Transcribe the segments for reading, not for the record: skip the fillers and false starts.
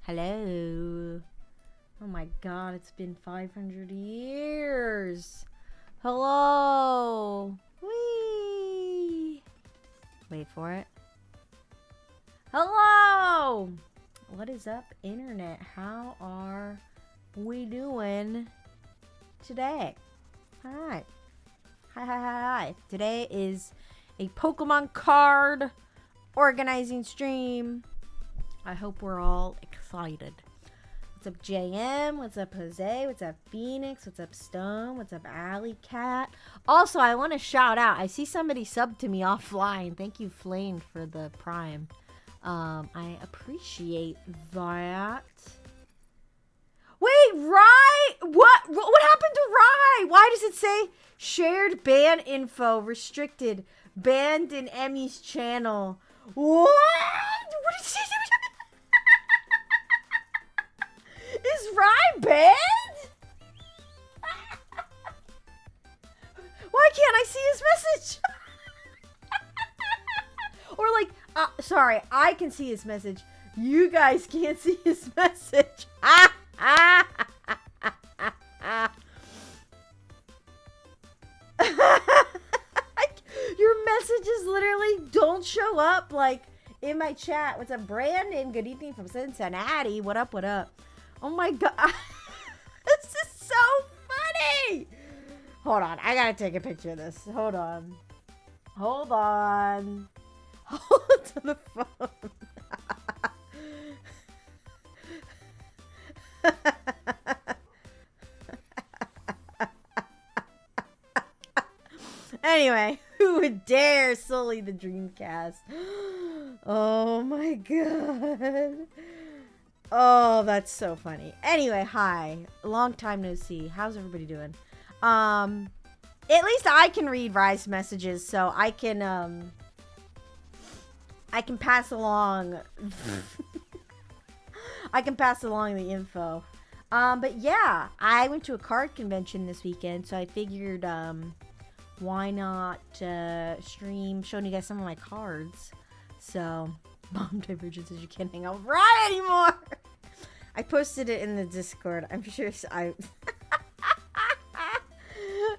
Hello. Oh my god, it's been 500 years. Hello. Whee. Wait for it. Hello. What is up, internet? How are we doing today? Hi. Hi. Today is a Pokemon card organizing stream. I hope we're all excited. What's up, JM? What's up, Jose? What's up, Phoenix? What's up, Stone? What's up, Alley Cat? Also, I want to shout out. I see somebody subbed to me offline. Thank you, Flame, for the Prime. I appreciate that. Wait, Rye? What happened to Rye? Why does it say shared ban info restricted, banned in Emmy's channel? What? What is she doing? Is Rye banned? Why can't I see his message? Or like, sorry, I can see his message. You guys can't see his message. Your messages literally don't show up like in my chat. What's up, Brandon? Good evening from Cincinnati. What up, what up? Oh my god. This is so funny. Hold on. I gotta take a picture of this. Hold on. Hold to the phone. Anyway, who would dare sully the Dreamcast? Oh my god. Oh, that's so funny. Anyway, hi. Long time no see. How's everybody doing? At least I can read Rye's messages, so I can pass along I can pass along the info. But yeah, I went to a card convention this weekend, so I figured why not stream showing you guys some of my cards. So, Mom Divergence says you can't hang out with Rye anymore. I posted it in the Discord. I'm sure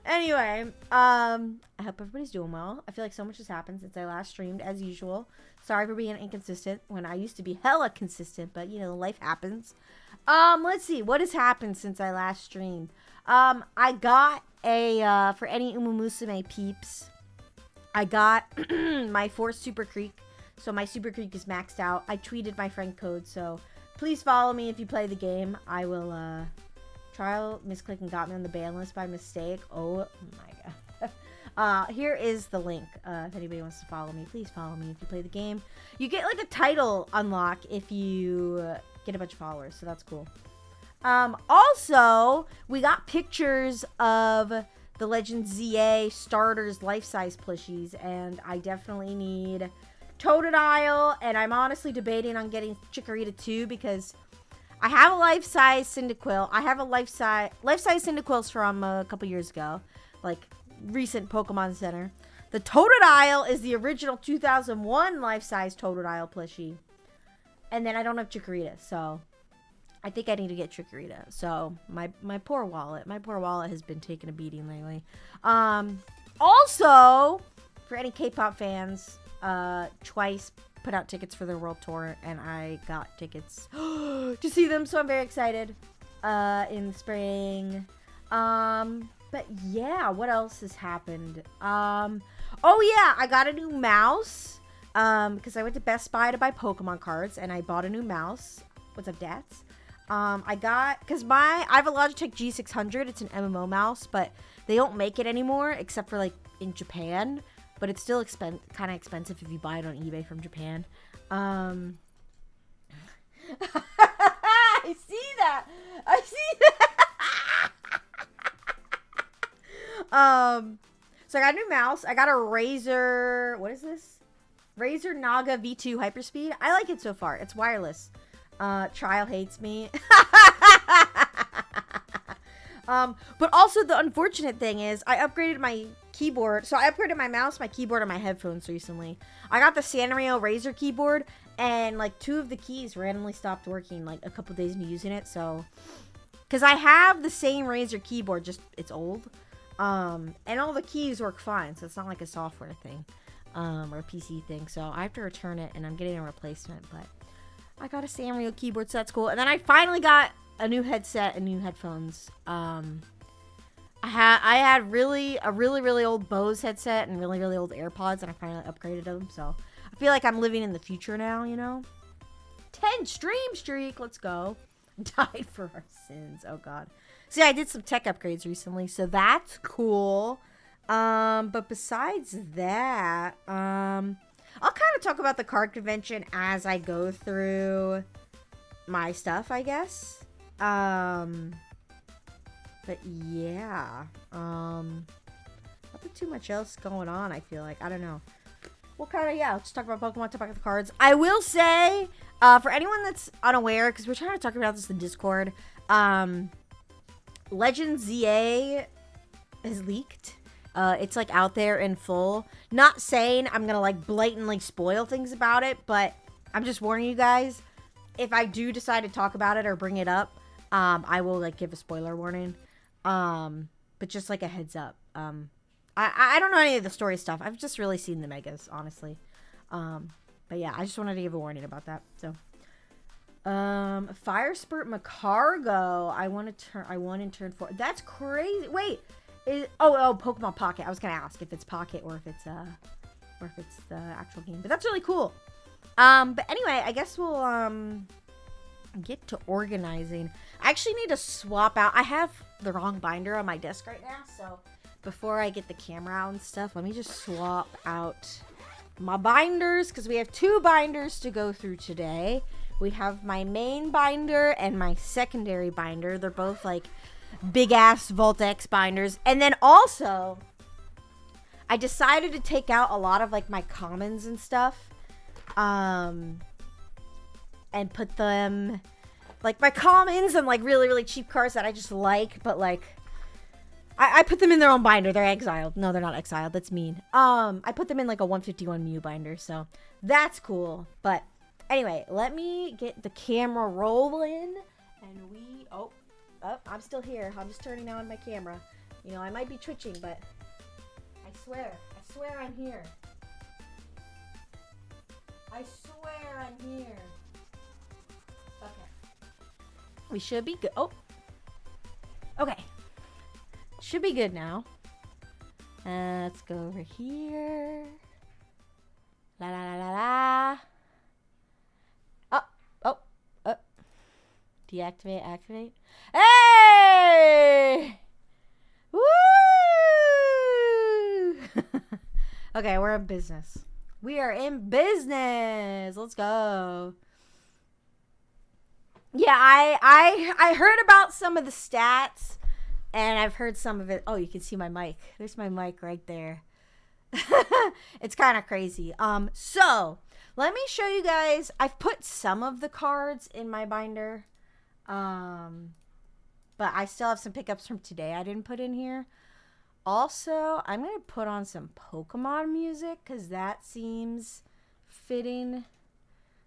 Anyway, I hope everybody's doing well. I feel like so much has happened since I last streamed, as usual. Sorry for being inconsistent when I used to be hella consistent, but you know, life happens. Let's see what has happened since I last streamed. I got a for any Umumusume peeps, I got my 4th Super Creek. So my Super Creek is maxed out. I tweeted my friend code, so please follow me if you play the game. I will trial misclick and got me on the ban list by mistake. Oh my god. Here is the link. If anybody wants to follow me, please follow me if you play the game. You get like a title unlock if you get a bunch of followers, so that's cool. Also, we got pictures of the Legend ZA starters life-size plushies, and I definitely need Totodile, and I'm honestly debating on getting Chikorita too, because I have a life-size Cyndaquil. I have a life-size Cyndaquils from a couple years ago, like recent Pokemon Center. The Totodile is the original 2001 life-size Totodile plushie, and then I don't have Chikorita, so I think I need to get Chikorita. So my poor wallet has been taking a beating lately. Also, for any K-pop fans, Twice put out tickets for their world tour, and I got tickets to see them, so I'm very excited in the spring. But yeah, what else has happened? Oh yeah, I got a new mouse because I went to Best Buy to buy Pokemon cards, and I bought a new mouse. What's up, Dats? I got, because I have a Logitech G600. It's an MMO mouse, but they don't make it anymore except for like in Japan. But it's still kind of expensive if you buy it on eBay from Japan. I see that. So I got a new mouse. I got a Razer. What is this? Razer Naga V2 Hyperspeed. I like it so far. It's wireless. Trial hates me. But also the unfortunate thing is I upgraded my keyboard. So I upgraded my mouse, my keyboard, and my headphones recently. I got the Sanrio Razer keyboard, And like 2 of the keys randomly stopped working like a couple days into using it. So, because I have the same Razer keyboard, just it's old. And all the keys work fine, so it's not like a software thing or a PC thing. So I have to return it, and I'm getting a replacement. But I got a Sanrio keyboard, so that's cool. And then I finally got a new headset and new headphones. I had a really old Bose headset and really old AirPods, and I finally upgraded them. So I feel like I'm living in the future now, you know. 10 stream streak, let's go. Died for our sins. Oh god. See, I did some tech upgrades recently, so that's cool. But besides that, I'll kind of talk about the card convention as I go through my stuff, I guess. But yeah, nothing too much else going on, I feel like. I don't know. We'll kind of, yeah, let's talk about Pokemon, talk about the cards. I will say, for anyone that's unaware, because we're trying to talk about this in Discord, Legends ZA is leaked. It's like out there in full. Not saying I'm gonna like blatantly spoil things about it, but I'm just warning you guys. If I do decide to talk about it or bring it up, I will like give a spoiler warning. But just like a heads up. I don't know any of the story stuff. I've just really seen the megas, honestly. But yeah, I just wanted to give a warning about that. So, Fire Spurt Macargo. I won in turn 4. That's crazy. Wait, Pokemon Pocket. I was gonna ask if it's Pocket or if it's the actual game. But that's really cool. But anyway, I guess we'll get to organizing. I actually need to swap out. I have the wrong binder on my desk right now, so before I get the camera out and stuff, let me just swap out my binders, because we have 2 binders to go through today. We have my main binder and my secondary binder. They're both like big ass Vault-X binders. And then also, I decided to take out a lot of like my commons and stuff. And put them, like my commons and like really cheap cards that I just like, but like I put them in their own binder. They're exiled. No, they're not exiled. That's mean. I put them in like a 151 Mew binder, so that's cool. But anyway, let me get the camera rolling, and I'm still here. I'm just turning on my camera. You know, I might be twitching, but I swear I'm here. I swear I'm here. Okay. We should be good. Oh. Okay. Should be good now. Let's go over here. La la la la la. Oh. Deactivate, activate. Hey! Woo! Okay, we're in business. We are in business. Let's go. Yeah, I heard about some of the stats, and I've heard some of it. Oh, you can see my mic. There's my mic right there. It's kind of crazy. So let me show you guys. I've put some of the cards in my binder, but I still have some pickups from today I didn't put in here. Also, I'm going to put on some Pokemon music because that seems fitting.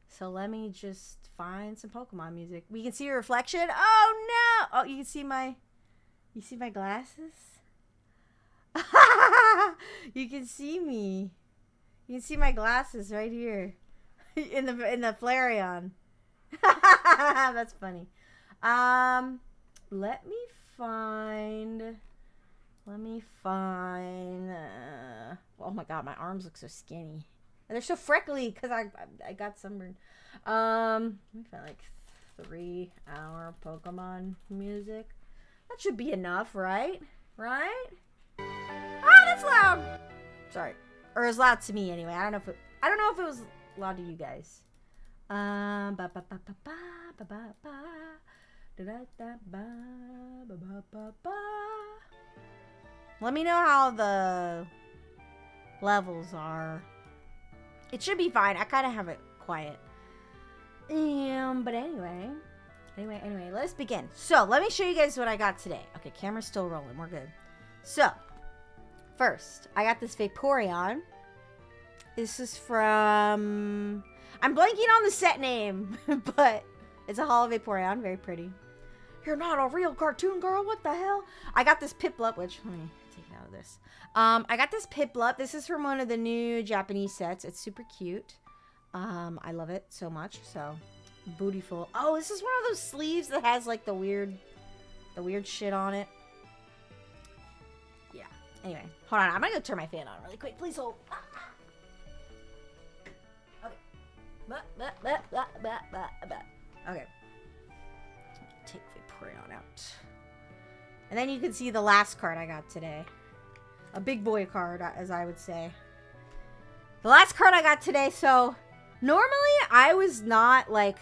So let me just find some Pokemon music. We can see your reflection. Oh, no. Oh, you see my glasses? You can see me. You can see my glasses right here in the Flareon. That's funny. Let me find. Oh my god, my arms look so skinny. And they're so freckly because I got sunburned. Let me find like 3-hour Pokemon music. That should be enough, right? Right? Ah, that's loud. Sorry, or as loud to me anyway. I don't know if it was loud to you guys. Let me know how the levels are. It should be fine. I kind of have it quiet. But anyway, let's begin. So, let me show you guys what I got today. Okay, camera's still rolling. We're good. So, first, I got this Vaporeon. This is from... I'm blanking on the set name, but it's a Holo Vaporeon. Very pretty. You're not a real cartoon girl. What the hell? I got this Piplup, which, let me take it out of this. I got this Piplup. This is from one of the new Japanese sets. It's super cute. I love it so much. So, bootyful. Oh, this is one of those sleeves that has like the weird shit on it. Yeah. Anyway, hold on. I'm gonna go turn my fan on really quick. Please hold. Okay. Okay. Take Vaporeon out. And then you can see the last card I got today. A big boy card, as I would say. The last card I got today, so normally I was not like...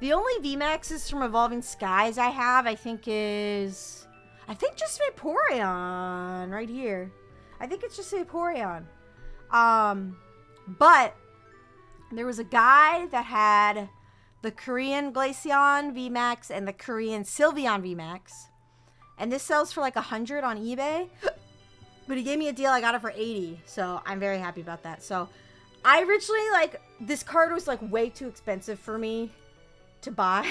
The only VMAXs from Evolving Skies I have, I think just Vaporeon right here. I think it's just Vaporeon. But there was a guy that had the Korean Glaceon VMAX and the Korean Sylveon VMAX. And this sells for like 100 on eBay. But he gave me a deal. I got it for 80. So I'm very happy about that. So I originally, like, this card was like way too expensive for me to buy.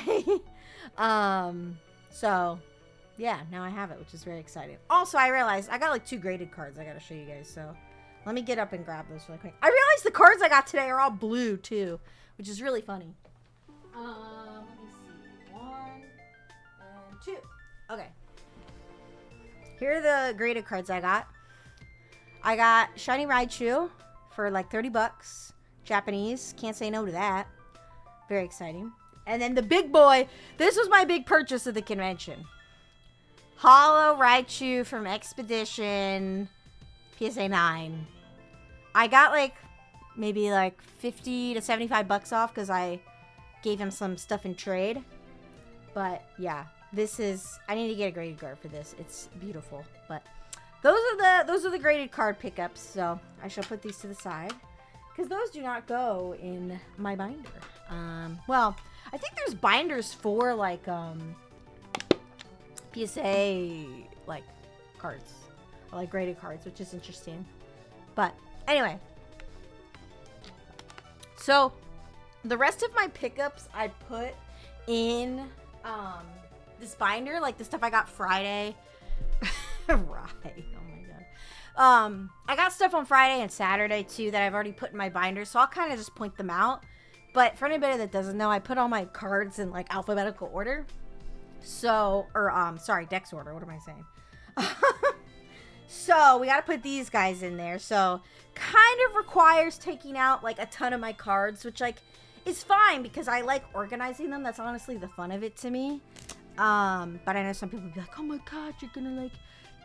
So yeah, now I have it, which is very exciting. Also, I realized I got like 2 graded cards I gotta show you guys. So let me get up and grab those really quick. I realized the cards I got today are all blue too, which is really funny. Let me see. 1 and 2. Okay. Here are the graded cards I got. I got Shiny Raichu for like 30 bucks. Japanese. Can't say no to that. Very exciting. And then the big boy. This was my big purchase of the convention. Holo Raichu from Expedition PSA 9. I got like maybe like 50 to 75 bucks off because I gave him some stuff in trade. But yeah, this is, I need to get a graded card for this. It's beautiful. But those are the graded card pickups. So I shall put these to the side because those do not go in my binder. Well, I think there's binders for like PSA like cards, or like graded cards, which is interesting. But anyway, so the rest of my pickups I put in this binder, like the stuff I got Friday. Right. Oh my god. I got stuff on Friday and Saturday too that I've already put in my binder, so I'll kind of just point them out. But for anybody that doesn't know, I put all my cards in like alphabetical order. So, or sorry, Dex order. What am I saying? So we got to put these guys in there. So kind of requires taking out like a ton of my cards, which like is fine because I like organizing them. That's honestly the fun of it to me. But I know some people be like, oh my god, you're gonna like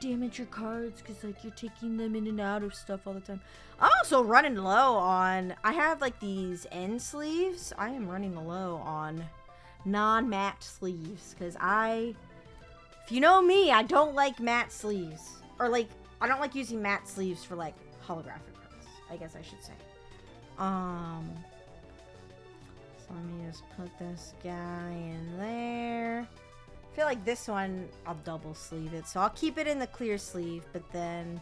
damage your cards because like you're taking them in and out of stuff all the time. I'm also running low on, I have like these end sleeves. I am running low on non-matte sleeves because if you know me, I don't like matte sleeves, or like I don't like using matte sleeves for like holographic cards, I guess I should say. So let me just put this guy in there. I feel like this one I'll double sleeve it, so I'll keep it in the clear sleeve, but then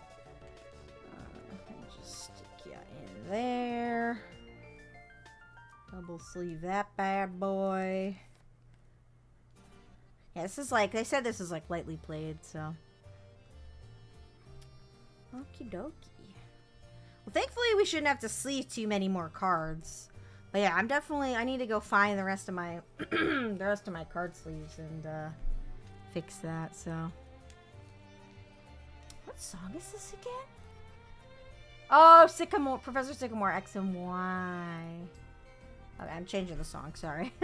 just stick you in there. Double sleeve that bad boy. Yeah, this is like, they said this is like lightly played, so. Okie dokie. Well, thankfully we shouldn't have to sleeve too many more cards. But yeah, I need to go find the rest of my, card sleeves and, fix that, so. What song is this again? Oh, Sycamore, Professor Sycamore, X and Y. Okay, I'm changing the song, sorry.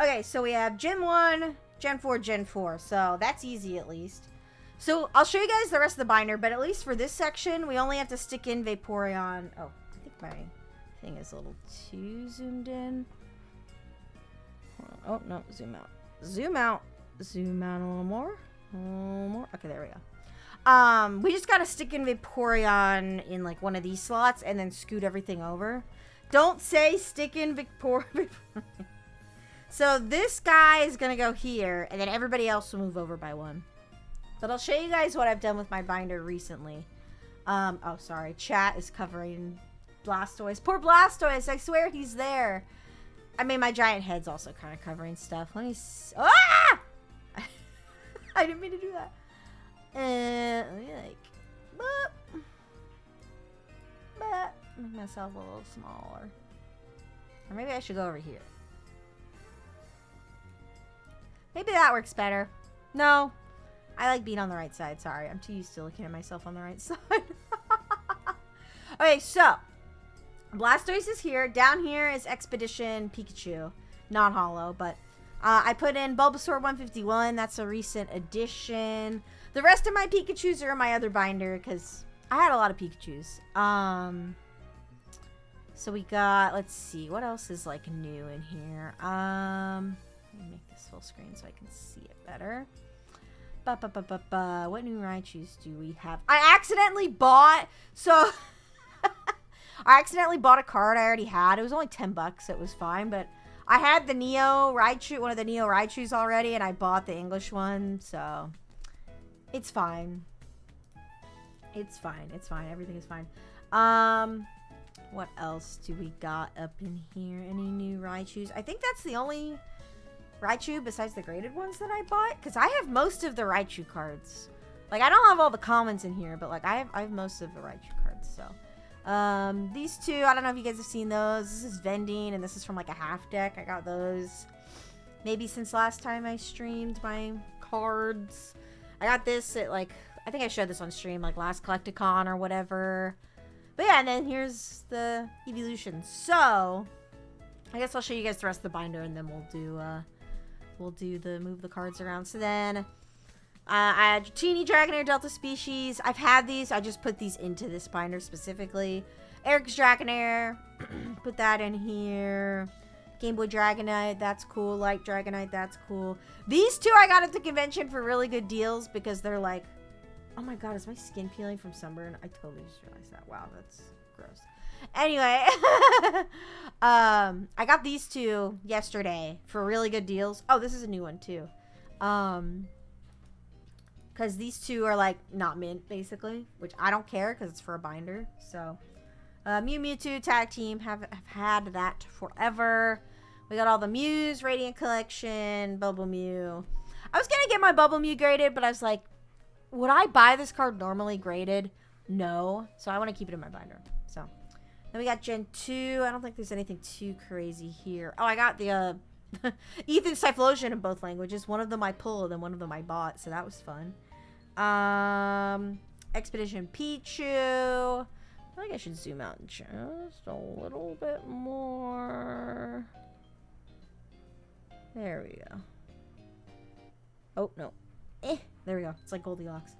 Okay, so we have Gen 1, Gen 4, Gen 4. So that's easy at least. So I'll show you guys the rest of the binder, but at least for this section, we only have to stick in Vaporeon. Oh, I think my thing is a little too zoomed in. Oh, no, zoom out. Zoom out. Zoom out a little more. A little more. Okay, there we go. We just gotta stick in Vaporeon in like one of these slots and then scoot everything over. Don't say stick in Vaporeon. So this guy is gonna go here, and then everybody else will move over by one. But I'll show you guys what I've done with my binder recently. Oh, sorry. Chat is covering Blastoise. Poor Blastoise. I swear he's there. I mean, my giant head's also kind of covering stuff. Let me... Ah! I didn't mean to do that. Let me, like... Make myself a little smaller. Or maybe I should go over here. Maybe that works better. No. I like being on the right side. Sorry. I'm too used to looking at myself on the right side. Okay, so. Blastoise is here. Down here is Expedition Pikachu. Not holo, but I put in Bulbasaur 151. That's a recent addition. The rest of my Pikachus are in my other binder because I had a lot of Pikachus. So we got, let's see, what else is like new in here? Let me make this full screen so I can see it better. What new Raichus do we have? I accidentally bought, so I accidentally bought a card I already had. It was only $10. It was fine, but I had the Neo Raichu, one of the Neo Raichus already, and I bought the English one, so it's fine. It's fine. It's fine. Everything is fine. What else do we got up in here? Any new Raichus? I think that's the only Raichu besides the graded ones that I bought, because I have most of the Raichu cards. Like, I don't have all the commons in here, but like I have most of the Raichu cards. So these two, I don't know if you guys have seen those. This is vending, and this is from like a half deck. I got those maybe since last time I streamed my cards. I got this at like, I think I showed this on stream, like last Collecticon or whatever. But yeah, and then here's the evolution. So I guess I'll show you guys the rest of the binder, and then we'll do the move the cards around. So then I had Dratini, Dragonair, Delta Species. I've had these. I just put these into this binder specifically. Eric's Dragonair. Put that in here. Game Boy Dragonite. That's cool. Light Dragonite. That's cool. These two I got at the convention for really good deals because they're like... Oh my god, is my skin peeling from sunburn? I totally just realized that. Wow, that's gross. Anyway. I got these two yesterday for really good deals. Oh, this is a new one too. Because these two are like not mint basically, which I don't care because it's for a binder. So Mew Mewtwo tag team have had that forever. We got all the Mews, Radiant Collection, Bubble Mew. I was gonna get my Bubble Mew graded, but I was like, would I buy this card normally graded? No. So I want to keep it in my binder. So then we got Gen 2. I don't think there's anything too crazy here. Oh, I got the Ethan Typhlosion in both languages. One of them I pulled and one of them I bought. So that was fun. Expedition Pichu. I feel like I should zoom out just a little bit more. There we go. Oh, no. There we go. It's like Goldilocks.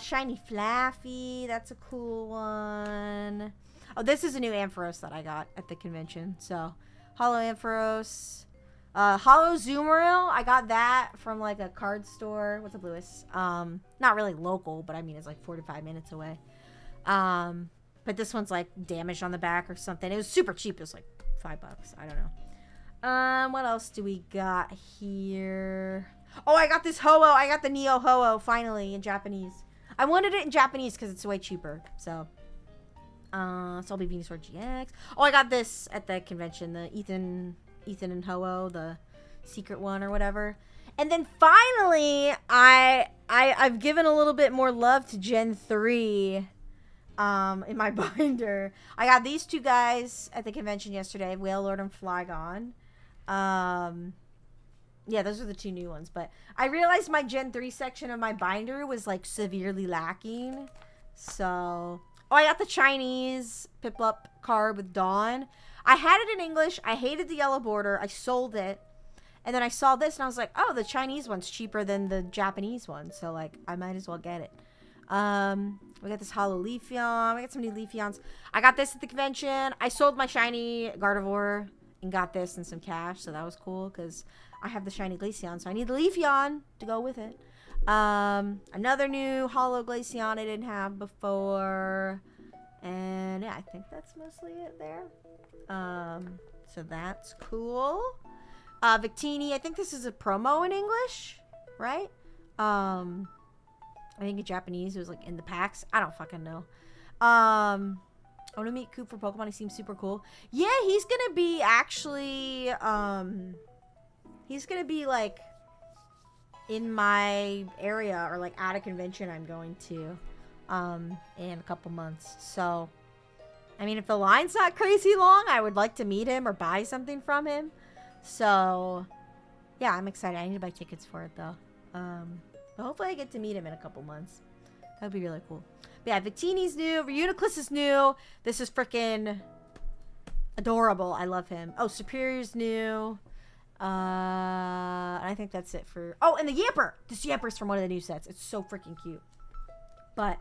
Shiny Flaffy. That's a cool one. Oh, this is a new Ampharos that I got at the convention. So, Holo Ampharos. Holo Zoomeril. I got that from like a card store. What's up, Lewis? Not really local, but I mean, it's like 45 minutes away. But this one's like damaged on the back or something. It was super cheap. It was like $5. I don't know. What else do we got here? Oh, I got this Ho-Oh. I got the Neo Ho-Oh finally in Japanese. I wanted it in Japanese because it's way cheaper. So I'll be Venusaur GX. Oh, I got this at the convention. The Ethan and Ho-Oh, the secret one or whatever. And then finally, I've given a little bit more love to Gen 3 in my binder. I got these two guys at the convention yesterday, Wailord and Flygon. Yeah, those are the two new ones. But I realized my Gen 3 section of my binder was, like, severely lacking. So... Oh, I got the Chinese Piplup card with Dawn. I had it in English. I hated the yellow border. I sold it. And then I saw this, and I was like, oh, the Chinese one's cheaper than the Japanese one. So, like, I might as well get it. We got this Holo Leafeon. We got some new Leafeons. I got this at the convention. I sold my shiny Gardevoir and got this and some cash. So that was cool, because... I have the shiny Glaceon, so I need the Leafeon to go with it. Another new Holo Glaceon I didn't have before. And yeah, I think that's mostly it there. So that's cool. Victini, I think this is a promo in English, right? I think in Japanese it was like in the packs. I don't fucking know. I want to meet Coop for Pokemon. He seems super cool. Yeah, he's gonna be actually, he's gonna be like in my area or like at a convention I'm going to, in a couple months. So, I mean, if the line's not crazy long, I would like to meet him or buy something from him. So, yeah, I'm excited. I need to buy tickets for it though. But hopefully I get to meet him in a couple months. That would be really cool. But yeah, Victini's new. Reuniclus is new. This is freaking adorable. I love him. Oh, Superior's new. I think that's it for... Oh, and the Yamper! This Yamper's from one of the new sets. It's so freaking cute. But,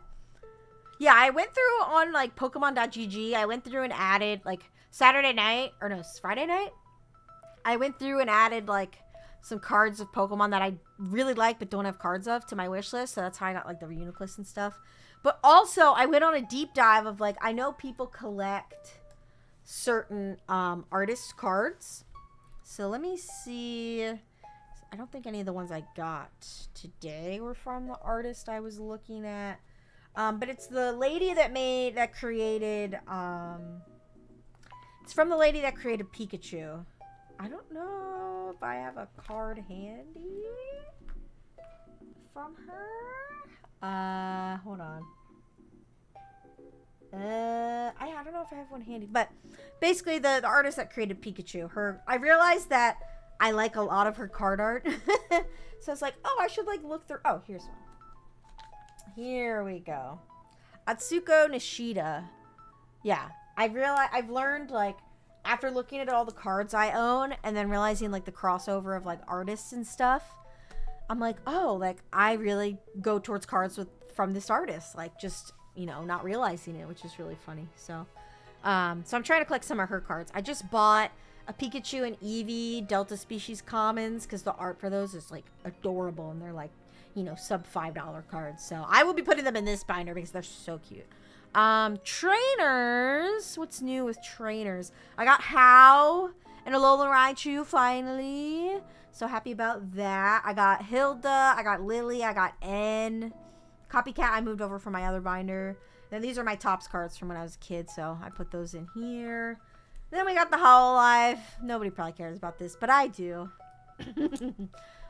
yeah, I went through on, like, Pokemon.gg. I went through and added, like, Saturday night. Or no, Friday night? I went through and added, like, some cards of Pokemon that I really like but don't have cards of to my wish list. So that's how I got, like, the Reuniclus and stuff. But also, I went on a deep dive of, like, I know people collect certain artist cards. So let me see. I don't think any of the ones I got today were from the artist I was looking at. But it's the lady that created, it's from the lady that created Pikachu. I don't know if I have a card handy from her. Hold on. I don't know if I have one handy, but basically the artist that created Pikachu, I realized that I like a lot of her card art. So it's like, oh, I should like look through. Oh, here's one. Here we go. Atsuko Nishida. Yeah, I've learned like after looking at all the cards I own and then realizing like the crossover of like artists and stuff, I'm like, oh, like I really go towards cards from this artist, like just, you know, not realizing it, which is really funny. So I'm trying to collect some of her cards. I just bought a Pikachu and Eevee Delta Species Commons because the art for those is like adorable and they're like, you know, sub $5 cards. So I will be putting them in this binder because they're so cute. Trainers. What's new with trainers? I got How and Alolan Raichu finally. So happy about that. I got Hilda. I got Lily. I got N. Copycat I moved over from my other binder. Then these are my Topps cards from when I was a kid, so I put those in here. Then we got the Hololive. Nobody probably cares about this, but I do.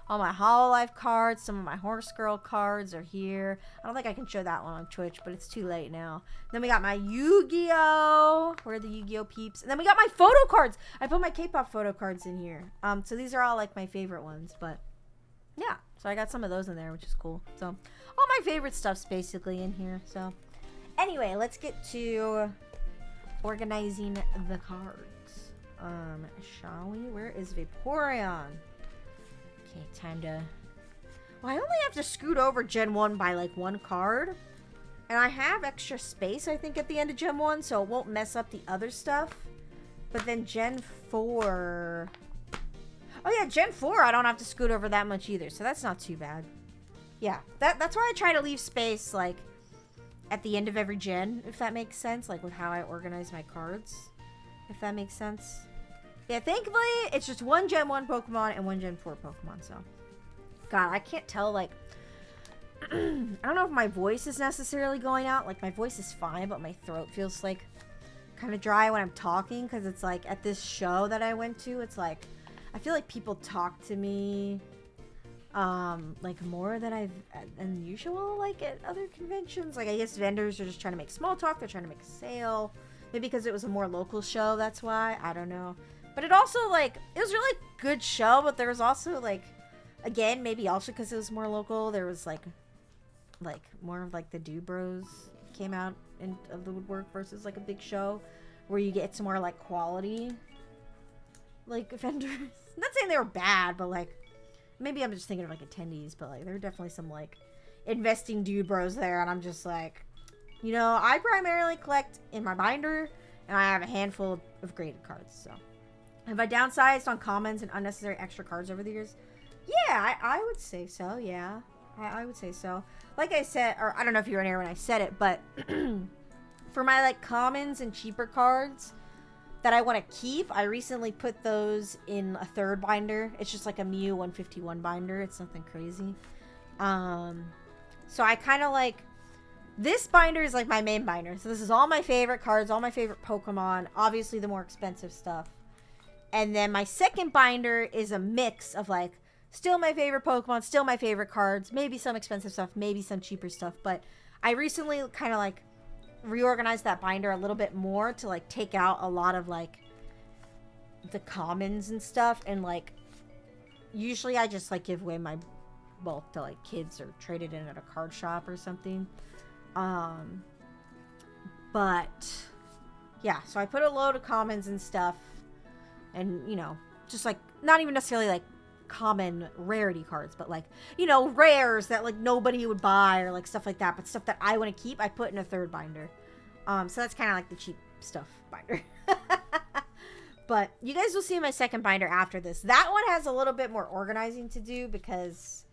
All my Hololive cards, some of my Horse Girl cards are here. I don't think I can show that one on Twitch, but it's too late now. Then we got my Yu-Gi-Oh! Where are the Yu-Gi-Oh peeps? And then we got my photo cards. I put my K-pop photo cards in here. So these are all like my favorite ones, but yeah. So I got some of those in there, which is cool. So all my favorite stuff's basically in here. So anyway, let's get to organizing the cards. Shall we? Where is Vaporeon? Okay, time to... Well, I only have to scoot over Gen 1 by, like, one card. And I have extra space, I think, at the end of Gen 1, so it won't mess up the other stuff. But then Gen 4... Oh, yeah, Gen 4, I don't have to scoot over that much either, so that's not too bad. Yeah, that's why I try to leave space, like, at the end of every gen, if that makes sense. Like, with how I organize my cards, if that makes sense. Yeah, thankfully, it's just one Gen 1 Pokemon and one Gen 4 Pokemon, so. God, I can't tell, like... I don't know if my voice is necessarily going out. Like, my voice is fine, but my throat feels, like, kind of dry when I'm talking. Because it's, like, at this show that I went to, it's, like... I feel like people talk to me, like, more than usual, like, at other conventions. Like, I guess vendors are just trying to make small talk. They're trying to make a sale. Maybe because it was a more local show, that's why. I don't know. But it also, like, it was a really good show, but there was also, like, again, maybe also because it was more local, there was, like, more of, like, the Dude Bros came out of the woodwork versus, like, a big show where you get some more, like, quality, like, vendors. I'm not saying they were bad, but, like, maybe I'm just thinking of, like, attendees, but, like, there were definitely some, like, investing Dude Bros there, and I'm just, like, you know, I primarily collect in my binder, and I have a handful of graded cards, so. Have I downsized on commons and unnecessary extra cards over the years? Yeah, I would say so, yeah. I would say so. Like I said, or I don't know if you were in here when I said it, but for my, like, commons and cheaper cards that I want to keep, I recently put those in a third binder. It's just like a Mew 151 binder. It's nothing crazy. So I kind of, like, This binder is like my main binder. So this is all my favorite cards, all my favorite Pokemon, obviously the more expensive stuff. And then my second binder is a mix of like still my favorite Pokemon, still my favorite cards, maybe some expensive stuff, maybe some cheaper stuff. But I recently kind of like reorganized that binder a little bit more to like take out a lot of like the commons and stuff. And like usually I just like give away my bulk to like kids or trade it in at a card shop or something. But yeah, so I put a load of commons and stuff, and you know, just like not even necessarily like common rarity cards, but like, you know, rares that like nobody would buy or like stuff like that, but stuff that I want to keep I put in a third binder. So that's kind of like the cheap stuff binder. But you guys will see my second binder after this. That one has a little bit more organizing to do because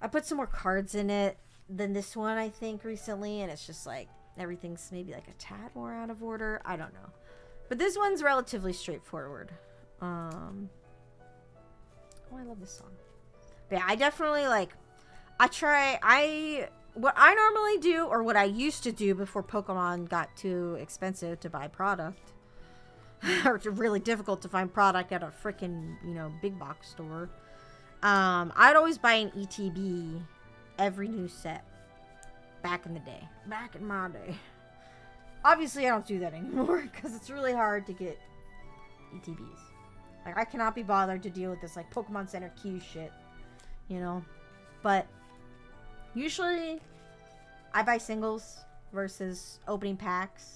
I put some more cards in it than this one, I think, recently, and it's just like everything's maybe like a tad more out of order. I don't know, but this one's relatively straightforward. Oh, I love this song. But yeah, I definitely like, what I normally do, or what I used to do before Pokemon got too expensive to buy product or it's really difficult to find product at a freaking, you know, big box store. I'd always buy an ETB every new set back in the day. Back in my day. Obviously, I don't do that anymore because it's really hard to get ETBs. Like, I cannot be bothered to deal with this, like, Pokemon Center queue shit. You know? But usually, I buy singles versus opening packs.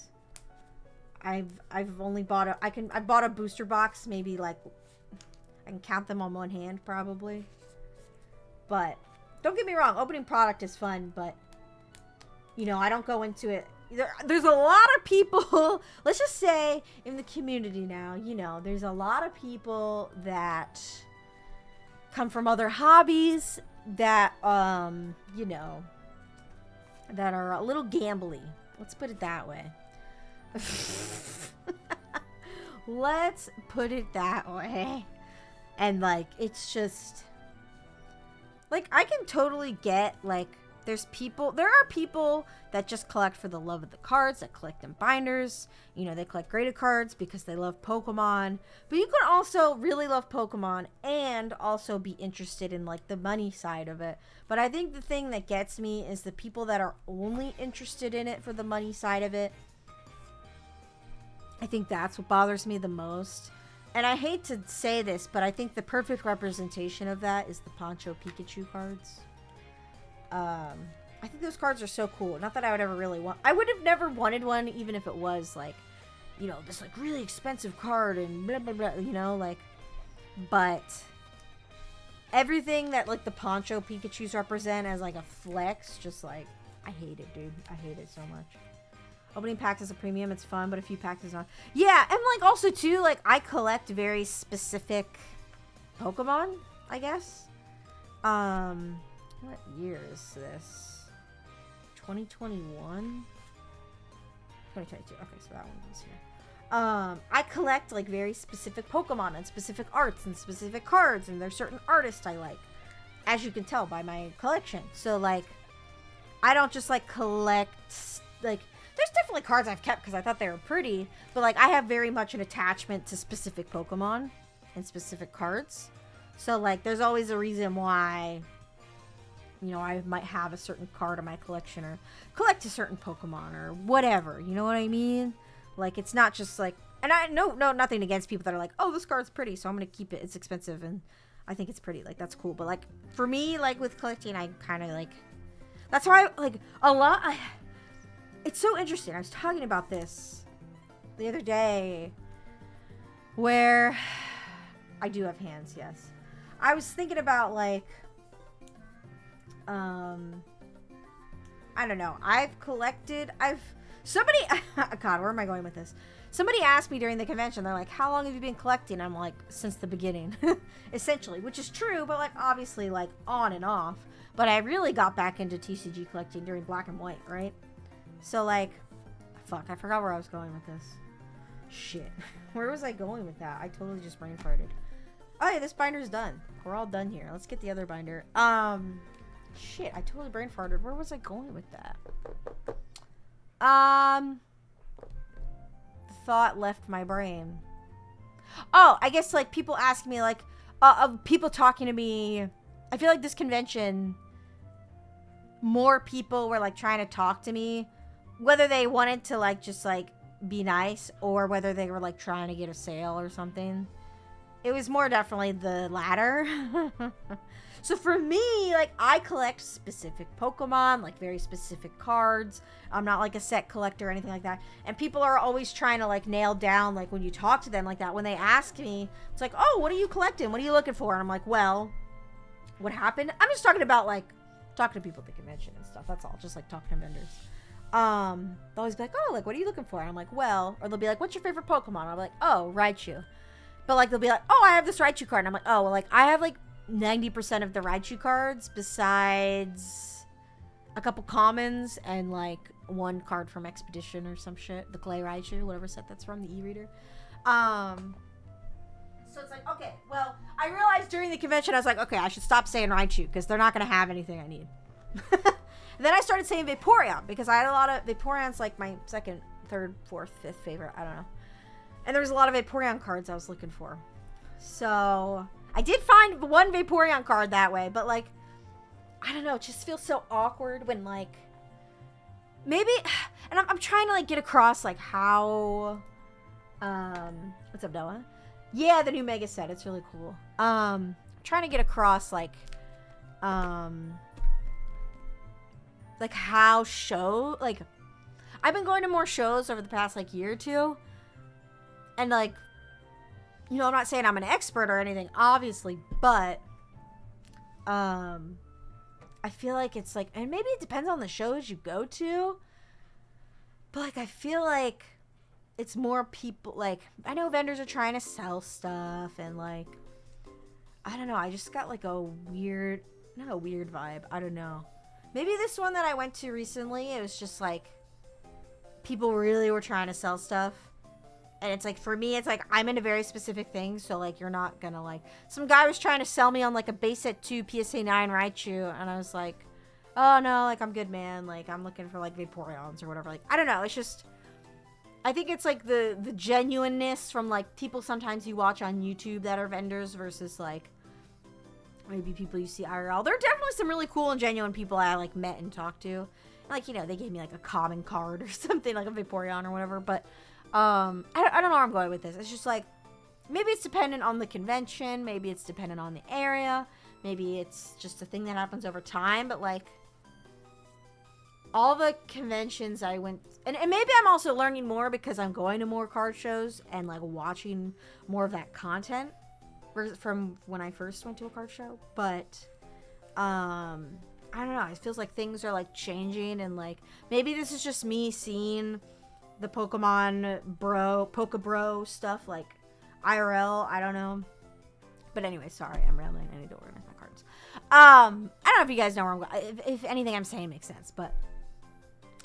I've only bought I bought a booster box, maybe like I can count them on one hand probably. But don't get me wrong, opening product is fun, but you know, I don't go into it. There's a lot of people, let's just say in the community now, you know, there's a lot of people that come from other hobbies that you know, that are a little gambly. Let's put it that way. Let's put it that way. And like, it's just like, I can totally get like, there are people that just collect for the love of the cards, that collect in binders. You know, they collect graded cards because they love Pokemon. But you can also really love Pokemon and also be interested in like the money side of it. But I think the thing that gets me is the people that are only interested in it for the money side of it. I think that's what bothers me the most. And I hate to say this, but I think the perfect representation of that is the Poncho Pikachu cards. I think those cards are so cool. Not that I would ever really want... I would have never wanted one, even if it was, like, you know, this, like, really expensive card and blah, blah, blah, you know, like... But everything that, like, the Poncho Pikachus represent as, like, a flex, just, like... I hate it, dude. I hate it so much. Opening packs is a premium. It's fun, but a few packs is not. Yeah, and, like, also, too, like, I collect very specific Pokemon, I guess. What year is this? 2021? 2022. Okay, so that one was here. I collect, like, very specific Pokemon and specific arts and specific cards, and there's certain artists I like, as you can tell by my collection. So, like, I don't just, like, collect, like... There's definitely cards I've kept because I thought they were pretty, but, like, I have very much an attachment to specific Pokemon and specific cards. So, like, there's always a reason why, you know, I might have a certain card in my collection or collect a certain Pokemon or whatever. You know what I mean? Like, it's not just, like... And I know nothing against people that are like, oh, this card's pretty, so I'm going to keep it. It's expensive, and I think it's pretty. Like, that's cool. But, like, for me, like, with collecting, I kind of, like... That's why, like, a lot... It's so interesting. I was talking about this the other day where I do have hands, yes. I was thinking about, like, I don't know. Somebody, God, where am I going with this? Somebody asked me during the convention, they're like, how long have you been collecting? I'm like, since the beginning, essentially, which is true, but, like, obviously, like, on and off. But I really got back into TCG collecting during Black and White, right? So, like, fuck, I forgot where I was going with this. Shit. Where was I going with that? I totally just brain farted. Oh, yeah, this binder's done. We're all done here. Let's get the other binder. Shit, I totally brain farted. Where was I going with that? Thought left my brain. Oh, I guess, like, people ask me, like, people talking to me. I feel like this convention, more people were, like, trying to talk to me, whether they wanted to, like, just, like, be nice, or whether they were, like, trying to get a sale or something. It was more definitely the latter. So for me, like, I collect specific Pokemon, like, very specific cards. I'm not, like, a set collector or anything like that. And people are always trying to, like, nail down, like, when you talk to them like that. When they ask me, it's like, oh, what are you collecting? What are you looking for? And I'm like, well, what happened? I'm just talking about, like, talking to people at the convention and stuff. That's all. Just, like, talking to vendors. They'll always be like, oh, like, what are you looking for? And I'm like, well, or they'll be like, what's your favorite Pokemon? I'll be like, oh, Raichu. But, like, they'll be like, oh, I have this Raichu card. And I'm like, oh, well, like, I have, like, 90% of the Raichu cards besides a couple commons and, like, one card from Expedition or some shit. The Clay Raichu, whatever set that's from, the e-reader. So it's like, okay, well, I realized during the convention, I was like, okay, I should stop saying Raichu because they're not going to have anything I need. And then I started saying Vaporeon because I had a lot of Vaporeon's like my second, third, fourth, fifth favorite. I don't know. And there's a lot of Vaporeon cards I was looking for. So I did find one Vaporeon card that way, but like, I don't know, it just feels so awkward when like, maybe, and I'm trying to like get across like how, what's up, Noah? Yeah, the new Mega set, it's really cool. I'm trying to get across like how like, I've been going to more shows over the past like year or two, and like, you know, I'm not saying I'm an expert or anything, obviously, but I feel like it's like, and maybe it depends on the shows you go to, but like, I feel like it's more people, like, I know vendors are trying to sell stuff, and like, I don't know, I just got like a weird, not a weird vibe, I don't know. Maybe this one that I went to recently, it was just like, people really were trying to sell stuff. And it's like, for me, it's like, I'm into very specific things. So like, you're not gonna like, some guy was trying to sell me on like a base set 2 PSA 9 Raichu. And I was like, oh no, like, I'm good, man. Like, I'm looking for like Vaporeons or whatever. Like, I don't know. It's just, I think it's like the genuineness from like people sometimes you watch on YouTube that are vendors versus like, maybe people you see IRL. There are definitely some really cool and genuine people I like met and talked to. Like, you know, they gave me like a common card or something, like a Vaporeon or whatever. But I don't know where I'm going with this. It's just like, maybe it's dependent on the convention. Maybe it's dependent on the area. Maybe it's just a thing that happens over time. But like, all the conventions I went, and maybe I'm also learning more because I'm going to more card shows and like watching more of that content from when I first went to a card show. But I don't know, it feels like things are like changing, and like, maybe this is just me seeing the Pokemon Pokebro stuff like IRL, I don't know. But anyway, sorry, I'm rambling. I need to organize my cards. I don't know if you guys know where I'm going, if anything I'm saying makes sense, but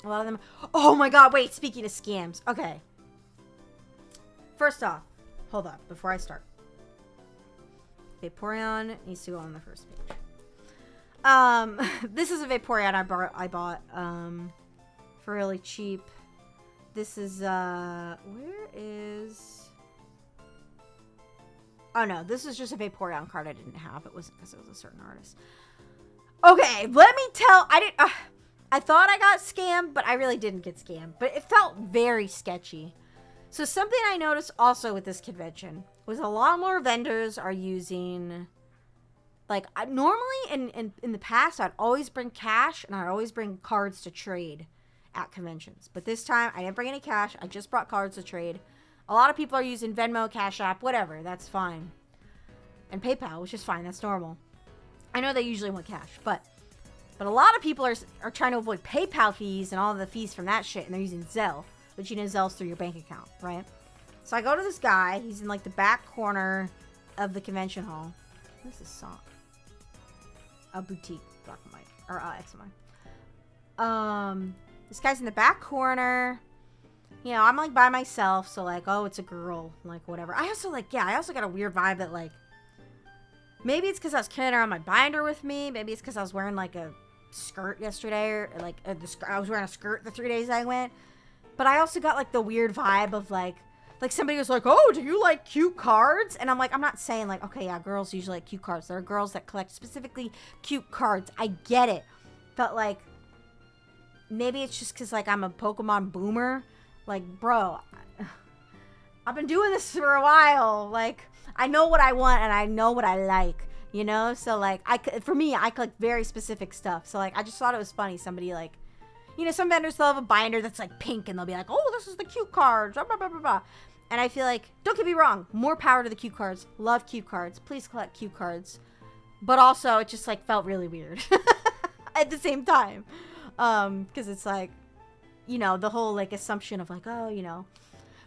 a lot of them, oh my god, wait, speaking of scams, okay, first off, hold up before I start. Vaporeon needs to go on the first page. This is a Vaporeon I bought for really cheap. This is where is, oh no, this is just a Vaporeon card I didn't have. It wasn't because it was a certain artist. Okay, let me tell, I thought I got scammed, but I really didn't get scammed, but it felt very sketchy. So something I noticed also with this convention was a lot more vendors are using, like, normally in the past, I'd always bring cash and I'd always bring cards to trade at conventions. But this time, I didn't bring any cash. I just brought cards to trade. A lot of people are using Venmo, Cash App, whatever. That's fine. And PayPal, which is fine. That's normal. I know they usually want cash, but a lot of people are trying to avoid PayPal fees and all the fees from that shit, and they're using Zelle, which, you know, Zelle's through your bank account, right? So I go to this guy. He's in, like, the back corner of the convention hall. What is this song? A boutique, black and white, or X and Y. This guy's in the back corner. You know, I'm, like, by myself, so, like, oh, it's a girl, like, whatever. I also, like, yeah, I also got a weird vibe that, like, maybe it's because I was carrying around my binder with me. Maybe it's because I was wearing, like, a skirt yesterday, or like I was wearing a skirt the 3 days I went. But I also got like the weird vibe of like somebody was like, oh, do you like cute cards? And I'm like, I'm not saying like, okay, yeah, girls usually like cute cards. There are girls that collect specifically cute cards. I get it. But like, maybe it's just because like I'm a Pokemon boomer. Like, bro, I've been doing this for a while. Like, I know what I want and I know what I like, you know? So like, for me, I collect very specific stuff. So like, I just thought it was funny. Somebody like, you know, some vendors, they'll have a binder that's like pink and they'll be like, oh, this is the cute cards, blah, blah, blah, blah, blah. And I feel like, don't get me wrong, more power to the cute cards. Love cute cards. Please collect cute cards. But also, it just like felt really weird at the same time. Because it's like, you know, the whole like assumption of like, oh, you know,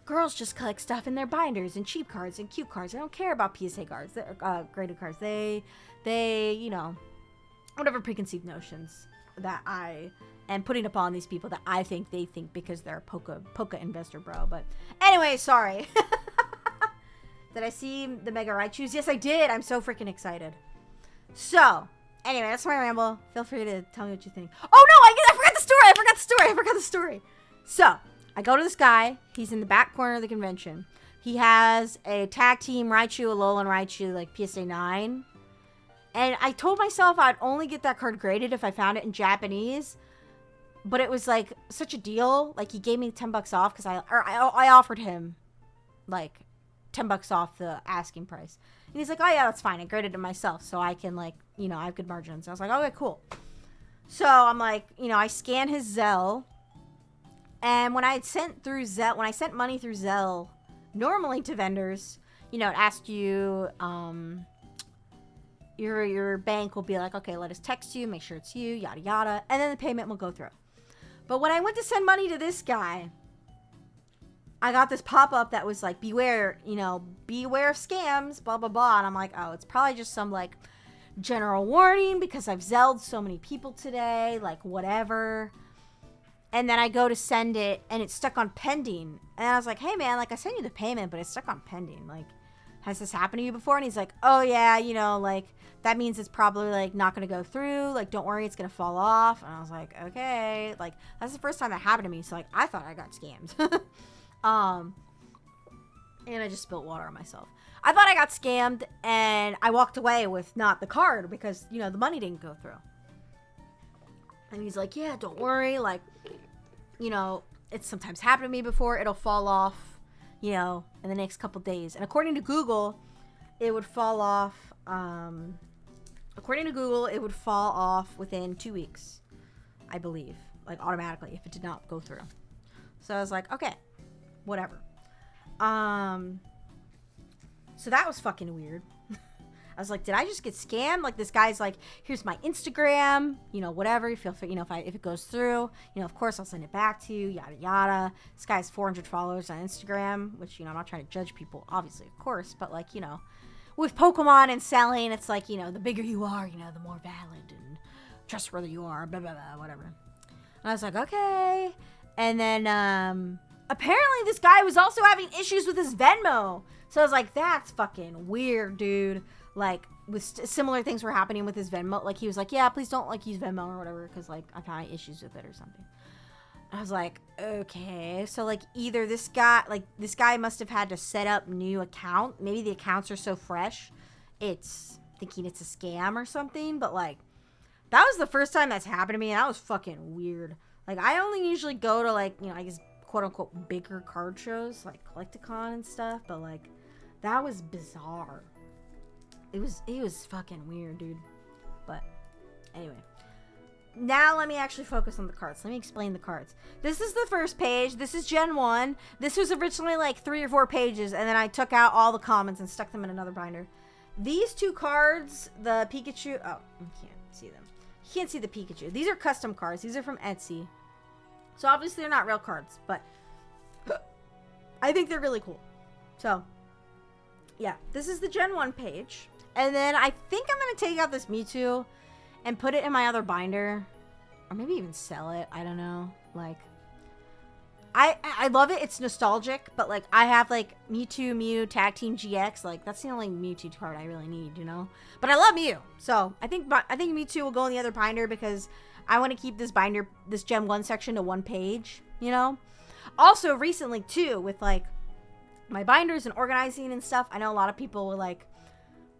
girls just collect stuff in their binders and cheap cards and cute cards. They don't care about PSA cards, graded cards. They, you know, whatever preconceived notions that I am putting upon these people that I think they think because they're a Poké investor, bro. But anyway, sorry. Did I see the Mega Raichus? Yes, I did. I'm so freaking excited. So, anyway, that's my ramble. Feel free to tell me what you think. Oh no, I forgot the story. So, I go to this guy. He's in the back corner of the convention. He has a tag team Raichu, Alolan Raichu, like PSA 9. And I told myself I'd only get that card graded if I found it in Japanese. But it was like such a deal. Like he gave me $10 off because I offered him like $10 off the asking price. And he's like, oh yeah, that's fine. I graded it myself so I can like, you know, I have good margins. I was like, okay, cool. So I'm like, you know, I scan his Zelle. And when I sent money through Zelle, normally to vendors, you know, it asked you, your bank will be like, okay, let us text you, make sure it's you, yada yada, and then the payment will go through. But when I went to send money to this guy, I got this pop-up that was like, beware, you know, beware of scams, blah blah blah, and I'm like, oh, it's probably just some like general warning because I've Zelled so many people today, like whatever. And then I go to send it and it's stuck on pending, and I was like, hey man, like I sent you the payment but it's stuck on pending, like has this happened to you before? And he's like, oh yeah, you know, like that means it's probably like not gonna go through, like don't worry, it's gonna fall off. And I was like, okay, like that's the first time that happened to me, so like I thought I got scammed. And I just spilled water on myself. I thought I got scammed and I walked away with not the card because, you know, the money didn't go through. And he's like, yeah, don't worry, like, you know, it's sometimes happened to me before, it'll fall off, you know, in the next couple days. And according to Google, it would fall off, within 2 weeks, I believe, like automatically if it did not go through. So I was like, okay, whatever. So that was fucking weird. I was like, did I just get scammed? Like, this guy's like, here's my Instagram, you know, whatever. You feel, you know, if it goes through, you know, of course I'll send it back to you, yada yada. This guy has 400 followers on Instagram, which, you know, I'm not trying to judge people, obviously, of course, but like, you know, with Pokemon and selling, it's like, you know, the bigger you are, you know, the more valid and trustworthy you are, blah blah blah, whatever. And I was like, okay. And then apparently this guy was also having issues with his Venmo. So I was like, that's fucking weird, dude. Like, with similar things were happening with his Venmo. Like, he was like, yeah, please don't, like, use Venmo or whatever, because, like, I've had issues with it or something. I was like, okay. So, like, either this guy must have had to set up new account. Maybe the accounts are so fresh, it's thinking it's a scam or something. But, like, that was the first time that's happened to me, and that was fucking weird. Like, I only usually go to, like, you know, I guess, quote-unquote, bigger card shows, like Collecticon and stuff. But, like, that was bizarre. It was fucking weird, dude. But anyway, now let me actually focus on the cards. Let me explain the cards. This is the first page. This is Gen 1. This was originally like 3 or 4 pages, and then I took out all the comments and stuck them in another binder. These 2 cards, the Pikachu, oh, you can't see them. You can't see the Pikachu. These are custom cards. These are from Etsy. So obviously they're not real cards, but I think they're really cool. So yeah, this is the Gen 1 page. And then I think I'm going to take out this Mewtwo and put it in my other binder. Or maybe even sell it. I don't know. Like, I love it. It's nostalgic. But, like, I have, like, Mewtwo, Mew, Tag Team GX. Like, that's the only Mewtwo card I really need, you know? But I love Mew. So, I think Mewtwo will go in the other binder because I want to keep this binder, this Gen 1 section to one page, you know? Also, recently, too, with, like, my binders and organizing and stuff, I know a lot of people will, like,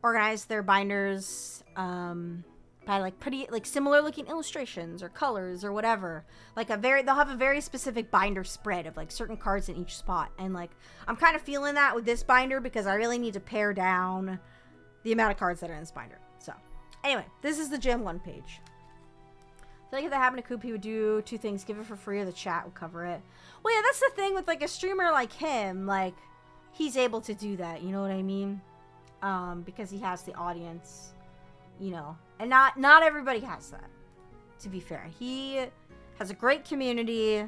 organize their binders, by, like, pretty, like, similar looking illustrations or colors or whatever. Like, they'll have a very specific binder spread of, like, certain cards in each spot. And, like, I'm kind of feeling that with this binder because I really need to pare down the amount of cards that are in this binder. So, anyway, this is the Gen 1 page. I feel like if that happened to Coop, he would do two things. Give it for free or the chat would cover it. Well, yeah, that's the thing with, like, a streamer like him. Like, he's able to do that. You know what I mean? Because he has the audience, you know. And not everybody has that, to be fair. He has a great community,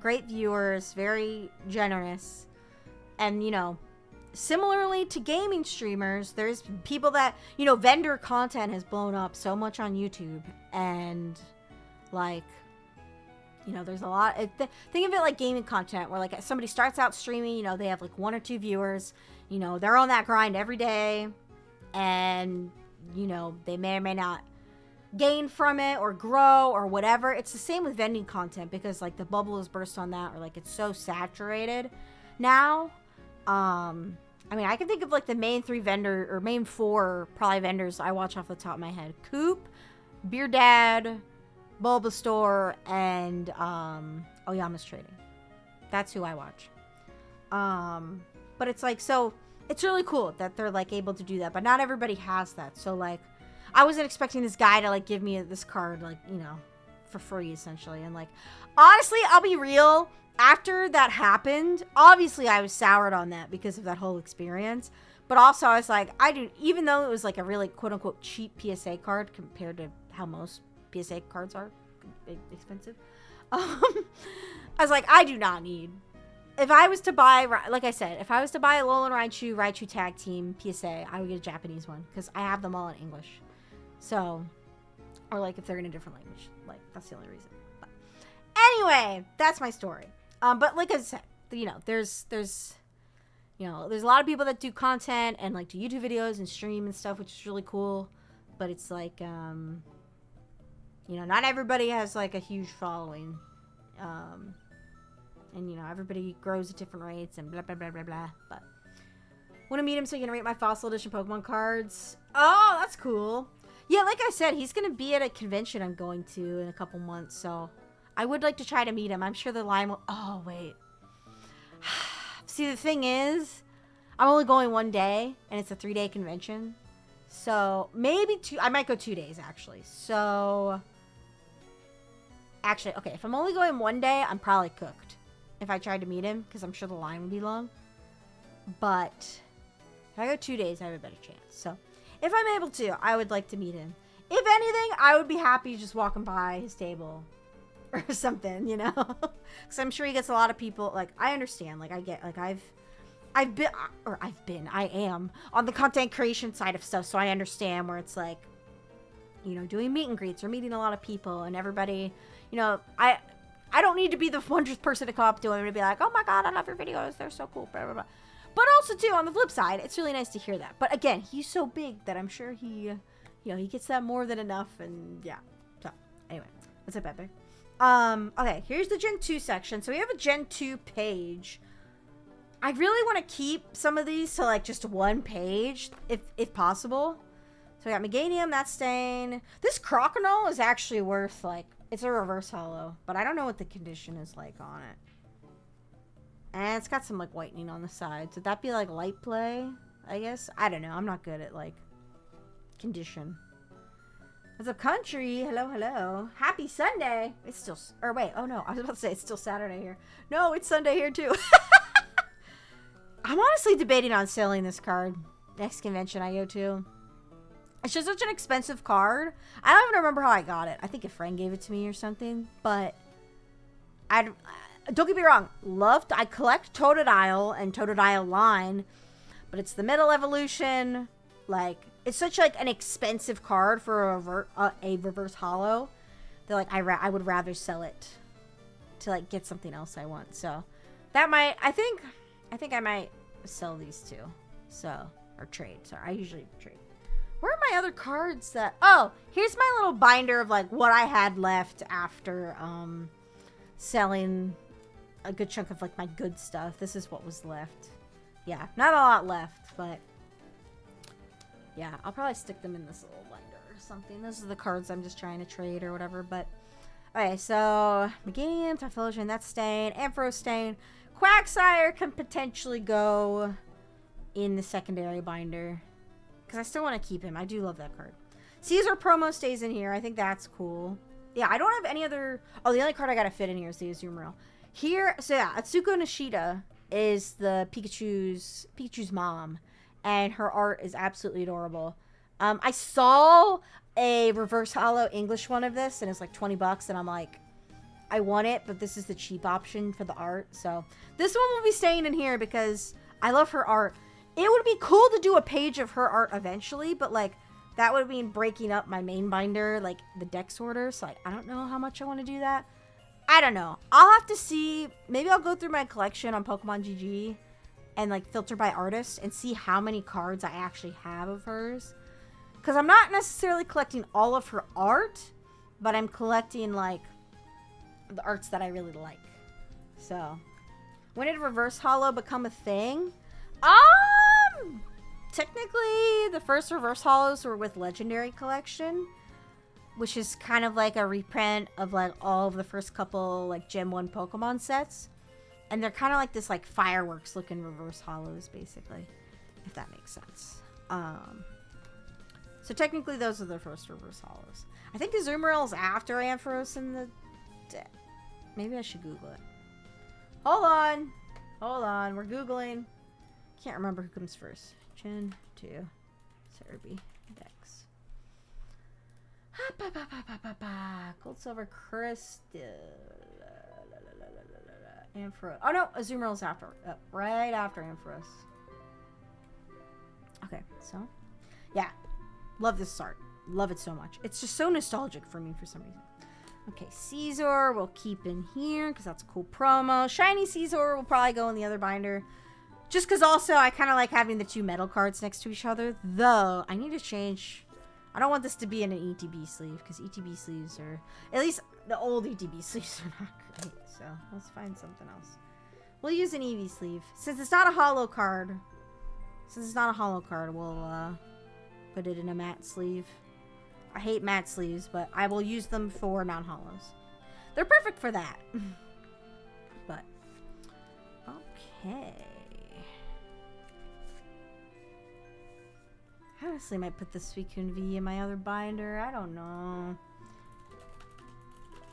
great viewers, very generous. And, you know, similarly to gaming streamers, there's people that, you know, vendor content has blown up so much on YouTube. And, like, you know, there's a lot. Think of it like gaming content where, like, somebody starts out streaming, you know, they have, like, 1 or 2 viewers. You know, they're on that grind every day. And, you know, they may or may not gain from it or grow or whatever. It's the same with vending content because, like, the bubble is burst on that, or, like, it's so saturated now. I mean, I can think of, like, the main 4 probably vendors I watch off the top of my head. Coop, Beer Dad, Bulbasaur, and Oyama's Trading. That's who I watch. But it's like, so it's really cool that they're, like, able to do that, but not everybody has that. So, like, I wasn't expecting this guy to, like, give me this card, like, you know, for free, essentially. And, like, honestly, I'll be real. After that happened, obviously I was soured on that because of that whole experience. But also I was like, even though it was, like, a really quote-unquote cheap PSA card compared to how most PSA cards are expensive, I was like, I do not need. If I was to buy, like I said, if I was to buy a Alolan Raichu Tag Team PSA, I would get a Japanese one because I have them all in English. So, or, like, if they're in a different language, like, that's the only reason. But anyway, that's my story. But like I said, you know, there's you know, there's a lot of people that do content and, like, do YouTube videos and stream and stuff, which is really cool. But it's like, you know, not everybody has, like, a huge following. And, you know, everybody grows at different rates and blah, blah, blah, blah, blah. But want to meet him so you can rate my Fossil Edition Pokemon cards. Oh, that's cool. Yeah, like I said, he's going to be at a convention I'm going to in a couple months. So I would like to try to meet him. I'm sure the line will... Oh, wait. See, the thing is, I'm only going one day, and it's a 3-day convention. So maybe I might go 2 days, actually. So... Actually, okay, if I'm only going one day, I'm probably cooked. If I tried to meet him, because I'm sure the line would be long. But if I go 2 days, I have a better chance. So if I'm able to, I would like to meet him. If anything, I would be happy just walking by his table or something, you know? Because I'm sure he gets a lot of people. Like, I understand. Like, I get, like, I am on the content creation side of stuff. So I understand where it's like, you know, doing meet and greets or meeting a lot of people and everybody, you know, I don't need to be the 100th person to come up to him and be like, oh my God, I love your videos. They're so cool, blah, blah, blah. But also, too, on the flip side, it's really nice to hear that. But again, he's so big that I'm sure he, you know, he gets that more than enough. And yeah. So anyway, what's up, Pepe? Okay, here's the Gen 2 section. So we have a Gen 2 page. I really want to keep some of these to, like, just one page, if possible. So I got Meganium, that's staying. This Croconaw is actually worth, like, it's a reverse holo, but I don't know what the condition is like on it. And it's got some, like, whitening on the sides. Would that be, like, light play, I guess? I don't know. I'm not good at, like, condition. What's up, country? Hello, hello. Happy Sunday. It's still, or wait, oh no, I was about to say it's still Saturday here. No, it's Sunday here too. I'm honestly debating on selling this card next convention I go to. It's just such an expensive card. I don't even remember how I got it. I think a friend gave it to me or something. But don't get me wrong. I collect Totodile and Totodile line. But it's the middle evolution. Like, it's such, like, an expensive card for a reverse holo that, like, I would rather sell it to, like, get something else I want. So that might, I think I might sell these two. So, or trade. Sorry, I usually trade. Where are my other cards that... Oh, here's my little binder of, like, what I had left after, selling a good chunk of, like, my good stuff. This is what was left. Yeah, not a lot left, but... Yeah, I'll probably stick them in this little binder or something. Those are the cards I'm just trying to trade or whatever, but... Okay, so... Meganium, Typhlosion, that's staying. Ampharos staying. Quagsire can potentially go in the secondary binder. Because I still want to keep him. I do love that card. Caesar promo stays in here. I think that's cool. Yeah, I don't have any other... Oh, the only card I got to fit in here is the Azumarill. Here, so yeah, Atsuko Nishida is the Pikachu's mom. And her art is absolutely adorable. I saw a reverse holo English one of this, and it's like 20 bucks, and I'm like, I want it, but this is the cheap option for the art. So this one will be staying in here because I love her art. It would be cool to do a page of her art eventually, but, like, that would mean breaking up my main binder, like, the dex order. So, like, I don't know how much I want to do that. I don't know. I'll have to see. Maybe I'll go through my collection on Pokemon GG and, like, filter by artist and see how many cards I actually have of hers. Because I'm not necessarily collecting all of her art, but I'm collecting, like, the arts that I really like. So, when did reverse holo become a thing? Technically, the first reverse holos were with Legendary Collection, which is kind of like a reprint of, like, all of the first couple, like, Gen 1 Pokemon sets. And they're kind of like this, like, fireworks looking reverse holos, basically, if that makes sense. So technically, those are the first reverse holos. I think Azumarill is after Ampharos in the deck. Maybe I should Google it. Hold on. Hold on. We're Googling. Can't remember who comes first. Gen 2. Cerebi. Dex. Gold, silver, crystal. Ampharos. Oh no, Azumarill's after. Right after Ampharos. Okay, so. Yeah. Love this art. Love it so much. It's just so nostalgic for me for some reason. Okay, Caesar we'll keep in here because that's a cool promo. Shiny Caesar will probably go in the other binder. Just because also I kind of like having the two metal cards next to each other. Though, I need to change. I don't want this to be in an ETB sleeve because ETB sleeves are... At least the old ETB sleeves are not great. So, let's find something else. We'll use an EV sleeve. Since it's not a holo card. We'll put it in a matte sleeve. I hate matte sleeves, but I will use them for non-holos. They're perfect for that. But, okay. I honestly might put the Suicune V in my other binder. I don't know.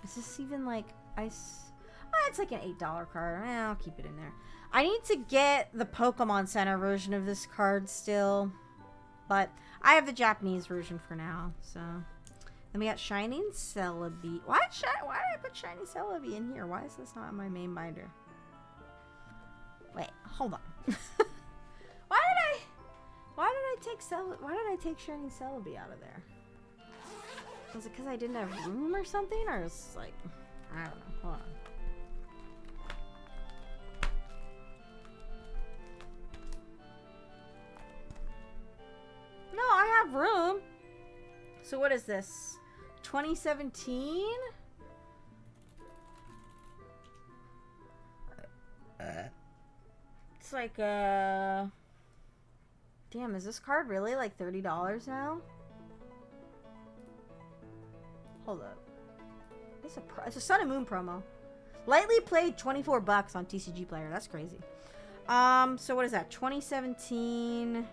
Is this even like ice? Oh, it's like an $8 card. I'll keep it in there. I need to get the Pokemon Center version of this card still. But I have the Japanese version for now, so. Then we got Shining Celebi. Why did I put Shining Celebi in here? Why is this not in my main binder? Wait, hold on. Why did I take Shining Celebi out of there? Was it because I didn't have room or something? Or it's like, I don't know. Hold on. No, I have room. So what is this? 2017? It's like damn, is this card really like $30 now? Hold up. It's a Sun and Moon promo. Lightly played 24 bucks on TCG Player. That's crazy. So what is that? 2017.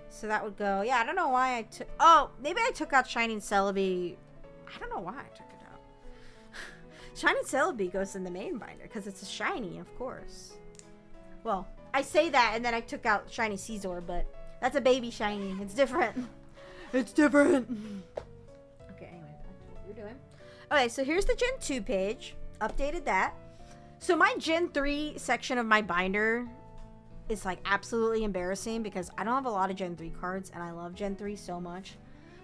So that would go. Yeah, I don't know why I took. Oh, maybe I took out Shining Celebi. I don't know why I took it out. Shining Celebi goes in the main binder because it's a shiny, of course. Well, I say that and then I took out Shiny Caesar, but that's a baby shiny. It's different. It's different. Okay, anyway, that's what you're doing. Okay, so here's the Gen 2 page. Updated that. So my Gen 3 section of my binder is like absolutely embarrassing because I don't have a lot of Gen 3 cards and I love Gen 3 so much.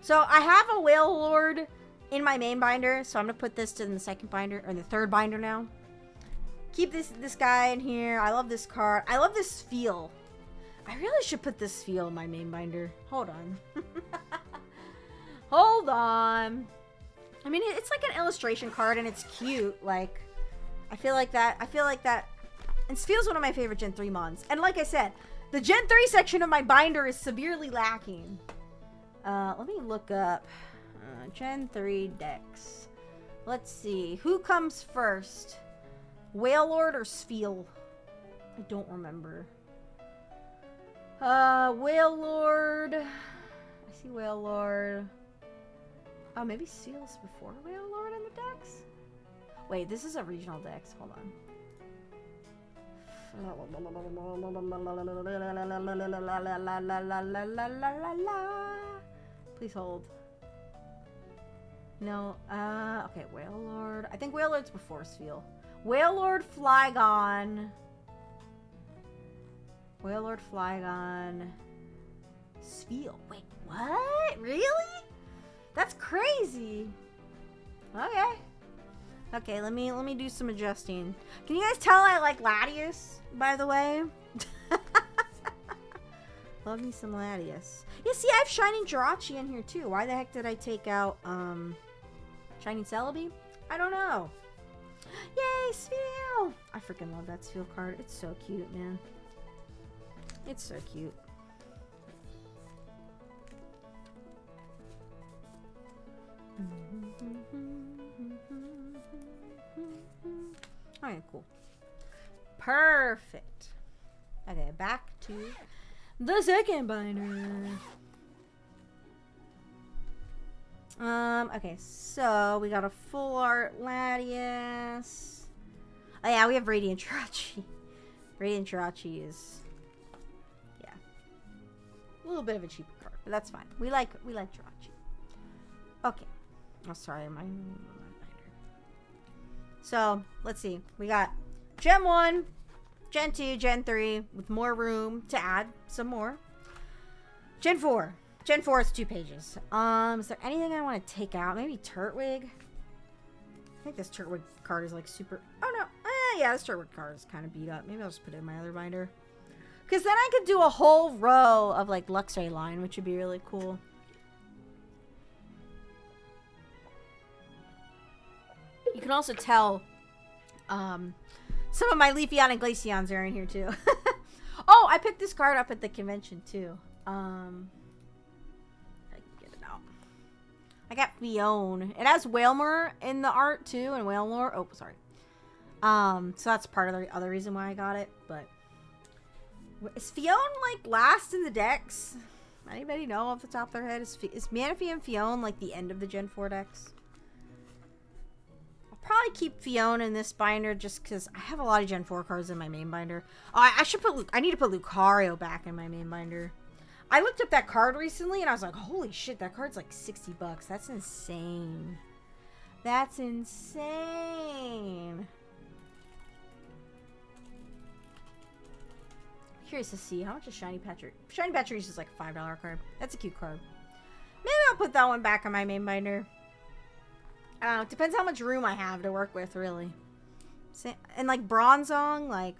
So I have a Whale Lord in my main binder, so I'm gonna put this in the second binder or the third binder now. Keep this guy in here. I love this card. I love this feel. I really should put this feel in my main binder. Hold on. Hold on. I mean, it's like an illustration card and it's cute. Like, I feel like that. It feels one of my favorite Gen 3 mons. And like I said, the Gen 3 section of my binder is severely lacking. Let me look up Gen 3 decks. Let's see. Who comes first? Whalelord or Spheal? I don't remember. Whalelord. I see Whalelord. Oh, maybe Seal's before Whalelord in the decks? Wait, this is a regional dex. Hold on. Please hold. No, okay, Whalelord. I think Whalelord's before Spheal. Whalelord, Flygon. Whalelord, Flygon. Spheal. Wait, what? Really? That's crazy. Okay. Okay, let me do some adjusting. Can you guys tell I like Latias, by the way? Love me some Latias. Yeah, see, I have Shining Jirachi in here too. Why the heck did I take out Shining Celebi? I don't know. Yay, Spheal! I freaking love that Spheal card. It's so cute, man. It's so cute. Alright, cool. Perfect. Okay, back to the second binder. Okay, so we got a full art Latias. Oh yeah, we have Radiant Jirachi. Radiant Jirachi is, yeah, a little bit of a cheaper card, but that's fine. We like Jirachi. Okay. Oh, sorry, my binder. So let's see. We got Gen 1, Gen 2, Gen 3 with more room to add some more. Gen 4. Gen 4 is 2 pages. Is there anything I want to take out? Maybe Turtwig? I think this Turtwig card is like super... Oh no. Yeah, this Turtwig card is kind of beat up. Maybe I'll just put it in my other binder. Because then I could do a whole row of like Luxray line, which would be really cool. You can also tell some of my Leafeon and Glaceons are in here too. Oh, I picked this card up at the convention too. I can get it out. I got Fion. It has Wailmer in the art too, and Wailmer. Oh, sorry. So that's part of the other reason why I got it. But is Fion like last in the decks? Anybody know off the top of their head? Is Manaphy and Fion like the end of the Gen 4 decks? Probably keep Fiona in this binder just because I have a lot of Gen 4 cards in my main binder. Oh, I need to put Lucario back in my main binder. I looked up that card recently and I was like, holy shit, that card's like $60. That's insane. That's insane. Curious to see how much is Shiny Patcher. Shiny Patcher is like a $5 card. That's a cute card. Maybe I'll put that one back in my main binder. It depends how much room I have to work with, really. And like Bronzong, like,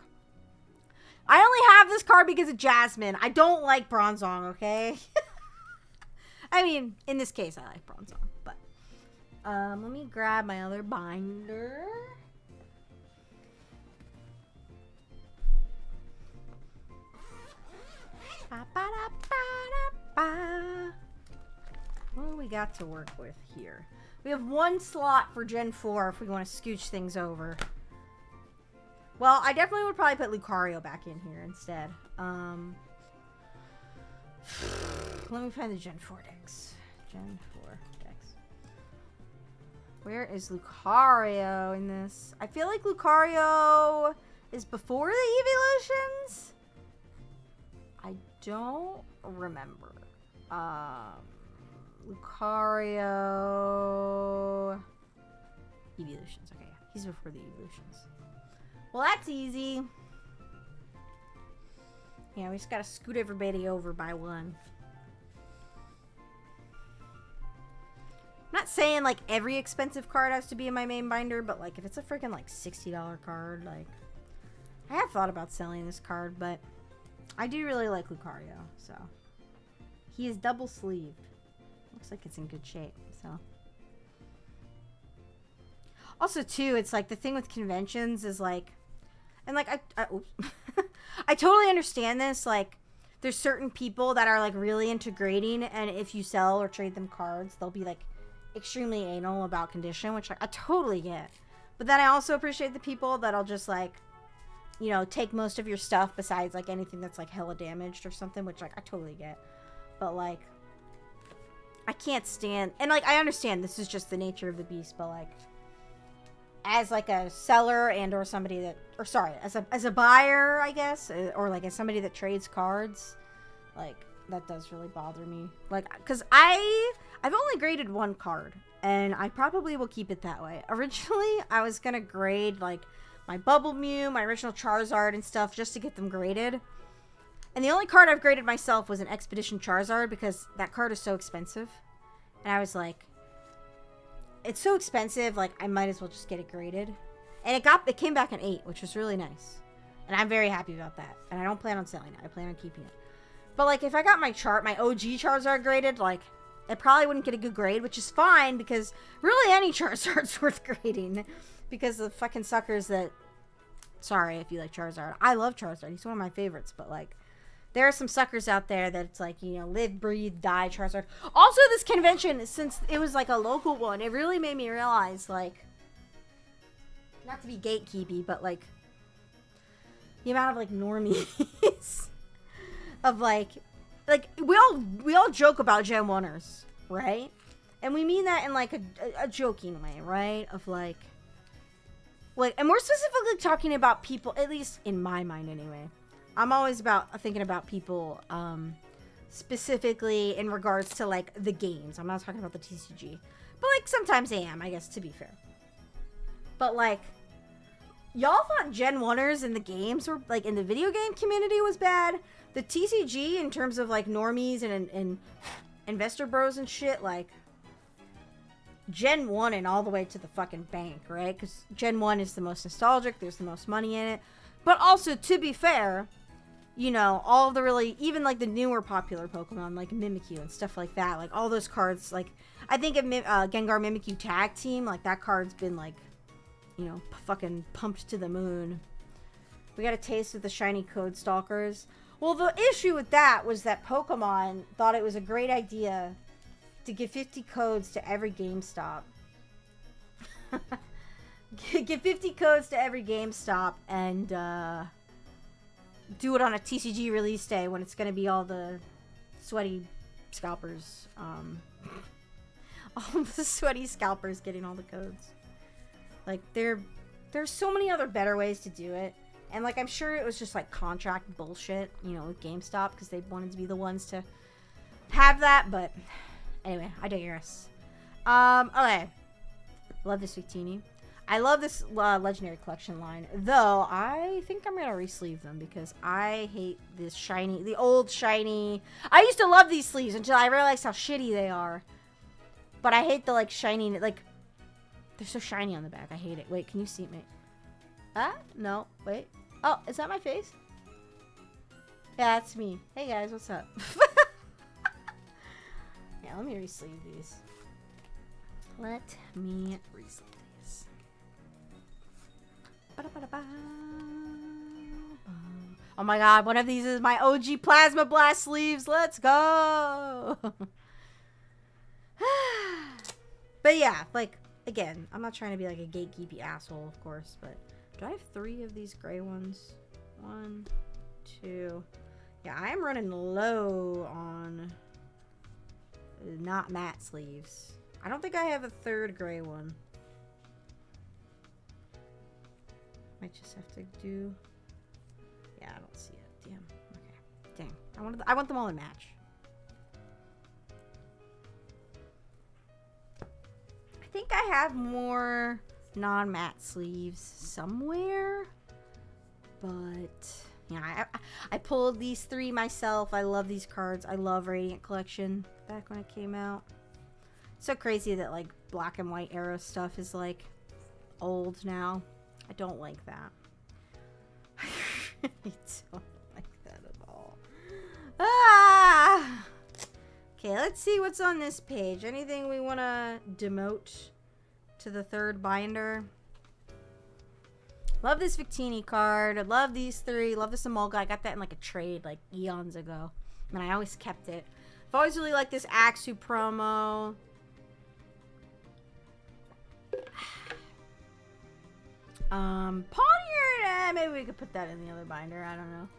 I only have this card because of Jasmine. I don't like Bronzong, okay? I mean, in this case, I like Bronzong, but let me grab my other binder. What do we got to work with here? We have one slot for Gen 4 if we want to scooch things over. Well, I definitely would probably put Lucario back in here instead. Let me find the Gen 4 decks. Gen 4 decks. Where is Lucario in this? I feel like Lucario is before the evolutions. I don't remember. Lucario evolutions. Okay, he's before the evolutions. Well, that's easy. Yeah, we just gotta scoot everybody over by one. I'm not saying like every expensive card has to be in my main binder, but like if it's a freaking like $60 card, like I have thought about selling this card, but I do really like Lucario, so he is double sleeved. Looks like it's in good shape, so. Also, too, it's like the thing with conventions is like, and like, oops. I totally understand this. Like, there's certain people that are like really into grading, and if you sell or trade them cards, they'll be like extremely anal about condition, which I totally get. But then I also appreciate the people that'll just like, you know, take most of your stuff besides like anything that's like hella damaged or something, which like I totally get. But like, I can't stand, and like I understand this is just the nature of the beast, but like, as like a seller and or somebody that, or sorry, as a buyer, I guess, or like as somebody that trades cards, like that does really bother me. Like, cause I've only graded one card, and I probably will keep it that way. Originally, I was gonna grade like my Bubble Mew, my original Charizard and stuff just to get them graded. And the only card I've graded myself was an Expedition Charizard because that card is so expensive. And I was like, it's so expensive, like I might as well just get it graded. And it came back an 8, which was really nice. And I'm very happy about that. And I don't plan on selling it. I plan on keeping it. But like if I got my OG Charizard graded, like it probably wouldn't get a good grade, which is fine because really any Charizard's worth grading. Because the fucking suckers that, sorry if you like Charizard. I love Charizard. He's one of my favorites. But like, there are some suckers out there that it's like, you know, live, breathe, die Charizard. Also, this convention, since it was like a local one, it really made me realize, like, not to be gatekeepy, but like, the amount of like normies of like we all joke about Gen 1ers, right? And we mean that in like a joking way, right? Of like, and we're specifically talking about people, at least in my mind anyway. I'm always thinking about people specifically in regards to like the games. I'm not talking about the TCG. But like sometimes I am, I guess, to be fair. But like, y'all thought Gen 1ers in the games were like in the video game community was bad. The TCG in terms of like normies and investor bros and shit, like Gen 1 and all the way to the fucking bank, right? Because Gen 1 is the most nostalgic, there's the most money in it. But also, to be fair, you know, all the really, even like the newer popular Pokemon, like Mimikyu and stuff like that, like all those cards, like, I think of Gengar Mimikyu Tag Team, like that card's been like, you know, fucking pumped to the moon. We got a taste of the shiny Code Stalkers. Well, the issue with that was that Pokemon thought it was a great idea to give 50 codes to every GameStop. Give 50 codes to every GameStop and do it on a TCG release day when it's going to be all the sweaty scalpers. All the sweaty scalpers getting all the codes. Like, there's so many other better ways to do it. And, like, I'm sure it was just, like, contract bullshit, you know, with GameStop because they wanted to be the ones to have that. But, anyway, I digress. Okay. Love this Victini. I love this Legendary Collection line, though I think I'm going to re-sleeve them because I hate this shiny, the old shiny. I used to love these sleeves until I realized how shitty they are. But I hate the, like, shiny, like, they're so shiny on the back. I hate it. Wait, can you see me? No, wait. Oh, is that my face? Yeah, that's me. Hey, guys, what's up? Yeah, let me re-sleeve these. Let me re-sleeve these. Oh my god, one of these is my OG Plasma Blast sleeves. Let's go! But yeah, like, again, I'm not trying to be like a gatekeepy asshole, of course, but do I have 3 of these gray ones? 1, 2. Yeah, I am running low on not matte sleeves. I don't think I have a 3rd gray one. Might just have to do. Yeah, I don't see it. Damn. Okay. Dang. I want them all to match. I think I have more non-matte sleeves somewhere, but yeah, I pulled these 3 myself. I love these cards. I love Radiant Collection back when it came out. It's so crazy that like black and white era stuff is like old now. I don't like that. I really don't like that at all. Ah! Okay, let's see what's on this page. Anything we want to demote to the third binder? Love this Victini card. I love these three. Love this Emolga. I got that in like a trade like eons ago. And I always kept it. I've always really liked this Axu promo. Pawniard, maybe we could put that in the other binder. I don't know.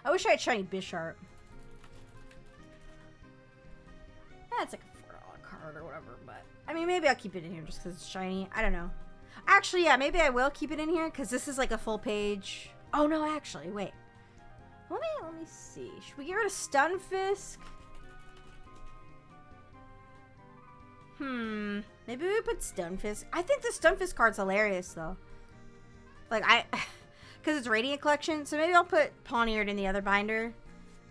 I wish I had shiny Bisharp. It's like a $4 card or whatever, but I mean, maybe I'll keep it in here just because it's shiny. I don't know. Actually, yeah, maybe I will keep it in here because this is like a full page. Oh no, actually, wait. Let me see. Should we get rid of Stunfisk? Maybe we put Stunfisk. I think the Stunfisk card's hilarious though. Like because it's Radiant Collection, so maybe I'll put Pawniard in the other binder.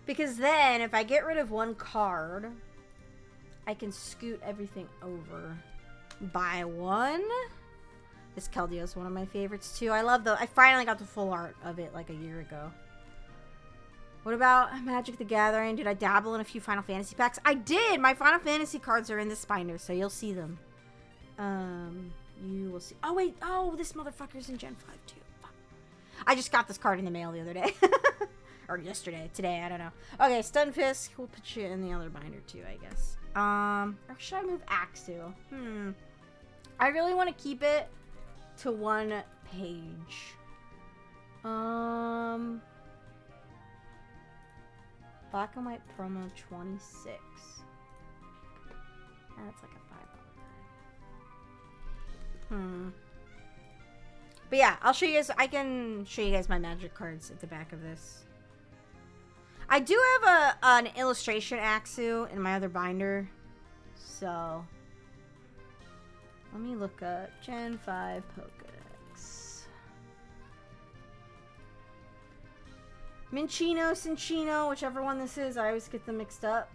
Because then, if I get rid of one card, I can scoot everything over by one. This Keldeo is one of my favorites too. I finally got the full art of it like a year ago. What about Magic the Gathering? Did I dabble in a few Final Fantasy packs? I did! My Final Fantasy cards are in this binder, so you'll see them. You will see. Oh, wait. Oh, this motherfucker's in Gen 5 too. Fuck. I just got this card in the mail the other day. Or yesterday. Today, I don't know. Okay, Stunfisk. We'll put you in the other binder too, I guess. Or should I move Axu? I really want to keep it to one page. Black and White promo 26. That's like a $5. But yeah, I'll show you guys. I can show you guys my Magic cards at the back of this. I do have an illustration Axu in my other binder. So let me look up Gen 5 Pokedex. Minccino, Cinccino, whichever one this is. I always get them mixed up.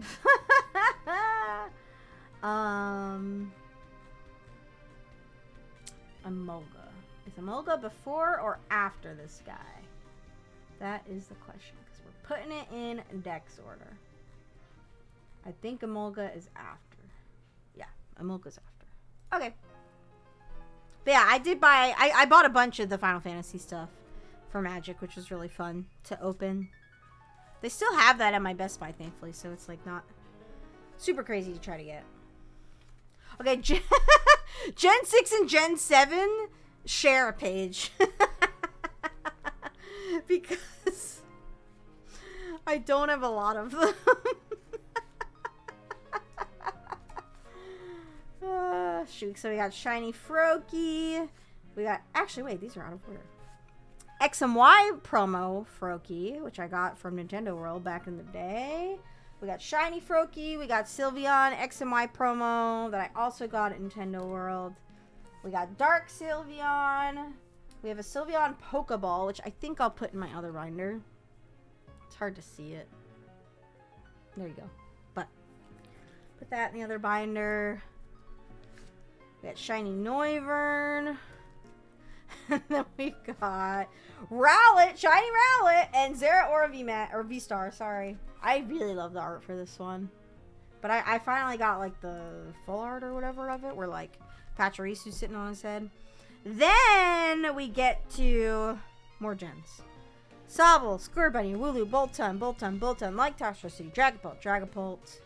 Emolga. Is Emolga before or after this guy? That is the question, because we're putting it in Dex order. I think Emolga is after. Yeah, Emolga's after. Okay. But yeah, I bought a bunch of the Final Fantasy stuff for Magic, which was really fun to open. They still have that at my Best Buy, thankfully, so it's like not super crazy to try to get. Okay, Gen 6 and Gen 7 share a page. Because I don't have a lot of them. Shoot, so we got Shiny Froakie. We got, actually, wait, these are out of order. X and Y promo Froakie, which I got from Nintendo World back in the day. We got Shiny Froakie. We got Sylveon X and Y promo that I also got at Nintendo World. We got Dark Sylveon. We have a Sylveon Pokeball, which I think I'll put in my other binder. It's hard to see it. There you go. But put that in the other binder. We got Shiny Noivern. And then we got Rowlet, Shiny Rowlet, and Zeraora or V-Star, sorry. I really love the art for this one. But I finally got like the full art or whatever of it, where like Pachyrisu's sitting on his head. Then we get to more gens. Sobble, Scorbunny, Wooloo, Boltund, like Toxtricity City, Dragapult.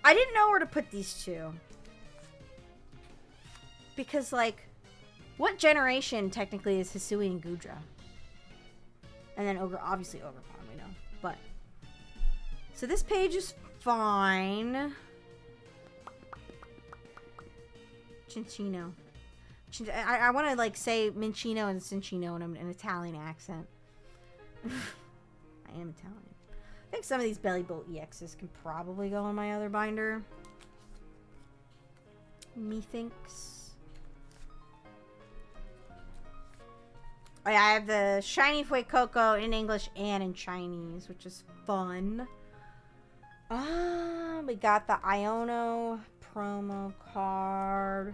I didn't know where to put these two. Because like, what generation technically is Hisui and Gudra? And then obviously Ogerpon, we know. But, so this page is fine. Cinccino. I want to like say Minccino and Cinccino in an Italian accent. I am Italian. I think some of these Belly Bolt EXs can probably go in my other binder. Methinks. Oh yeah, I have the Shiny Fuecoco in English and in Chinese, which is fun. We got the Iono promo card.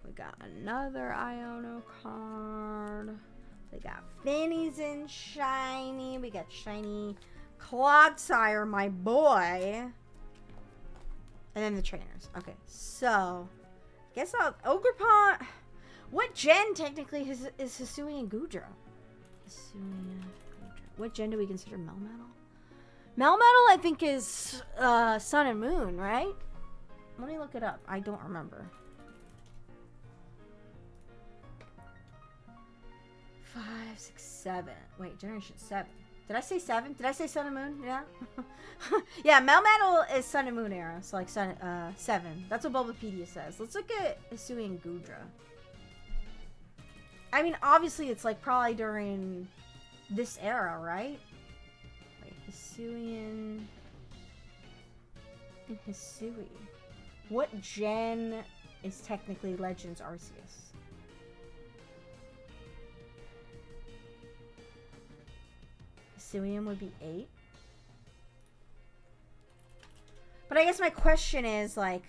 We got another Iono card. We got Finnies in Shiny. We got Shiny Clodsire, my boy. And then the trainers. Okay, so guess I'll Ogerpon. What gen technically is Hisui and Gudra? Hisui and Gudra. What gen do we consider Melmetal? Melmetal, I think, is Sun and Moon, right? Let me look it up. I don't remember. 5, 6, 7. Wait, generation 7. Did I say 7? Did I say Sun and Moon? Yeah. Yeah, Melmetal is Sun and Moon era. So like 7. That's what Bulbapedia says. Let's look at Hisui and Gudra. I mean, obviously it's like probably during this era, right? Wait, Hisuian and Hisui. What gen is technically Legends Arceus? Hisuian would be 8. But I guess my question is, like,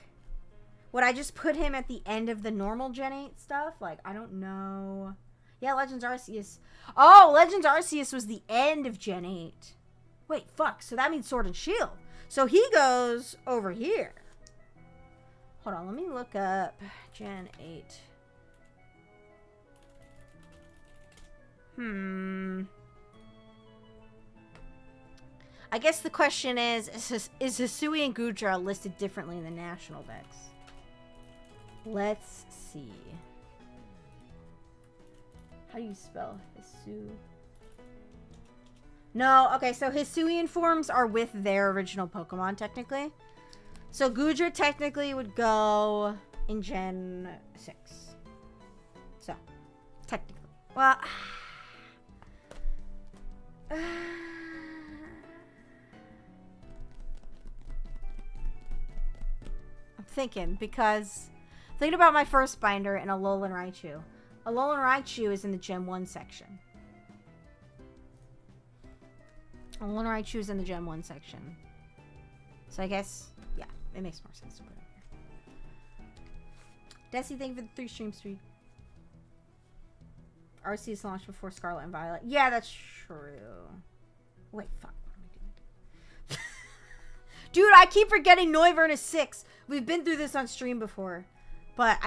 would I just put him at the end of the normal Gen 8 stuff? Like, I don't know. Yeah, Legends Arceus. Oh, Legends Arceus was the end of Gen 8. Wait, fuck. So that means Sword and Shield. So he goes over here. Hold on, let me look up Gen 8. I guess the question is Hisui and Gudra listed differently in the national decks? Let's see. How do you spell Hisu? No, okay, so Hisuian forms are with their original Pokemon, technically. So Gudra technically would go in Gen 6. So, technically. Well, I'm thinking about my first binder in Alolan Raichu. Alolan Raichu is in the Gen 1 section. Alolan Raichu is in the Gen 1 section. So I guess, yeah, it makes more sense to put it here. Desi, thank you for the 3 stream streak. Arceus launched before Scarlet and Violet. Yeah, that's true. Wait, fuck. What am I doing? Dude, I keep forgetting Noivern is 6. We've been through this on stream before. But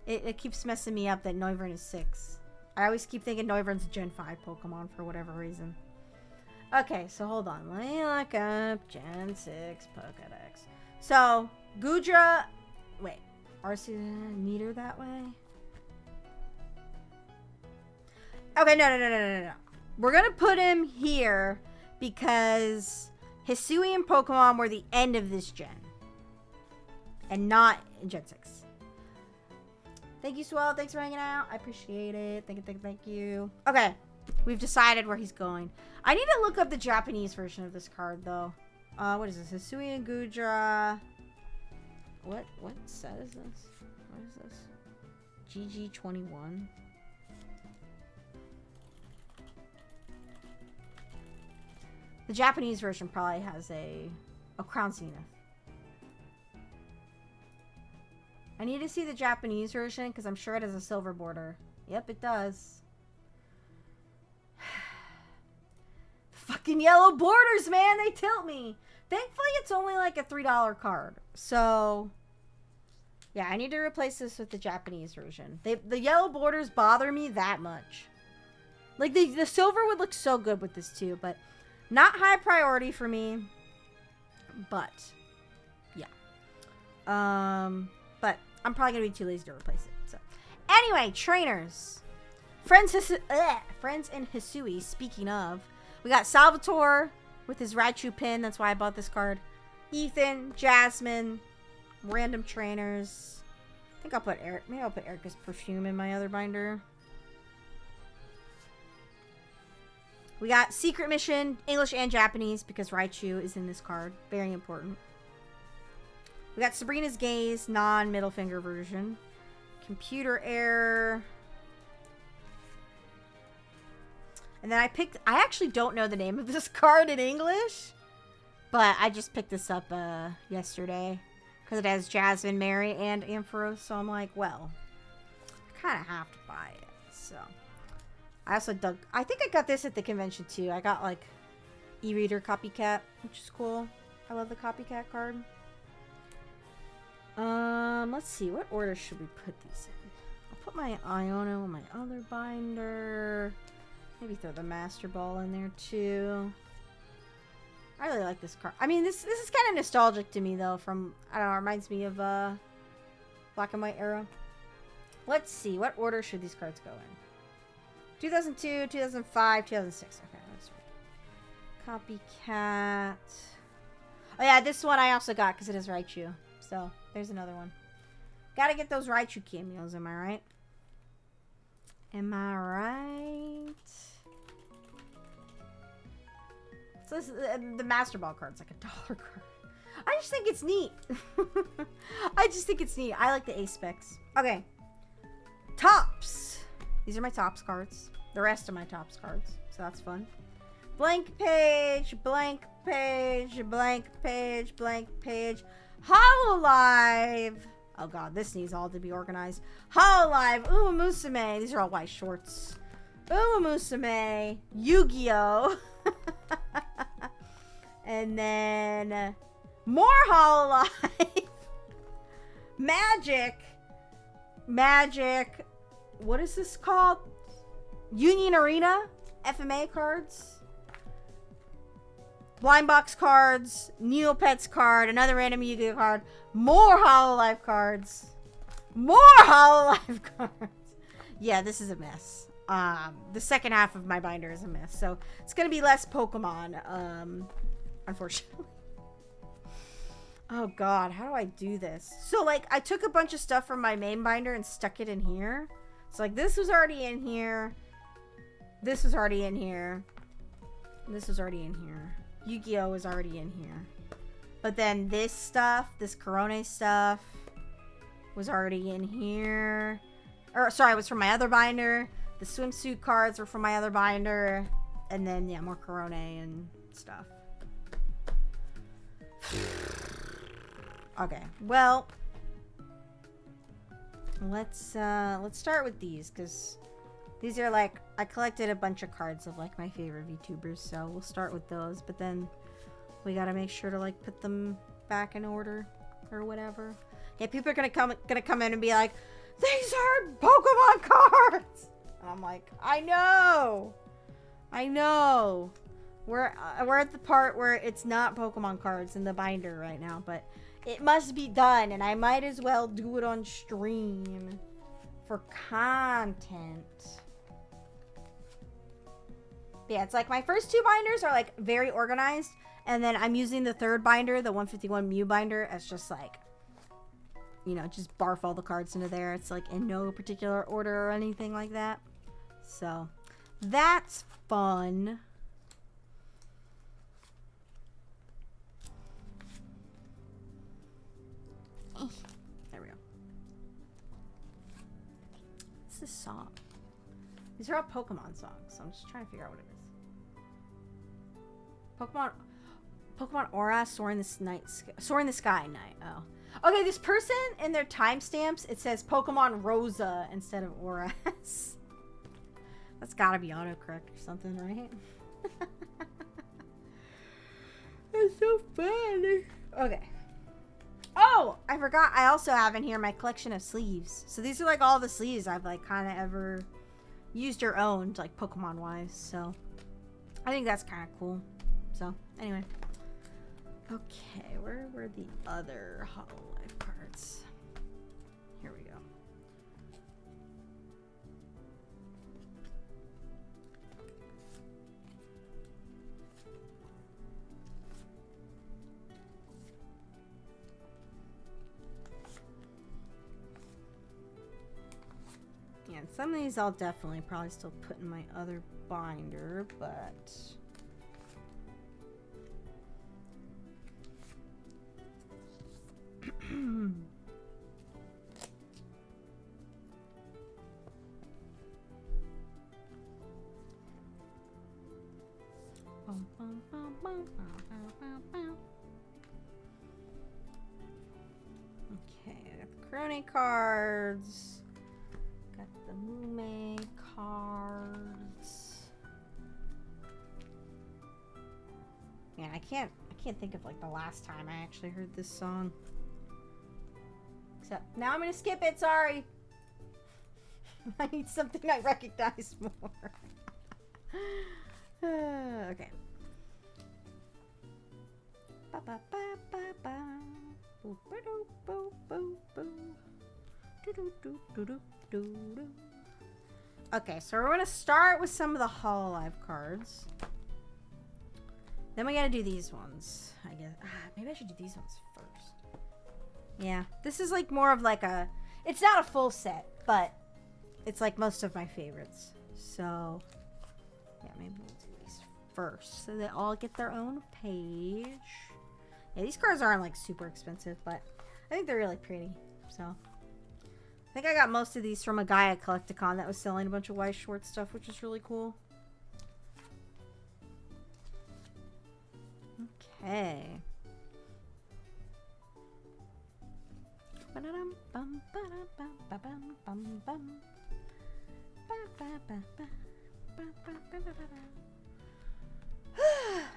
it keeps messing me up that Noivern is 6. I always keep thinking Noivern's a Gen 5 Pokemon for whatever reason. Okay, so hold on. Let me look up Gen 6 Pokedex. So, Gudra... Wait. Arceus meter that way? Okay, no. We're gonna put him here because Hisuian Pokemon were the end of this gen. And not in Gen 6. Thank you, Swell. Thanks for hanging out. I appreciate it. Thank you. Okay. We've decided where he's going. I need to look up the Japanese version of this card, though. What is this? Hisui and Gudra. What set is this? What is this? GG21. The Japanese version probably has a Crown Zenith. I need to see the Japanese version because I'm sure it has a silver border. Yep, it does. Fucking yellow borders, man. They tilt me. Thankfully, it's only like a $3 card. So, yeah, I need to replace this with the Japanese version. The yellow borders bother me that much. Like, the silver would look so good with this too, but not high priority for me. But, yeah. But I'm probably going to be too lazy to replace it. So, anyway, trainers. Friends in Hisui, speaking of. We got Salvatore with his Raichu pin. That's why I bought this card. Ethan, Jasmine, random trainers. I think I'll put Eric. Maybe I'll put Erica's perfume in my other binder. We got Secret Mission, English and Japanese, because Raichu is in this card. Very important. We got Sabrina's Gaze, non-middle finger version. Computer error. And then I actually don't know the name of this card in English. But I just picked this up yesterday. Because it has Jasmine, Mary, and Ampharos. So I'm like, well, I kind of have to buy it. So, I also dug... I think I got this at the convention too. I got like e-reader copycat, which is cool. I love the copycat card. Let's see. What order should we put these in? I'll put my Iono in my other binder. Maybe throw the Master Ball in there too. I really like this card. I mean, this is kind of nostalgic to me though. From, I don't know, it reminds me of black and white era. Let's see. What order should these cards go in? 2002, 2005, 2006. Okay, that's right. Copycat. Oh yeah, this one I also got because it is Raichu. So there's another one. Gotta get those Raichu cameos. Am I right? Am I right? So this, the Master Ball card's like $1 card. I just think it's neat. I just think it's neat. I like the ace specs. Okay. Tops. These are my tops cards. The rest of my tops cards. So that's fun. Blank page, blank page, blank page, blank page. Hololive. Oh god, this needs all to be organized. Hololive, Umamusume. These are all white shorts. Umamusume, Yu-Gi-Oh! And then more Hololive. Magic. What is this called? Union Arena FMA cards. Blind Box cards, Neopets card, another random Yu-Gi-Oh card, more Hololive cards, more Hololive cards. Yeah, this is a mess. The second half of my binder is a mess, so it's gonna be less Pokemon, unfortunately. Oh god, how do I do this? So like, I took a bunch of stuff from my main binder and stuck it in here. So like, this was already in here. This was already in here. This was already in here. Yu-Gi-Oh is already in here. But then this stuff, this Corone stuff, was already in here. Or, sorry, it was from my other binder. The swimsuit cards were from my other binder. And then, yeah, more Corone and stuff. Okay, well, let's start with these, because these are like, I collected a bunch of cards of like my favorite VTubers, so we'll start with those, but then we gotta make sure to like put them back in order or whatever. Yeah, people are gonna come in and be like, these are Pokemon cards, and I'm like, I know. We're at the part where it's not Pokemon cards in the binder right now, but it must be done, and I might as well do it on stream for content. Yeah, it's like my first two binders are like very organized, and then I'm using the third binder, the 151 Mew binder, as just like, you know, just barf all the cards into there. It's like in no particular order or anything like that. So that's fun. There we go. What's this song? These are all Pokemon songs, so I'm just trying to figure out what it is. Pokemon Aura, Soaring the Sky Night. Oh. Okay, this person in their timestamps, it says Pokemon Rosa instead of Aura. That's gotta be autocorrect or something, right? That's so funny. Okay. Oh, I forgot. I also have in here my collection of sleeves. So these are like all the sleeves I've like kind of ever used or owned, like Pokemon wise. So I think that's kind of cool. So anyway. Okay, where were the other Hololive cards? Here we go. Yeah, and some of these I'll definitely probably still put in my other binder, but okay, I got the Crony cards, got the Mume cards. Man, I can't can't think of like the last time I actually heard this song. Except now I'm gonna skip it. Sorry. I need something I recognize more. Okay. Okay, so we're gonna start with some of the Hololive cards. Then we gotta do these ones, I guess. Maybe I should do these ones first. Yeah, this is like more of like a... It's not a full set, but it's like most of my favorites. So, yeah, maybe we'll do these first. So they all get their own page. Yeah, these cards aren't like super expensive, but I think they're really pretty. So, I think I got most of these from a guy at Collecticon that was selling a bunch of Weiss Schwarz stuff, which is really cool. Okay.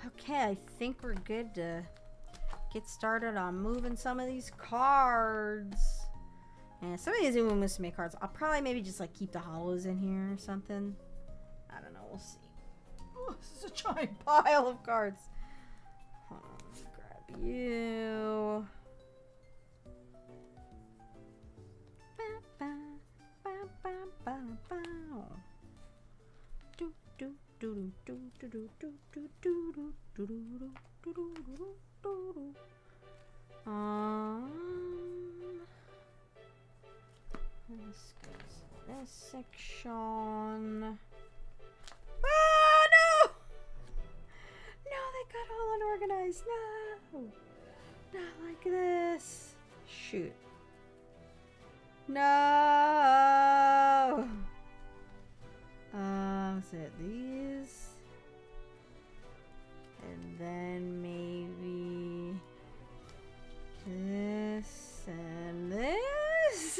Okay, I think we're good to get started on moving some of these cards. And some of these are most of my cards. I'll probably maybe just like keep the hollows in here or something. I don't know. We'll see. Oh, this is a giant pile of cards. Hold on, let me grab you. This goes in this section. Ah, no! No, they got all unorganized. No! Not like this. Shoot. No! Is it these? And then maybe this and this?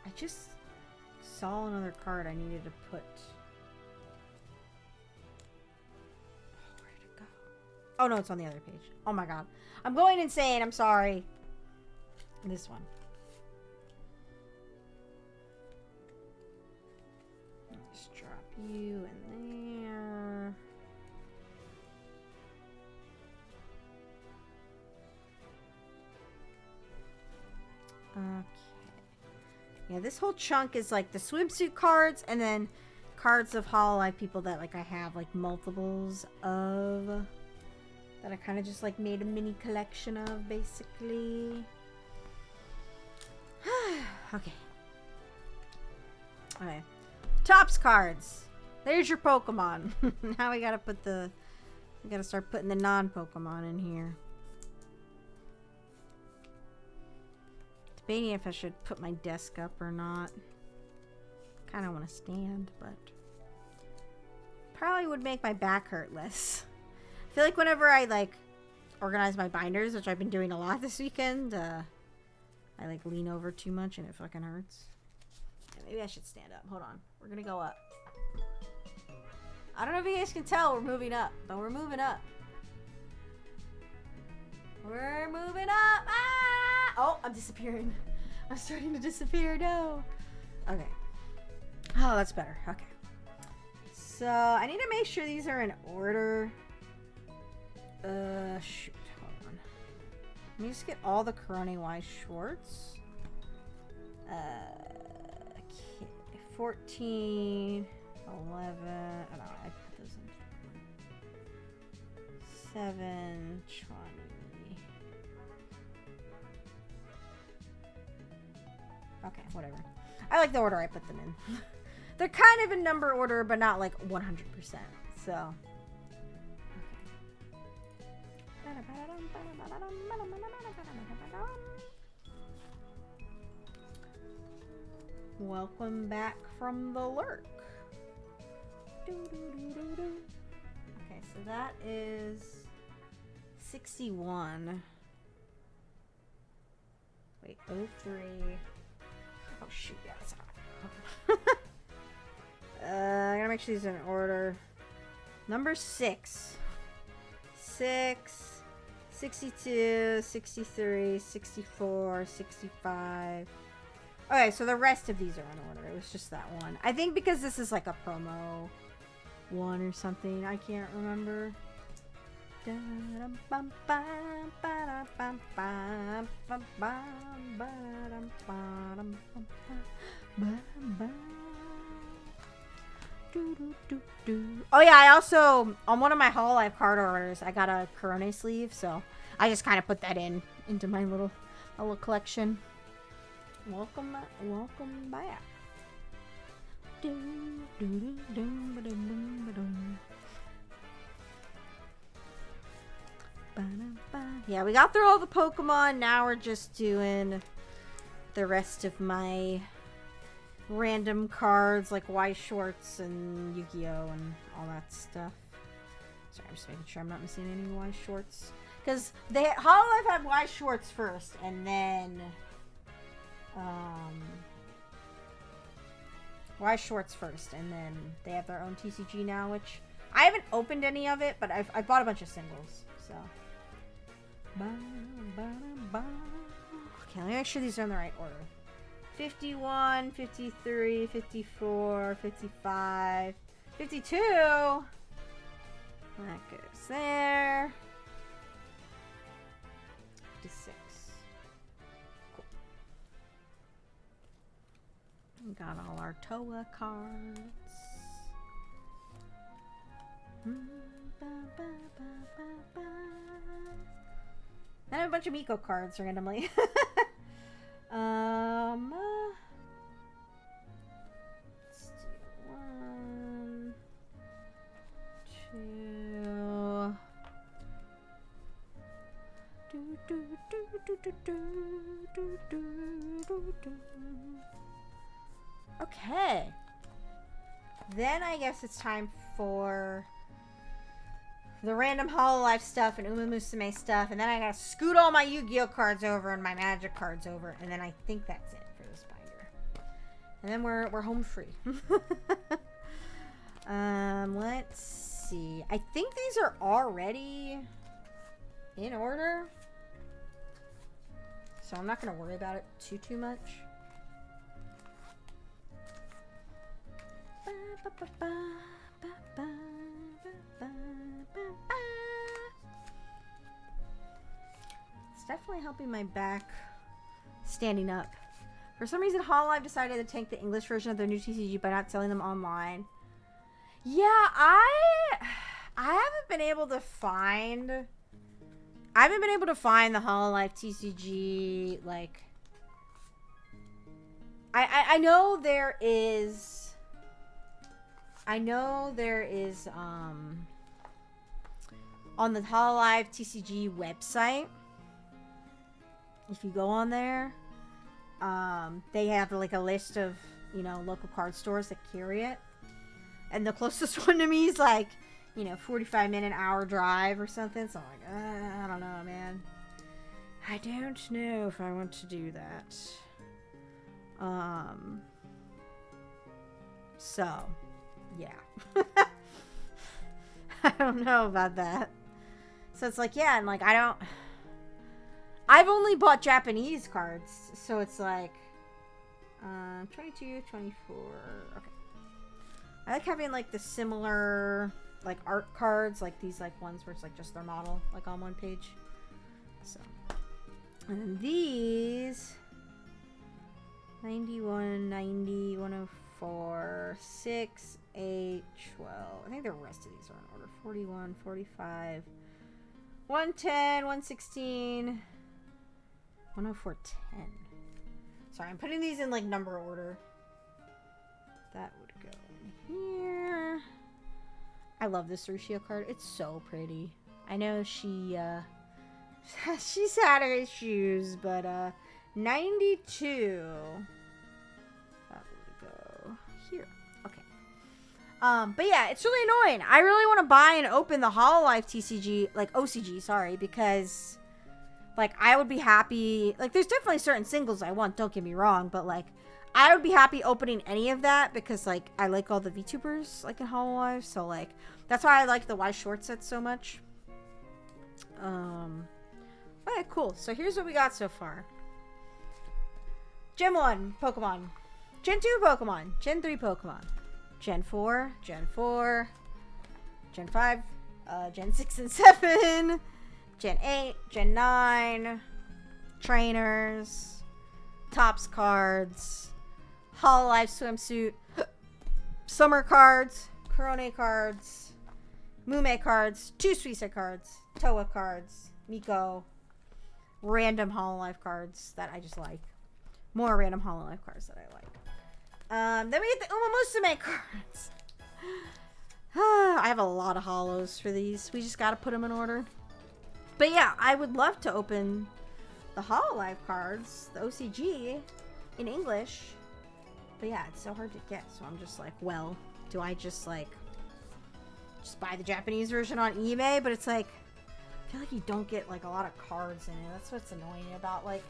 I just saw another card I needed to put. Where did it go? Oh no, it's on the other page. Oh my god. I'm going insane. I'm sorry. This one. Just drop you in there. Okay. Yeah, this whole chunk is like the swimsuit cards and then cards of Hololive people that like I have like multiples of, that I kind of just like made a mini collection of basically. Okay. Okay. Tops cards. There's your Pokemon. Now we gotta put the, we gotta start putting the non-Pokemon in here. Debating if I should put my desk up or not. Kind of want to stand, but probably would make my back hurt less. I feel like whenever I like organize my binders, which I've been doing a lot this weekend, I like lean over too much and it fucking hurts. Yeah, maybe I should stand up. Hold on. We're gonna go up. I don't know if you guys can tell we're moving up, but we're moving up. We're moving up. Ah! Oh, I'm disappearing. I'm starting to disappear. No. Okay. Oh, that's better. Okay. So I need to make sure these are in order. Shoot. Hold on. Let me just get all the Corona Weiss Schwarz. Okay. 14, 11. Oh, no, I put those in. 7, 20. Okay, whatever. I like the order I put them in. They're kind of in number order, but not like 100%. So. Welcome back from the lurk. Okay, so that is 61. Wait, 03. Oh shoot, yeah, that's not. I'm gonna make sure these are in order. Number 6. 6, 62, 63, 64, 65. Okay, so the rest of these are in order. It was just that one. I think because this is like a promo one or something. I can't remember. Oh yeah, I also, on one of my Hololive card orders, I got a Corone sleeve, so I just kind of put that into my little collection. Welcome back. Yeah, we got through all the Pokemon. Now we're just doing the rest of my random cards like Y Shorts and Yu-Gi-Oh! And all that stuff. Sorry, I'm just making sure I'm not missing any Y Shorts. Because Hololive had Y Shorts first, and then Y Shorts first, and then they have their own TCG now, which I haven't opened any of it, but I've bought a bunch of singles, so. Okay, let me make sure these are in the right order. 51, 53, 54, 55, 52. That goes there. 56. Cool. We got all our Toa cards. And a bunch of Miko cards randomly. Let's do 1, 2. Okay. Then I guess it's time for the random Hololive stuff and Uma Musume stuff, and then I gotta scoot all my Yu-Gi-Oh cards over and my Magic cards over, and then I think that's it for this binder. And then we're home free. Let's see. I think these are already in order, so I'm not gonna worry about it too much. It's definitely helping my back standing up. For some reason, Hololive decided to tank the English version of their new TCG by not selling them online. Yeah, I haven't been able to find the Hololive TCG, like, I know there is on the Hololive TCG website, if you go on there, they have like a list of, local card stores that carry it. And the closest one to me is like, 45-minute hour drive or something. So I'm like, I don't know, man. I don't know if I want to do that. So, yeah. I don't know about that. So it's like, yeah, and like I've only bought Japanese cards, so it's like 22, 24. Okay. I like having like the similar like art cards, like these like ones where it's like just their model like on one page. So, and then these 91, 90, 104, 6, 8, 12. I think the rest of these are in order. 41, 45, 110, 116, 104, 10. Sorry, I'm putting these in like number order. That would go in here. I love this Rushio card. It's so pretty. I know she's had her issues, but 92. That would go here. Okay. But yeah, it's really annoying. I really want to buy and open the Hololive TCG, like OCG, sorry, because like I would be happy. Like there's definitely certain singles I want, don't get me wrong, but like I would be happy opening any of that because, like, I like all the VTubers, like, in Hololive. So, like, that's why I like the Y short set so much. Okay, cool. So here's what we got so far. Gen 1 Pokemon. Gen 2 Pokemon. Gen 3 Pokemon. Gen 4. Gen 4. Gen 5. Gen 6 and 7. Gen 8. Gen 9. Trainers. Tops cards. Hololive swimsuit. Summer cards. Corone cards. Mume cards. 2 Suisa cards. Toa cards. Miko. Random Hololive cards that I just like. More random Hololive cards that I like. Then we get the Umamusume cards. I have a lot of holos for these. We just gotta put them in order. But yeah, I would love to open the Hololive cards, the OCG, in English. But yeah, it's so hard to get. So I'm just like, well, do I just like buy the Japanese version on eBay? But it's like, I feel like you don't get like a lot of cards in it. That's what's annoying about like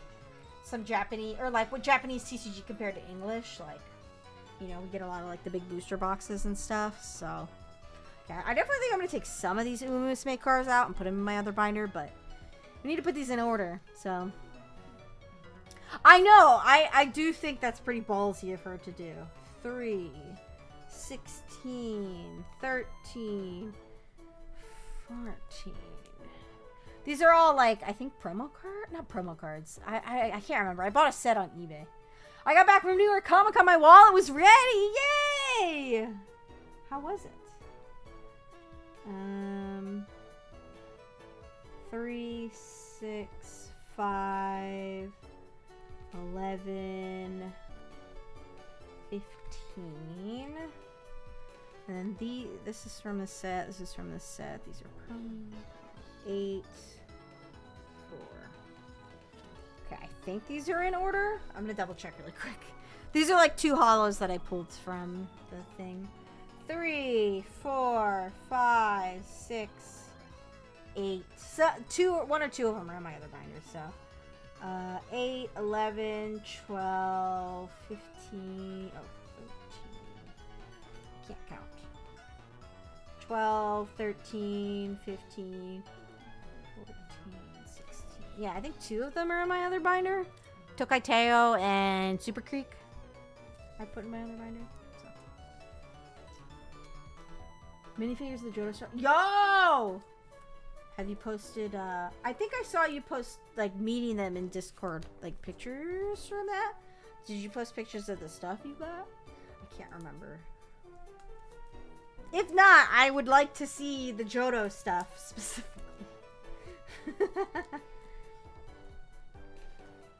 some Japanese, or like what Japanese TCG compared to English. Like, you know, we get a lot of like the big booster boxes and stuff. So yeah, I definitely think I'm gonna take some of these Umamusume cards out and put them in my other binder, but we need to put these in order. So I know, I do think that's pretty ballsy of her to do. 3, 16, 13, 14. These are all like, I think not promo cards. I can't remember. I bought a set on eBay. I got back from New York Comic Con. My wallet was ready. Yay! How was it? 3, 6, 5, 11, 15. And then this is from the set. This is from the set. These are promo. 8, 4. Okay, I think these are in order. I'm gonna double check really quick. These are like 2 holos that I pulled from the thing. 3, 4, 5, 6, 8. So 1 or 2 of them are in my other binder. So 8, 11, 12, 15. Oh, 13. Can't count. 12, 13, 15. 14, 16. Yeah, I think 2 of them are in my other binder. Tokai Teo and Super Creek. I put in my other binder. So. Minifigures of the Johto Star. Yo! Have you posted, I think I saw you post, like, meeting them in Discord, like, pictures from that? Did you post pictures of the stuff you got? I can't remember. If not, I would like to see the Johto stuff, specifically.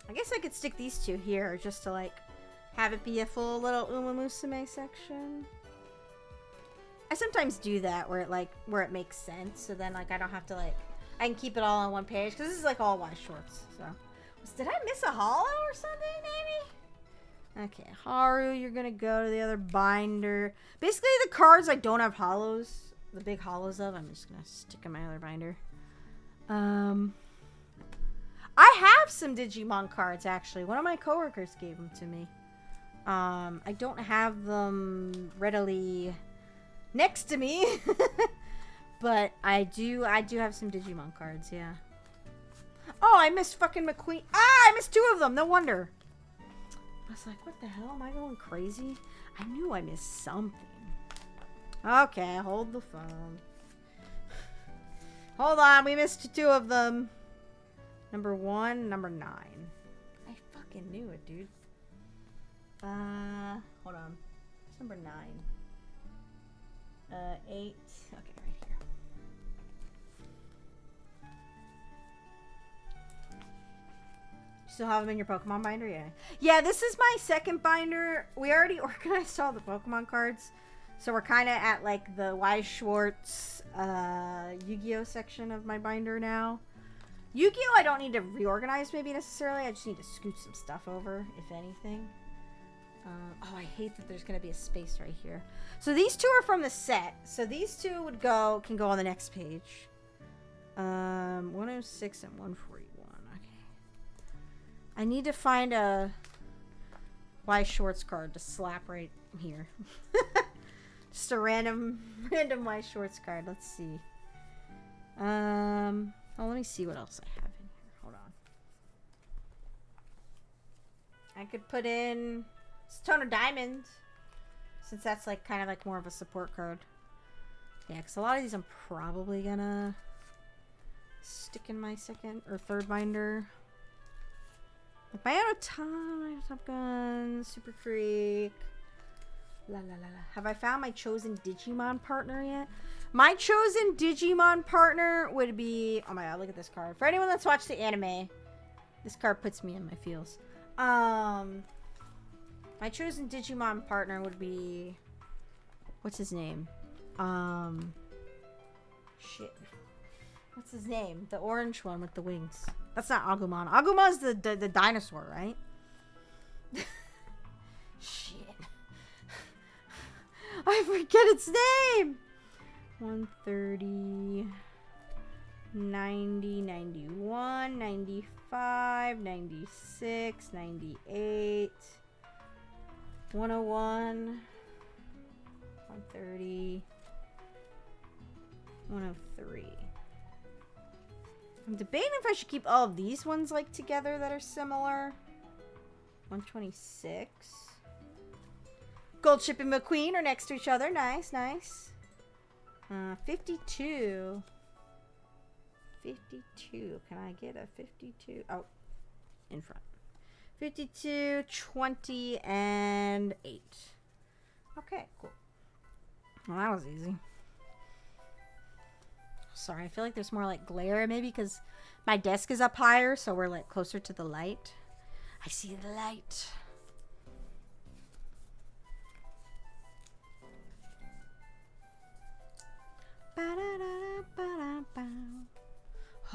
I guess I could stick these 2 here just to like have it be a full little Umamusume section. I sometimes do that where it makes sense, so then like I don't have to like, I can keep it all on one page because this is like all Y shorts. So did I miss a holo or something maybe? Okay, Haru, you're gonna go to the other binder. Basically the cards I don't have holos, the big holos of, I'm just gonna stick in my other binder. I have some Digimon cards, actually. One of my coworkers gave them to me. I don't have them readily next to me. But I do have some Digimon cards, yeah. Oh, I missed fucking McQueen. Ah, I missed 2 of them. No wonder. I was like, what the hell? Am I going crazy? I knew I missed something. Okay, hold the phone. Hold on, we missed 2 of them. Number 1, number 9. I fucking knew it, dude. Hold on. It's number 9. 8. Okay, right here. Still have them in your Pokemon binder? Yeah. Yeah, this is my second binder. We already organized all the Pokemon cards. So we're kind of at like the Y Schwartz Yu-Gi-Oh section of my binder now. Yu-Gi-Oh I don't need to reorganize maybe necessarily. I just need to scoot some stuff over, if anything. Oh, I hate that there's going to be a space right here. So these 2 are from the set. So these 2 can go on the next page. 106 and 141. Okay. I need to find a Y Shorts card to slap right here. Just a random Y Shorts card. Let's see. Oh, let me see what else I have in here. Hold on. I could put in Stone of Diamond, since that's like kind of like more of a support card. Yeah, because a lot of these I'm probably gonna stick in my second or third binder. Like my Out of Time, Top Gun, Super Freak. La la la la. Have I found my chosen Digimon partner yet? My chosen Digimon partner would be... Oh my god, look at this card. For anyone that's watched the anime, this card puts me in my feels. My chosen Digimon partner would be... What's his name? Shit. What's his name? The orange one with the wings. That's not Agumon. Agumon's the dinosaur, right? Shit. I forget its name! 130, 90, 91, 95, 96, 98, 101, 130, 103. I'm debating if I should keep all of these ones like together that are similar. 126. Gold Ship and McQueen are next to each other. Nice, nice. 52. 52. Can I get a 52? Oh, in front. 52, 20, and 8. Okay, cool. Well, that was easy. Sorry, I feel like there's more like glare maybe because my desk is up higher, so we're like closer to the light. I see the light.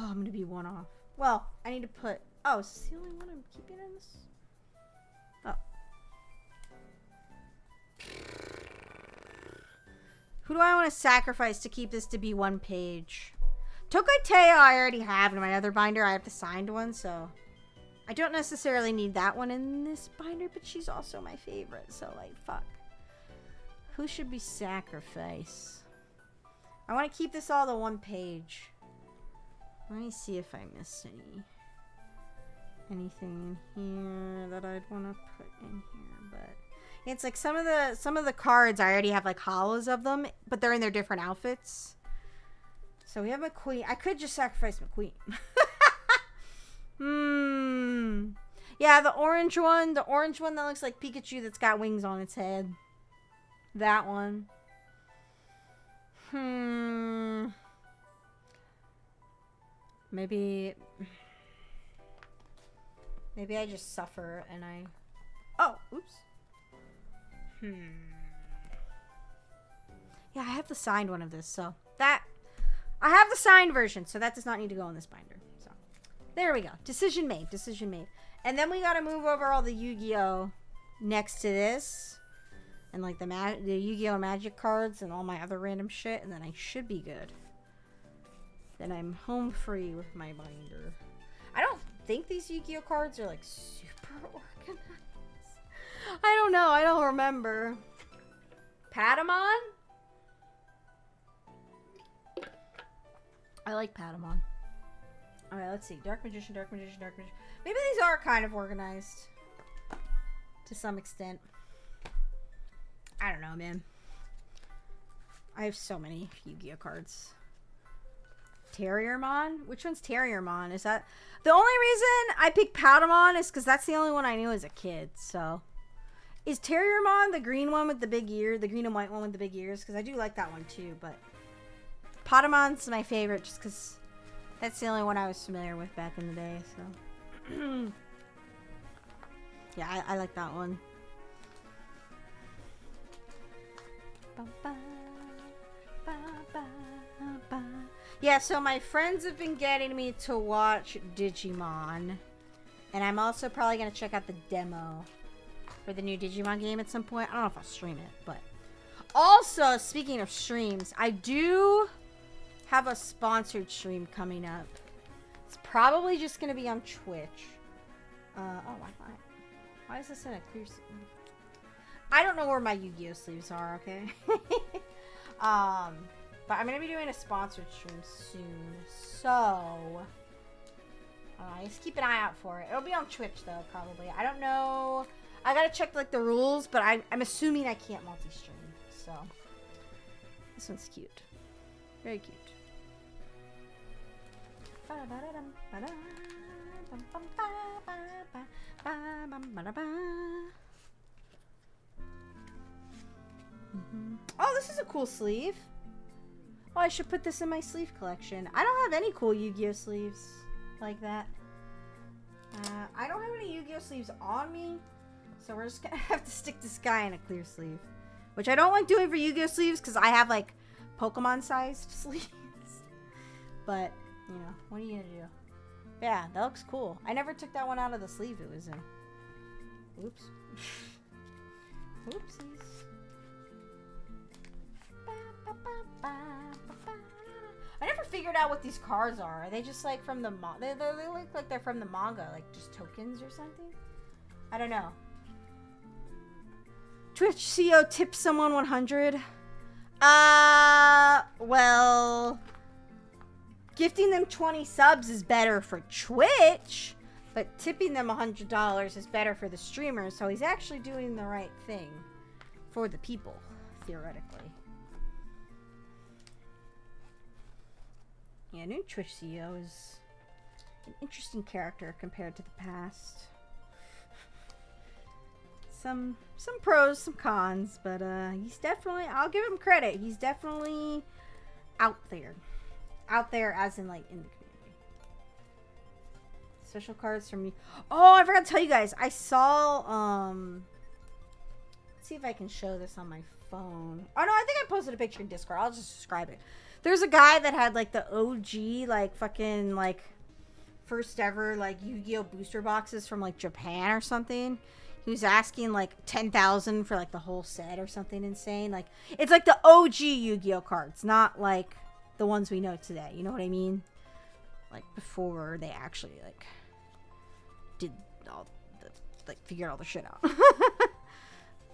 Oh, I'm gonna be one off. Well, I need to put... Oh, is this the only one I'm keeping in this? Oh. Who do I want to sacrifice to keep this to be one page? Tokai I already have in my other binder. I have the signed one, so... I don't necessarily need that one in this binder, but she's also my favorite, so, like, fuck. Who should be sacrificed? I want to keep this all to one page. Let me see if I missed anything in here that I'd want to put in here, but it's like some of the cards I already have like hollows of them, but they're in their different outfits. So we have McQueen. I could just sacrifice McQueen. Yeah, the orange one that looks like Pikachu that's got wings on its head. That one. Maybe I just suffer and I... Oh, oops. Yeah, I have the signed one of this, so that... I have the signed version, so that does not need to go in this binder. So, there we go. Decision made. Decision made. And then we gotta move over all the Yu-Gi-Oh! Next to this. And like the Yu-Gi-Oh! Magic cards and all my other random shit, and then I should be good. Then I'm home free with my binder. I don't think these Yu-Gi-Oh! Cards are like super organized. I don't know. I don't remember. Patamon? I like Patamon. Alright, let's see. Dark Magician, Dark Magician, Dark Magician. Maybe these are kind of organized. To some extent. I don't know, man. I have so many Yu-Gi-Oh! Cards. Terriermon? Which one's Terriermon? Is that... The only reason I picked Patamon is because that's the only one I knew as a kid, so... Is Terriermon the green one with the big ears? The green and white one with the big ears? Because I do like that one too, but... Patamon's my favorite just because that's the only one I was familiar with back in the day, so... Yeah, I like that one. Yeah, so my friends have been getting me to watch Digimon. And I'm also probably going to check out the demo for the new Digimon game at some point. I don't know if I'll stream it, but... Also, speaking of streams, I do have a sponsored stream coming up. It's probably just going to be on Twitch. Oh, Wi-Fi. Why is this in a clear... I don't know where my Yu-Gi-Oh sleeves are, okay? But I'm going to be doing a sponsored stream soon. So... just keep an eye out for it. It'll be on Twitch, though, probably. I don't know. I gotta check, like, the rules, but I'm assuming I can't multi-stream. So... This one's cute. Very cute. Oh, this is a cool sleeve. Oh, I should put this in my sleeve collection. I don't have any cool Yu-Gi-Oh sleeves like that. I don't have any Yu-Gi-Oh sleeves on me, so we're just gonna have to stick this guy in a clear sleeve. Which I don't like doing for Yu-Gi-Oh sleeves because I have, like, Pokemon-sized sleeves. But, you know, what are you gonna do? Yeah, that looks cool. I never took that one out of the sleeve it was in. Oops. Oopsies. I never figured out what these cards are. Are they just, like, from the they look like they're from the manga, like, just tokens or something? I don't know. Twitch CEO tips someone 100. Well, gifting them 20 subs is better for Twitch, but tipping them $100 is better for the streamer, so he's actually doing the right thing for the people, theoretically. Yeah, new Twitch CEO is an interesting character compared to the past. Some pros, some cons, but he's definitely, I'll give him credit, he's definitely out there. Out there as in, like, in the community. Special cards from me. Oh, I forgot to tell you guys, I saw, let's see if I can show this on my phone. Oh no, I think I posted a picture in Discord, I'll just describe it. There's a guy that had, like, the OG, like, fucking, like, first ever, like, Yu-Gi-Oh booster boxes from, like, Japan or something. He was asking, like, 10,000 for, like, the whole set or something insane. Like, it's like the OG Yu-Gi-Oh cards, not, like, the ones we know today. You know what I mean? Like, before they actually, like, did all the, like, figured all the shit out.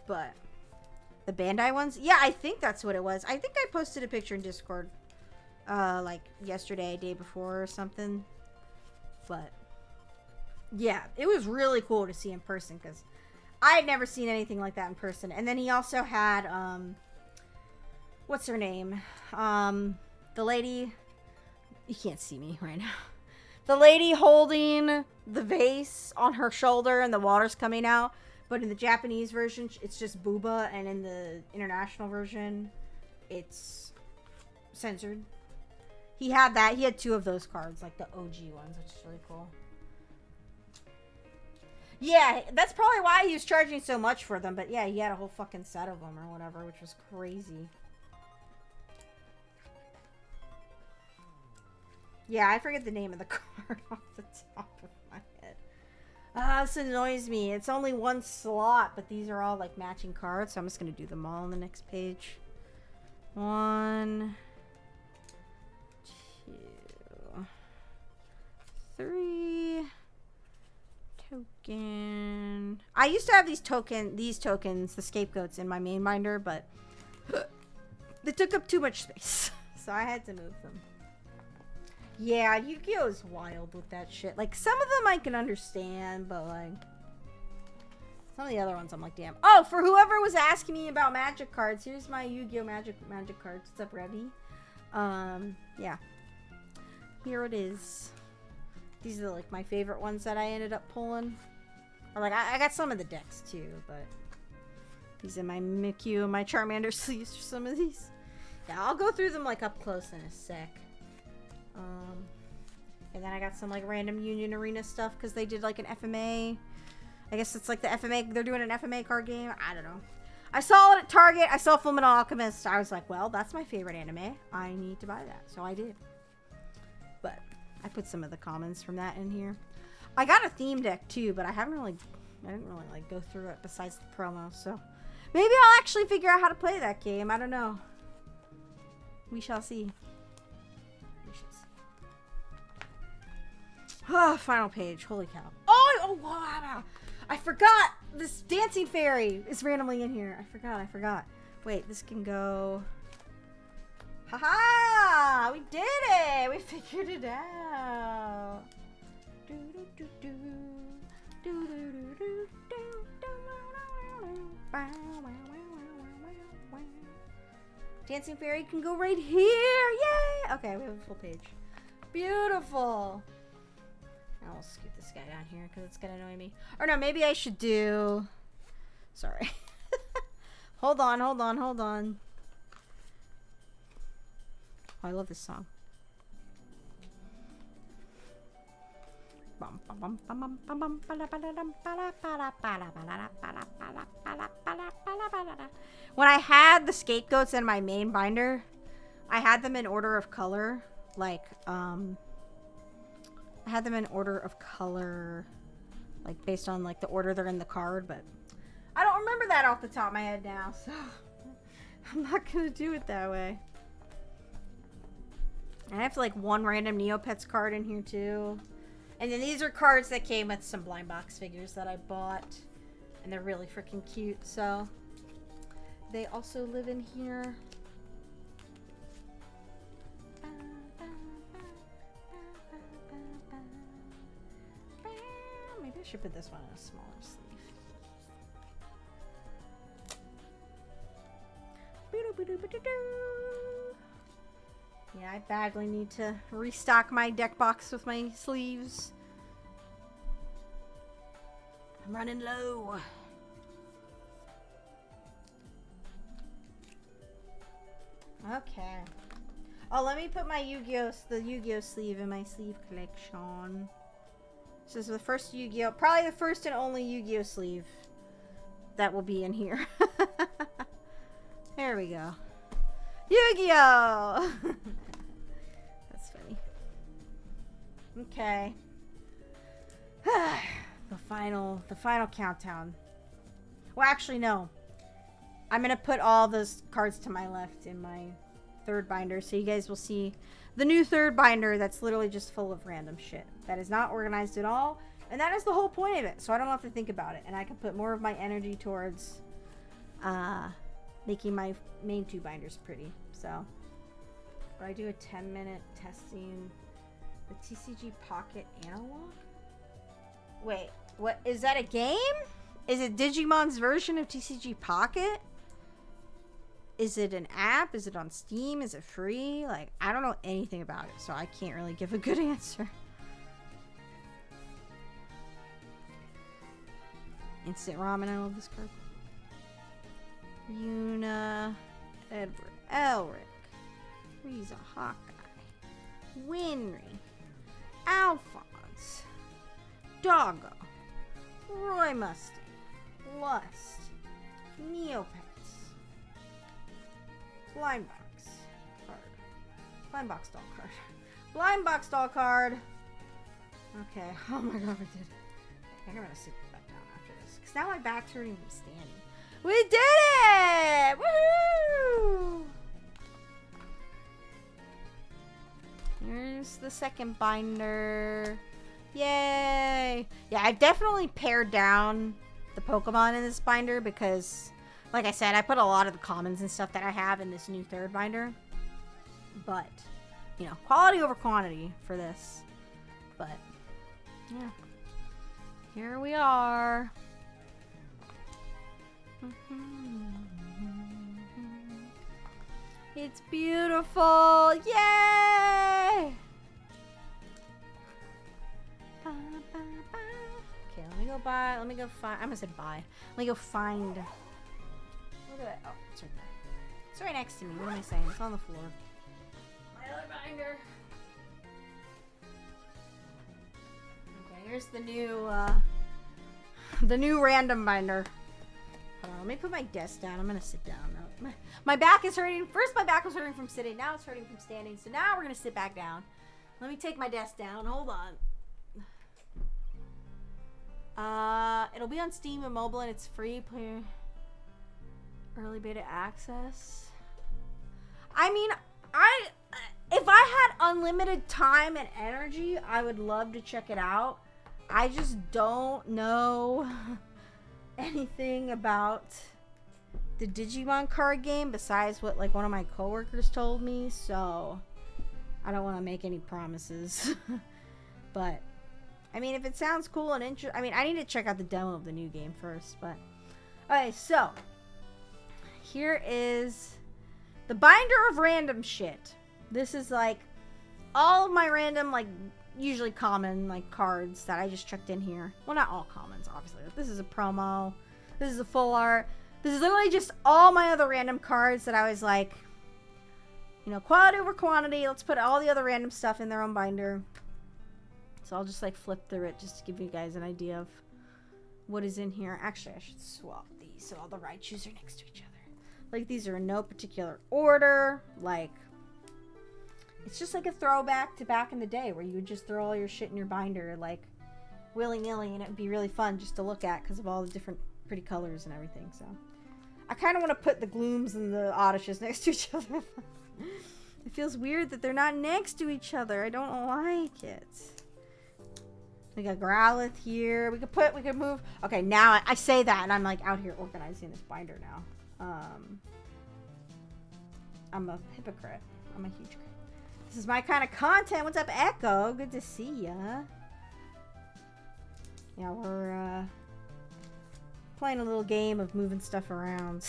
But, the Bandai ones? Yeah, I think that's what it was. I think I posted a picture in Discord, like, yesterday, day before or something. But, yeah, it was really cool to see in person, because I had never seen anything like that in person. And then he also had, what's her name? The lady, you can't see me right now. The lady holding the vase on her shoulder and the water's coming out. But in the Japanese version, it's just Booba. And in the international version, it's censored. He had that. He had 2 of those cards, like the OG ones, which is really cool. Yeah, that's probably why he was charging so much for them. But yeah, he had a whole fucking set of them or whatever, which was crazy. Yeah, I forget the name of the card off the top of my head. This annoys me. It's only 1 slot, but these are all, like, matching cards. So I'm just going to do them all on the next page. 1, 2, 3... Token. I used to have these tokens, the scapegoats, in my main binder, but they took up too much space, so I had to move them. Yeah, Yu-Gi-Oh is wild with that shit. Like, some of them I can understand, but, like, some of the other ones I'm like, damn. Oh, for whoever was asking me about magic cards, here's my Yu-Gi-Oh magic cards. What's up, Revy? Yeah. Here it is. These are, like, my favorite ones that I ended up pulling. Or, like, I got some of the decks, too, but these are my Mikyu and my Charmander sleeves for some of these. Yeah, I'll go through them, like, up close in a sec. And then I got some, like, random Union Arena stuff because they did, like, an FMA. I guess it's, like, the FMA. They're doing an FMA card game. I don't know. I saw it at Target. I saw Fullmetal Alchemist. I was like, well, that's my favorite anime. I need to buy that. So I did. But I put some of the commons from that in here. I got a theme deck too, but I didn't really like go through it besides the promo. So maybe I'll actually figure out how to play that game. I don't know. We shall see. We shall see. Oh, final page. Holy cow. Oh wow. I forgot this dancing fairy is randomly in here. I forgot. Wait, this can go. Haha! We did it! We figured it out. Dancing fairy can go right here. Yay! Okay, we have a full page. Beautiful. I'll scoot this guy down here because it's gonna annoy me. Or no, maybe I should do. Sorry. Hold on. Oh, I love this song. When I had the scapegoats in my main binder, I had them in order of color. Like, I had them in order of color, like based on like the order they're in the card, but I don't remember that off the top of my head now, so I'm not gonna do it that way. And I have like one random Neopets card in here too. And then these are cards that came with some blind box figures that I bought. And they're really freaking cute, so they also live in here. Maybe I should put this one in a smaller sleeve. Yeah, I badly need to restock my deck box with my sleeves. I'm running low. Okay. Oh, let me put my the Yu-Gi-Oh sleeve in my sleeve collection. This is the first Yu-Gi-Oh, probably the first and only Yu-Gi-Oh sleeve that will be in here. There we go. Yu-Gi-Oh! That's funny. Okay. the final countdown. Well, actually, no. I'm gonna put all those cards to my left in my third binder, so you guys will see the new third binder that's literally just full of random shit. That is not organized at all, and that is the whole point of it, so I don't have to think about it, and I can put more of my energy towards making my main two binders pretty. So I do a 10-minute testing the TCG Pocket Analog. Wait, what is that, a game? Is it Digimon's version of TCG Pocket? Is it an app? Is it on Steam? Is it free? Like, I don't know anything about it, so I can't really give a good answer. Instant Ramen, I love this card. Yuna, Edward, Elric, Frieza, Hawkeye, Winry, Alphonse, Doggo, Roy Mustang, Lust, Neopets, Blind Box card, Blind Box doll card, Blind Box doll card. Okay, oh my god, I did. I think I'm gonna sit back down after this, because now my back's hurting from standing. We did it! Woohoo! Here's the second binder. Yay! Yeah, I've definitely pared down the Pokemon in this binder because, like I said, I put a lot of the commons and stuff that I have in this new third binder. But, you know, quality over quantity for this. But, yeah. Here we are. It's beautiful! Yay! Okay, let me go buy. Let me go find. I'm gonna say buy. Let me go find. Look at that. Oh, it's right there. It's right next to me. What am I saying? It's on the floor. My other binder. Okay, here's the new random binder. Let me put my desk down. I'm gonna sit down now. My back is hurting. First, my back was hurting from sitting. Now it's hurting from standing. So now we're gonna sit back down. Let me take my desk down. Hold on. It'll be on Steam and mobile, and it's free. Early beta access. I mean, if I had unlimited time and energy, I would love to check it out. I just don't know anything about the Digimon card game besides what like one of my coworkers told me, so I don't want to make any promises. But I mean, if it sounds cool and interesting, I mean, I need to check out the demo of the new game first. But okay, so here is the binder of random shit. This is like all of my random, like usually common, like cards that I just chucked in here. Well, not all commons, obviously. This is a promo. This is a full art. This is literally just all my other random cards that I was like, you know, quality over quantity. Let's put all the other random stuff in their own binder. So I'll just like flip through it just to give you guys an idea of what is in here. Actually, I should swap these so all the Raichus are next to each other. Like, these are in no particular order. Like, it's just like a throwback to back in the day where you would just throw all your shit in your binder, like, willy-nilly, and it would be really fun just to look at because of all the different pretty colors and everything. So I kind of want to put the Glooms and the Odyshes next to each other. It feels weird that they're not next to each other. I don't like it. We got Growlithe here. We could move. Okay, now I say that and I'm like out here organizing this binder now. I'm a hypocrite. I'm a huge. This is my kind of content. What's up, Echo? Good to see ya. Yeah, we're playing a little game of moving stuff around.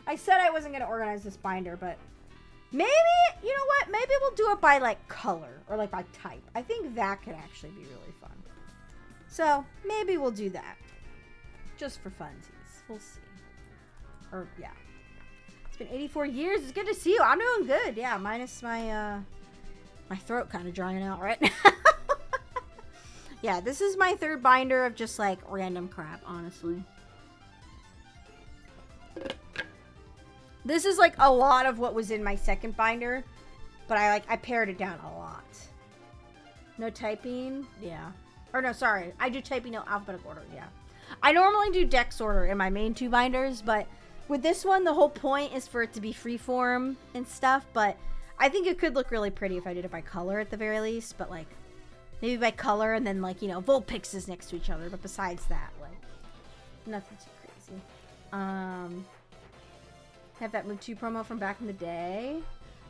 I said I wasn't going to organize this binder, but maybe, you know what? Maybe we'll do it by, like, color or, like, by type. I think that could actually be really fun. So, maybe we'll do that. Just for funsies. We'll see. Or, yeah. It's been 84 years. It's good to see you. I'm doing good. Yeah, minus my, my throat kind of drying out right now. Yeah, this is my third binder of just, like, random crap, honestly. This is, like, a lot of what was in my second binder, but I pared it down a lot. No typing? Yeah. Or, no, sorry. I do typing in alphabetical order, yeah. I normally do dex order in my main two binders, but with this one, the whole point is for it to be freeform and stuff, but I think it could look really pretty if I did it by color at the very least, but, like, maybe by color and then, like, you know, Vulpixes next to each other, but besides that, like, nothing too crazy. Have that Move 2 promo from back in the day.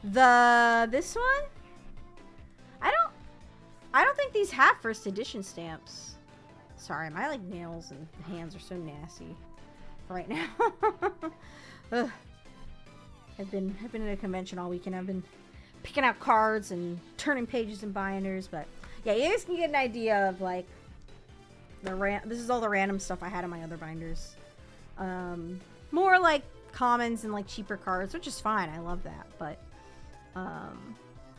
This one? I don't think these have first edition stamps. Sorry, my, like, nails and hands are so nasty right now. Ugh. I've been at a convention all weekend. I've been picking out cards and turning pages and binders, but yeah, you guys can get an idea of, like, this is all the random stuff I had in my other binders. More, like, commons and, like, cheaper cards, which is fine. I love that, but,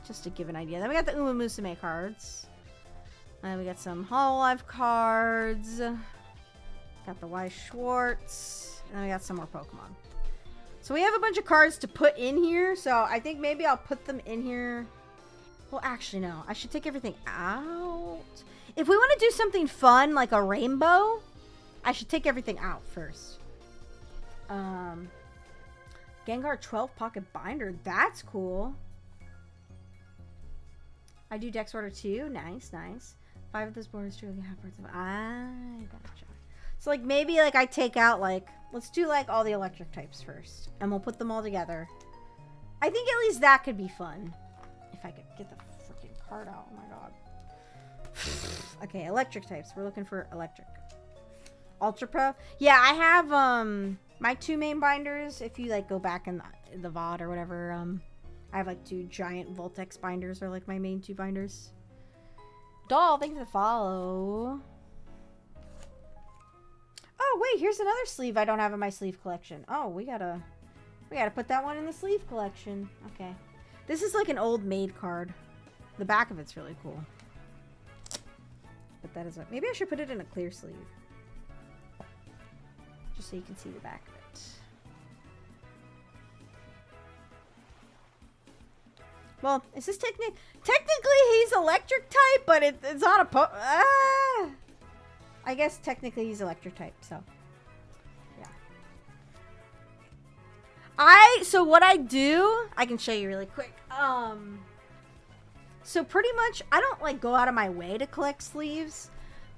just to give an idea. Then we got the Uma Musume cards. And we got some Hololive cards. Got the Y Schwartz. And then we got some more Pokemon. So we have a bunch of cards to put in here, so I think maybe I'll put them in here. Well, actually, no. I should take everything out. If we want to do something fun, like a rainbow, I should take everything out first. Gengar 12 pocket binder. That's cool. I do dex order too. Nice, nice. 5 of those borders truly have parts of. I gotcha. So, like, maybe, like, I take out, like, let's do, like, all the electric types first. And we'll put them all together. I think at least that could be fun. If I could get the freaking card out. Oh, my God. Okay, electric types. We're looking for electric. Ultra Pro. Yeah, I have, my 2 main binders. If you, like, go back in the VOD or whatever, I have, like, 2 giant Voltex binders are, like, my main 2 binders. Doll, thanks for the follow. Oh, wait, here's another sleeve I don't have in my sleeve collection. Oh, we gotta put that one in the sleeve collection. Okay. This is like an old maid card. The back of it's really cool. But that is a, maybe I should put it in a clear sleeve. Just so you can see the back of it. Well, is this technically he's electric type, but it's not a I guess technically he's electric type, so yeah. So what I do, I can show you really quick. So pretty much I don't like go out of my way to collect sleeves,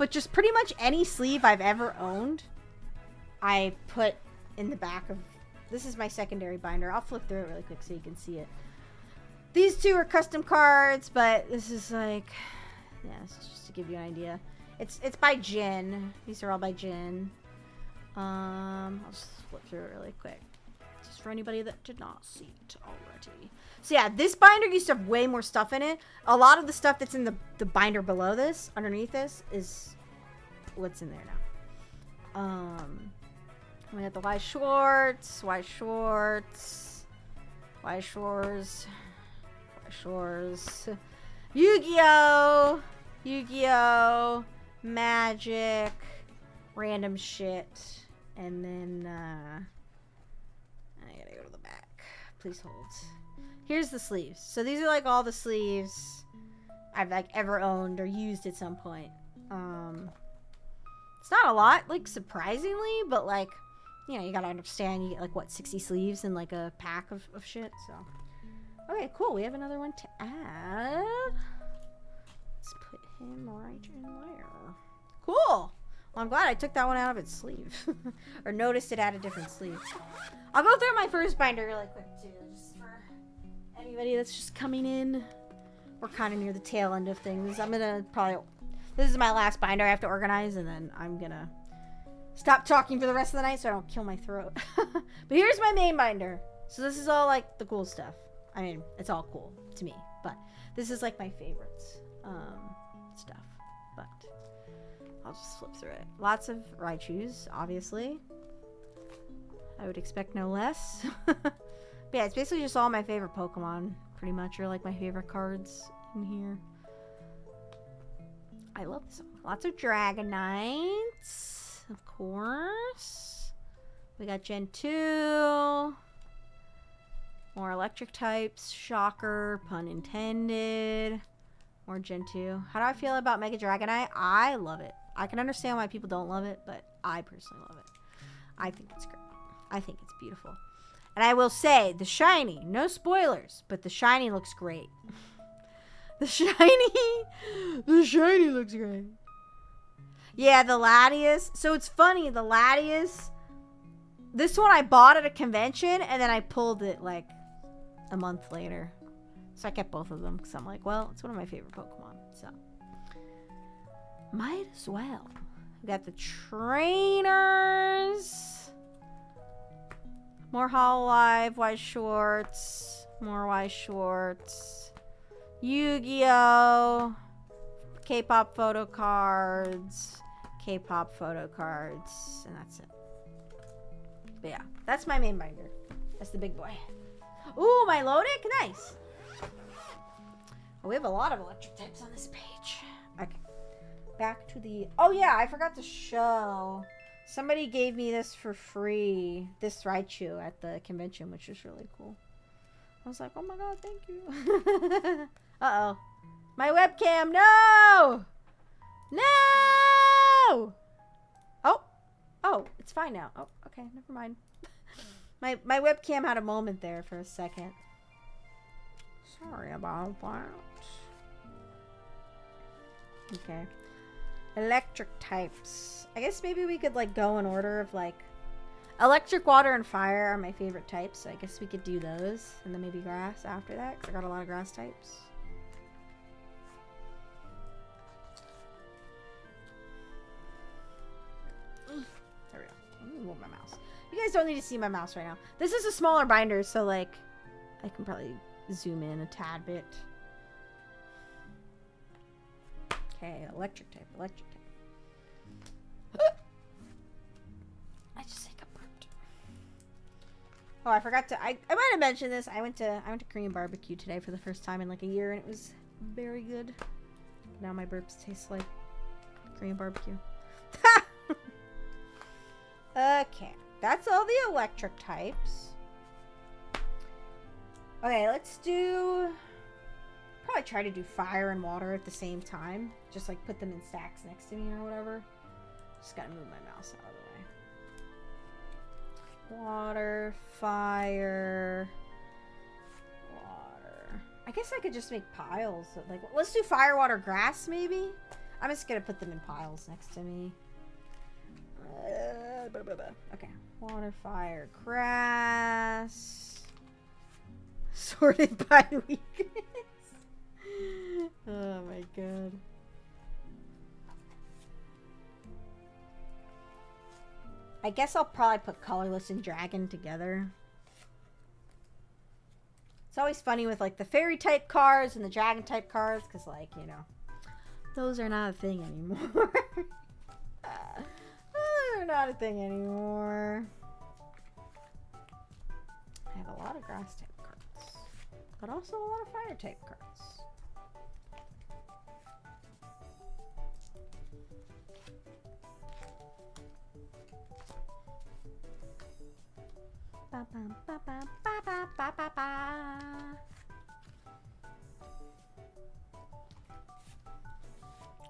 but just pretty much any sleeve I've ever owned, I put in the back of... This is my secondary binder. I'll flip through it really quick so you can see it. These two are custom cards, but this is like... Yeah, this is just to give you an idea. It's by Jin. These are all by Jin. I'll just flip through it really quick. Just for anybody that did not see it already. So yeah, this binder used to have way more stuff in it. A lot of the stuff that's in the binder below this, underneath this, is what's in there now. We got the Y Shorts, Y Shorts, Y Shores, Y Shores, Yu-Gi-Oh! Yu-Gi-Oh! Magic, random shit, and then, I gotta go to the back. Please hold. Here's the sleeves. So these are like all the sleeves I've like ever owned or used at some point. It's not a lot, like surprisingly, but like, you know, you gotta understand you get like what, 60 sleeves in like a pack of shit, so. Okay, cool. We have another one to add. Let's put him right in there. Cool. Well, I'm glad I took that one out of its sleeve. Or noticed it had a different sleeve. I'll go through my first binder really quick too, just for anybody that's just coming in. We're kind of near the tail end of things. I'm gonna probably... This is my last binder I have to organize, and then I'm gonna stop talking for the rest of the night so I don't kill my throat. But here's my main binder. So this is all like the cool stuff. I mean, it's all cool to me, but this is like my favorites stuff. But I'll just flip through it. Lots of Raichus, obviously. I would expect no less. But yeah, it's basically just all my favorite Pokemon, pretty much, or like my favorite cards in here. I love this one. Lots of Dragonites, of course. We got Gen 2. More electric types. Shocker, pun intended. More Gen 2. How do I feel about Mega Dragonite? I love it. I can understand why people don't love it, but I personally love it. I think it's great. I think it's beautiful. And I will say, the shiny, no spoilers, but the shiny looks great. The shiny looks great. Yeah, the Latias. So it's funny, the Latias, this one I bought at a convention, and then I pulled it like a month later. So I kept both of them, because I'm like, well, it's one of my favorite Pokemon, so. Might as well. We got the trainers. More Hololive, Y Shorts. More Y Shorts. Yu-Gi-Oh! K-pop photo cards. K-pop photo cards. And that's it. But yeah, that's my main binder. That's the big boy. Ooh, my Lodic? Nice. Oh, we have a lot of electric types on this page. Okay. Back to the... Oh, yeah, I forgot to show. Somebody gave me this for free. This Raichu at the convention, which is really cool. I was like, oh my god, thank you. Uh-oh. My webcam, no! No! Oh. Oh, it's fine now. Oh, okay, never mind. My webcam had a moment there for a second. Sorry about that. Okay. Electric types. I guess maybe we could like go in order of like... Electric, water, and fire are my favorite types, so I guess we could do those. And then maybe grass after that, because I got a lot of grass types. There we go. I'm gonna move my mouse. You guys don't need to see my mouse right now. This is a smaller binder, so like, I can probably zoom in a tad bit. Okay, electric type, electric type. I just think I burped. Oh, I forgot to. I might have mentioned this. I went to Korean barbecue today for the first time in like a year, and it was very good. Now my burps taste like Korean barbecue. Okay, that's all the electric types. Okay, let's do. Probably try to do fire and water at the same time. Just like put them in stacks next to me or whatever. Just gotta move my mouse out of the way. Water, fire, water. I guess I could just make piles. Like, let's do fire, water, grass, maybe? I'm just gonna put them in piles next to me. Okay. Water, fire, grass. Sorted by weakness. Oh my god. I guess I'll probably put colorless and dragon together. It's always funny with like the fairy type cards and the dragon type cards because, like, you know, those are not a thing anymore. They're not a thing anymore. I have a lot of grass type cards, but also a lot of fire type cards. Ba, ba, ba, ba, ba, ba, ba, ba, ba.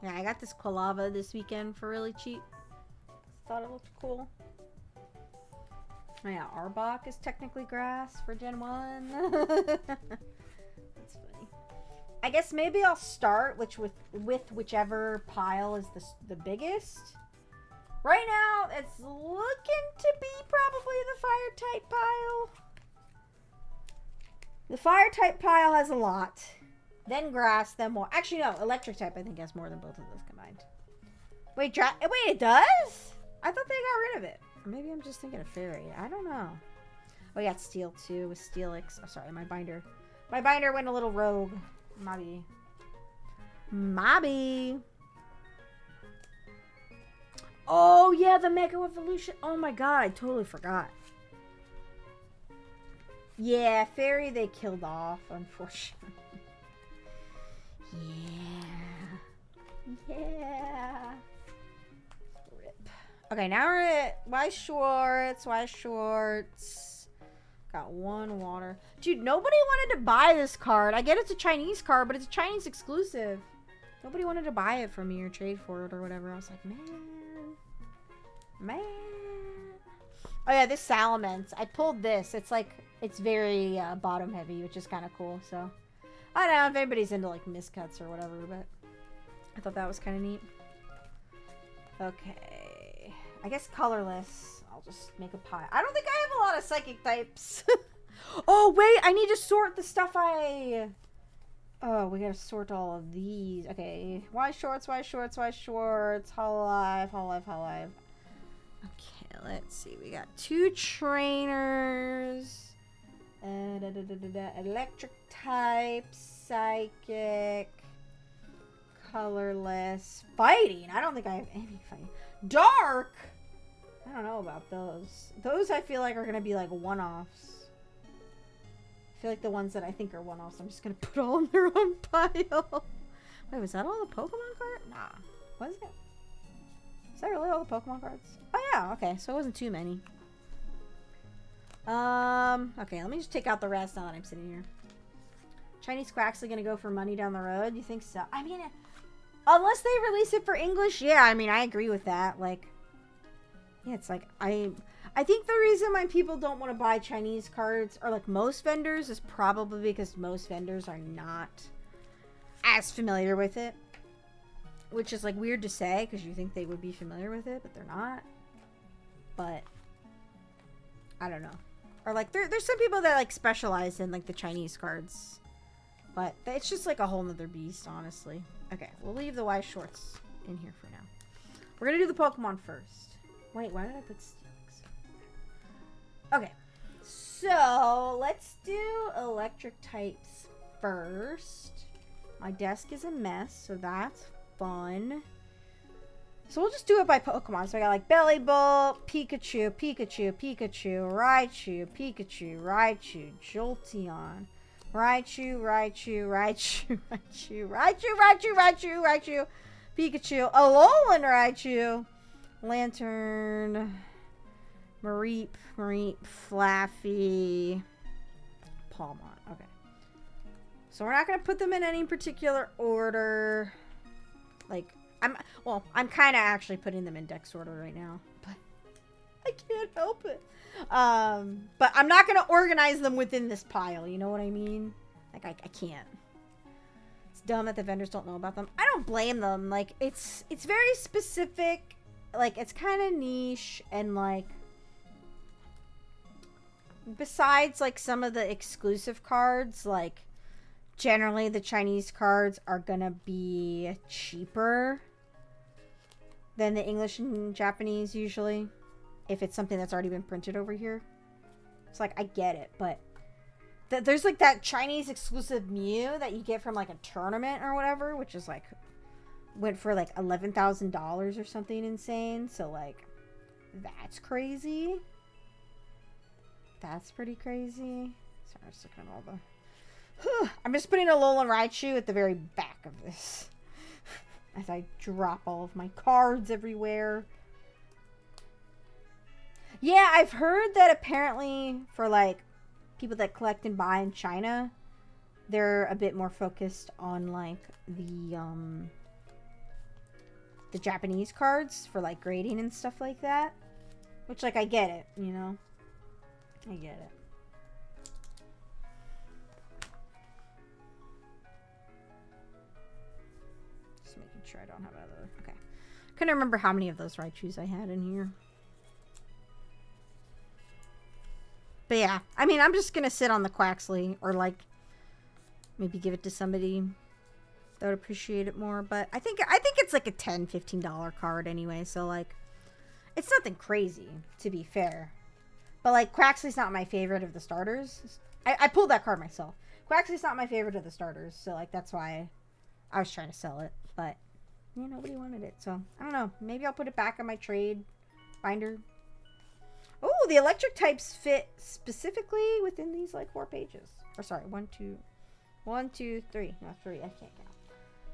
Yeah, I got this Quilava this weekend for really cheap. Thought it looked cool. Oh yeah, Arbok is technically grass for Gen 1. That's funny. I guess maybe I'll start with whichever pile is the biggest. Right now, it's looking to be probably the fire type pile. The fire type pile has a lot. Then grass, then more. Actually, no. Electric type, I think, has more than both of those combined. Wait, it does? I thought they got rid of it. Or maybe I'm just thinking of fairy. I don't know. Oh, yeah, it's steel, too, with Steelix. Oh, sorry, my binder. My binder went a little rogue. Mobby. Oh, yeah, the Mega Evolution. Oh, my God, I totally forgot. Yeah, fairy they killed off, unfortunately. Yeah. Rip. Okay, now we're at Y Shorts. Got one water. Dude, nobody wanted to buy this card. I get it's a Chinese card, but it's a Chinese exclusive. Nobody wanted to buy it from me or trade for it or whatever. I was like, man. Oh, yeah, this Salamence. I pulled this. It's like, it's very bottom heavy, which is kind of cool, so. I don't know if anybody's into like miscuts or whatever, but I thought that was kind of neat. Okay. I guess colorless. I'll just make a pile. I don't think I have a lot of psychic types. Oh, wait. I need to sort the stuff Oh, we gotta sort all of these. Okay. Y Shorts. Hololive. Okay, let's see. We got 2 trainers. Electric type, psychic, colorless, fighting. I don't think I have any fighting. Dark. I don't know about those. Those I feel like are gonna be like one-offs. I feel like the ones that I think are one-offs, I'm just gonna put all in their own pile. Wait, was that all the Pokemon cards? Nah. Was it? Is that really all the Pokemon cards? Oh yeah. Okay, so it wasn't too many. Okay, let me just take out the rest now that I'm sitting here. Chinese Quaxley gonna go for money down the road? You think so? I mean, unless they release it for English, yeah, I mean, I agree with that. Like, yeah, it's like, I think the reason why people don't want to buy Chinese cards, or like most vendors, is probably because most vendors are not as familiar with it. Which is like weird to say, because you think they would be familiar with it, but they're not. But I don't know. Or like there's some people that like specialize in like the Chinese cards, but it's just like a whole nother beast, honestly. Okay, we'll leave the Y Shorts in here for now. We're gonna do the Pokemon first. Wait, why did I put Steelix? Okay, so let's do electric types first. My desk is a mess, so that's fun. So we'll just do it by Pokemon. So I got like Bellibolt, Pikachu, Raichu, Jolteon, Raichu, Pikachu, Alolan Raichu, Lantern, Mareep, Flaffy, Palmon. Okay. So we're not going to put them in any particular order. Like, I'm kind of actually putting them in dex order right now, but I can't help it. But I'm not going to organize them within this pile. You know what I mean? Like, I can't. It's dumb that the vendors don't know about them. I don't blame them. Like, it's very specific. Like, it's kind of niche, and like, besides like some of the exclusive cards, like generally the Chinese cards are gonna be cheaper than the English and Japanese usually, if it's something that's already been printed over here. It's like, I get it, but there's like that Chinese exclusive Mew that you get from like a tournament or whatever, which is like, went for like $11,000 or something insane. So like, that's crazy. That's pretty crazy. Sorry, I'm just looking at all the... I'm just putting a Alolan Raichu at the very back of this. As I drop all of my cards everywhere. Yeah, I've heard that apparently for like people that collect and buy in China, they're a bit more focused on like the Japanese cards for like grading and stuff like that. Which, like, I get it, you know? I get it. Just making sure I don't have other... Okay. Couldn't remember how many of those Raichus I had in here. But yeah, I mean, I'm just gonna sit on the Quaxley, or like maybe give it to somebody that would appreciate it more. But I think it's like a $10, $15 card anyway, so like it's nothing crazy, to be fair. But like Quaxley's not my favorite of the starters. I pulled that card myself. Quaxley's not my favorite of the starters, so like that's why I was trying to sell it. But yeah, nobody wanted it, so I don't know. Maybe I'll put it back in my trade binder. Oh, the electric types fit specifically within these like 4 pages. Or sorry, 1, 2, 3. No, 3. I can't count.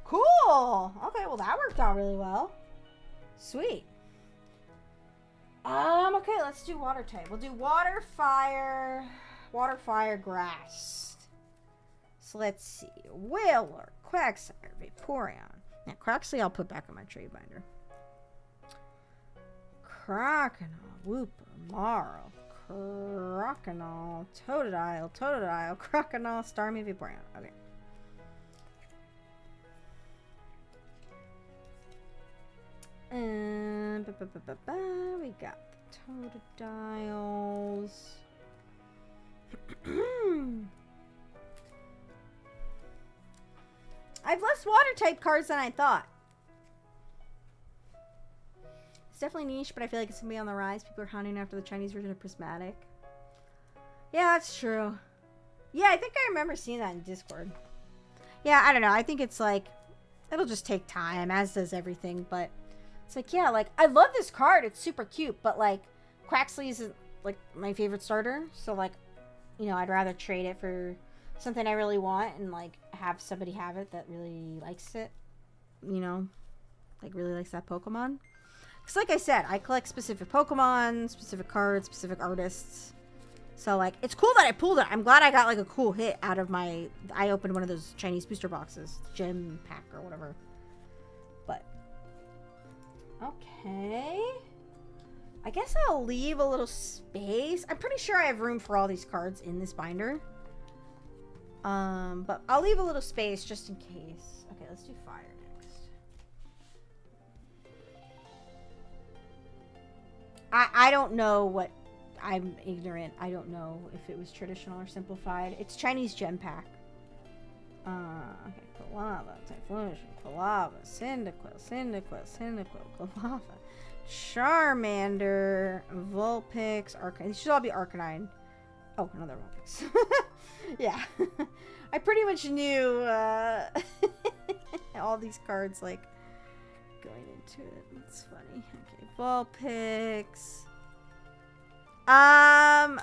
Cool. Okay, well that worked out really well. Sweet. Okay, let's do water type. We'll do water, fire, grass. So let's see. Whaler, Quagsire, Vaporeon. Now, Quaxley I'll put back in my trade binder. Croconaw, Wooper, Marl, Croconaw, Totodile, Croconaw, Starmie, Vaporeon. Okay. And we got the Totodiles. I have less water type cards than I thought. It's definitely niche, but I feel like it's gonna be on the rise. People are hounding after the Chinese version of Prismatic. Yeah, that's true. Yeah, I think I remember seeing that in Discord. Yeah, I don't know. I think it's like, it'll just take time, as does everything, but it's like, yeah, like, I love this card. It's super cute, but like, Quaxley isn't like my favorite starter, so like, you know, I'd rather trade it for something I really want and like have somebody have it that really likes it, you know, like really likes that Pokemon. Because like I said, I collect specific Pokemon, specific cards, specific artists. So like, it's cool that I pulled it. I'm glad I got like a cool hit out of my, I opened one of those Chinese booster boxes, gem pack or whatever. But, okay. I guess I'll leave a little space. I'm pretty sure I have room for all these cards in this binder. But I'll leave a little space just in case. Okay, let's do fire next. I don't know what, I'm ignorant. I don't know if it was traditional or simplified. It's Chinese gem pack. Okay, Quilava, Typhlosion, Quilava, Cyndaquil, Quilava, Charmander, Vulpix, Arcanine. These should all be Arcanine. Oh, another Vulpix. Yeah. I pretty much knew all these cards, like, going into it. That's funny. Okay, Vulpix. I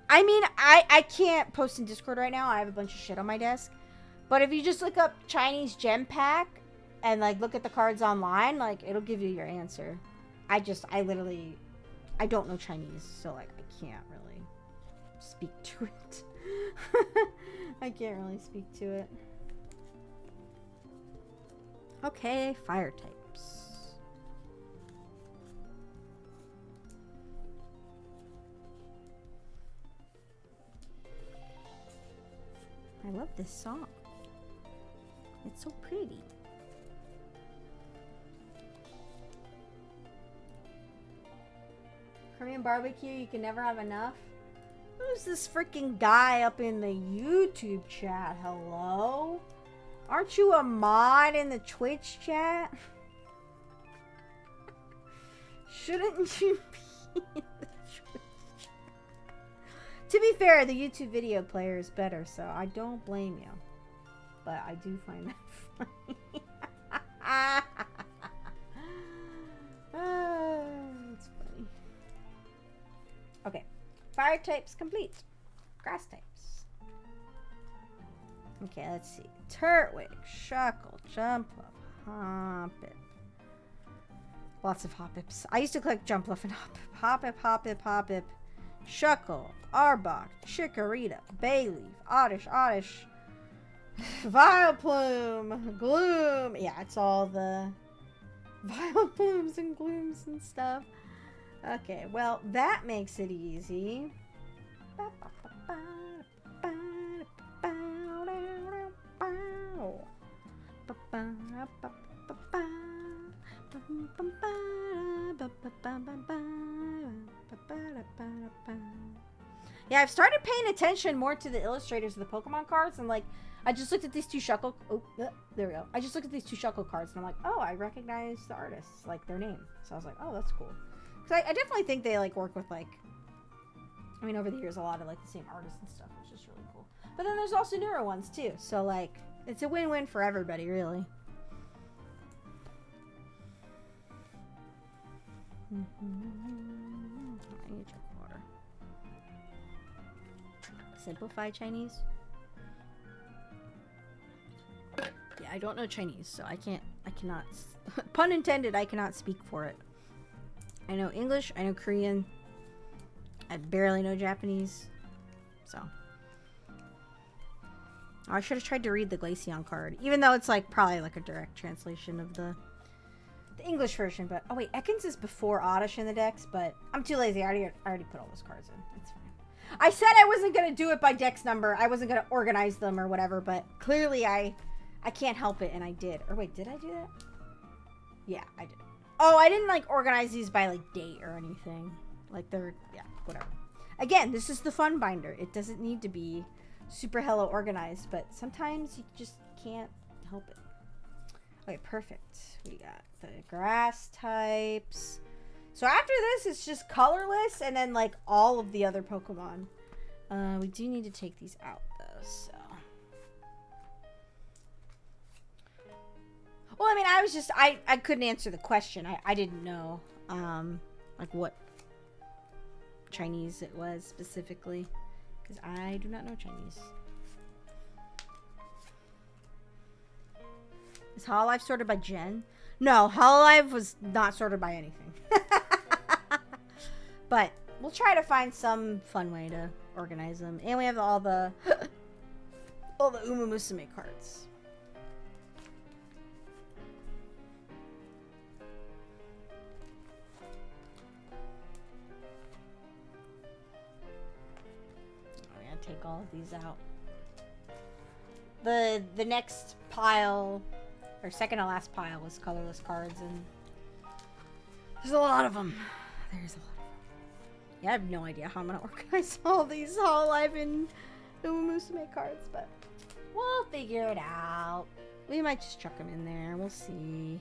mean, I can't post in Discord right now. I have a bunch of shit on my desk. But if you just look up Chinese gem pack and, like, look at the cards online, like, it'll give you your answer. I don't know Chinese, so, like, I can't really speak to it. I can't really speak to it. Okay, fire types. I love this song. It's so pretty. Korean barbecue, you can never have enough. Who's this freaking guy up in the YouTube chat? Hello? Aren't you a mod in the Twitch chat? Shouldn't you be in the Twitch chat? To be fair, the YouTube video player is better, so I don't blame you. But I do find that funny. It's funny. Okay. Fire types complete. Grass types. Okay, let's see. Turtwig, Shuckle, Jumpluff, Hoppip. Lots of Hoppips. I used to collect Jumpluff and Hoppip. Hoppip, Shuckle, Arbok, Chikorita, Bayleaf, Oddish, Vileplume, Gloom. Yeah, it's all the Vileplumes and Glooms and stuff. Okay, well, that makes it easy. Yeah, I've started paying attention more to the illustrators of the Pokemon cards, and like, I just looked at these two Shuckle. Oh, there we go. I just looked at these two Shuckle cards, and I'm like, oh, I recognize the artists, like their name. So I was like, oh, that's cool. Because I definitely think they like work with like, I mean, over the years, a lot of like the same artists and stuff, which is really cool. But then there's also newer ones too. So like, it's a win-win for everybody, really. I need to drink water. Simplified Chinese? Yeah, I don't know Chinese, so I cannot, pun intended, I cannot speak for it. I know English, I know Korean, I barely know Japanese, so. Oh, I should have tried to read the Glaceon card, even though it's like probably like a direct translation of the English version. But oh wait, Ekans is before Oddish in the decks, but I'm too lazy. I already put all those cards in. It's fine. I said I wasn't gonna do it by dex number. I wasn't gonna organize them or whatever, but clearly I can't help it, and I did. Or wait, did I do that? Yeah, I did. Oh, I didn't like organize these by like date or anything. Like they're, yeah, whatever. Again, this is the fun binder. It doesn't need to be super hella organized, but sometimes you just can't help it. Okay, perfect. We got the grass types. So after this, it's just colorless and then like all of the other Pokemon. We do need to take these out though, so. Well, I mean, I was just, I couldn't answer the question. I didn't know, like what Chinese it was specifically, because I do not know Chinese. Is Hololive sorted by gen? No, Hololive was not sorted by anything. But we'll try to find some fun way to organize them. And we have all the Uma Musume cards. Take all of these out. The next pile, or second to last pile, was colorless cards, and there's a lot of them. There's a lot of them. Yeah, I have no idea how I'm gonna organize all these Hololive and Musume cards, but we'll figure it out. We might just chuck them in there. We'll see.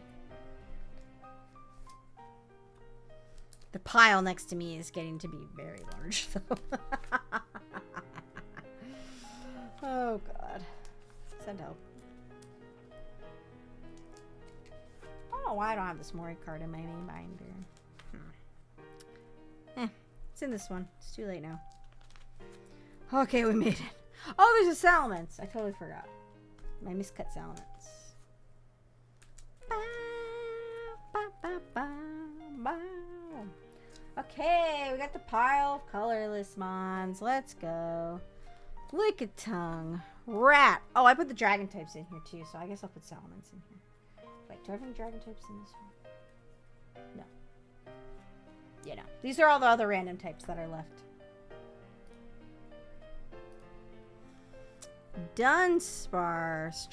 The pile next to me is getting to be very large, though. Oh god. Send help. I don't know why I don't have this Mori card in my main binder. It's in this one. It's too late now. Okay, we made it. Oh, there's a Salamence. I totally forgot. My miscut Salamence. Okay, we got the pile of colorless mons. Let's go. Lickitung, Rat. Oh, I put the dragon types in here too, so I guess I'll put Salamence in here. Wait, do I have any dragon types in this one? No. Yeah, no. These are all the other random types that are left. Dunsparce,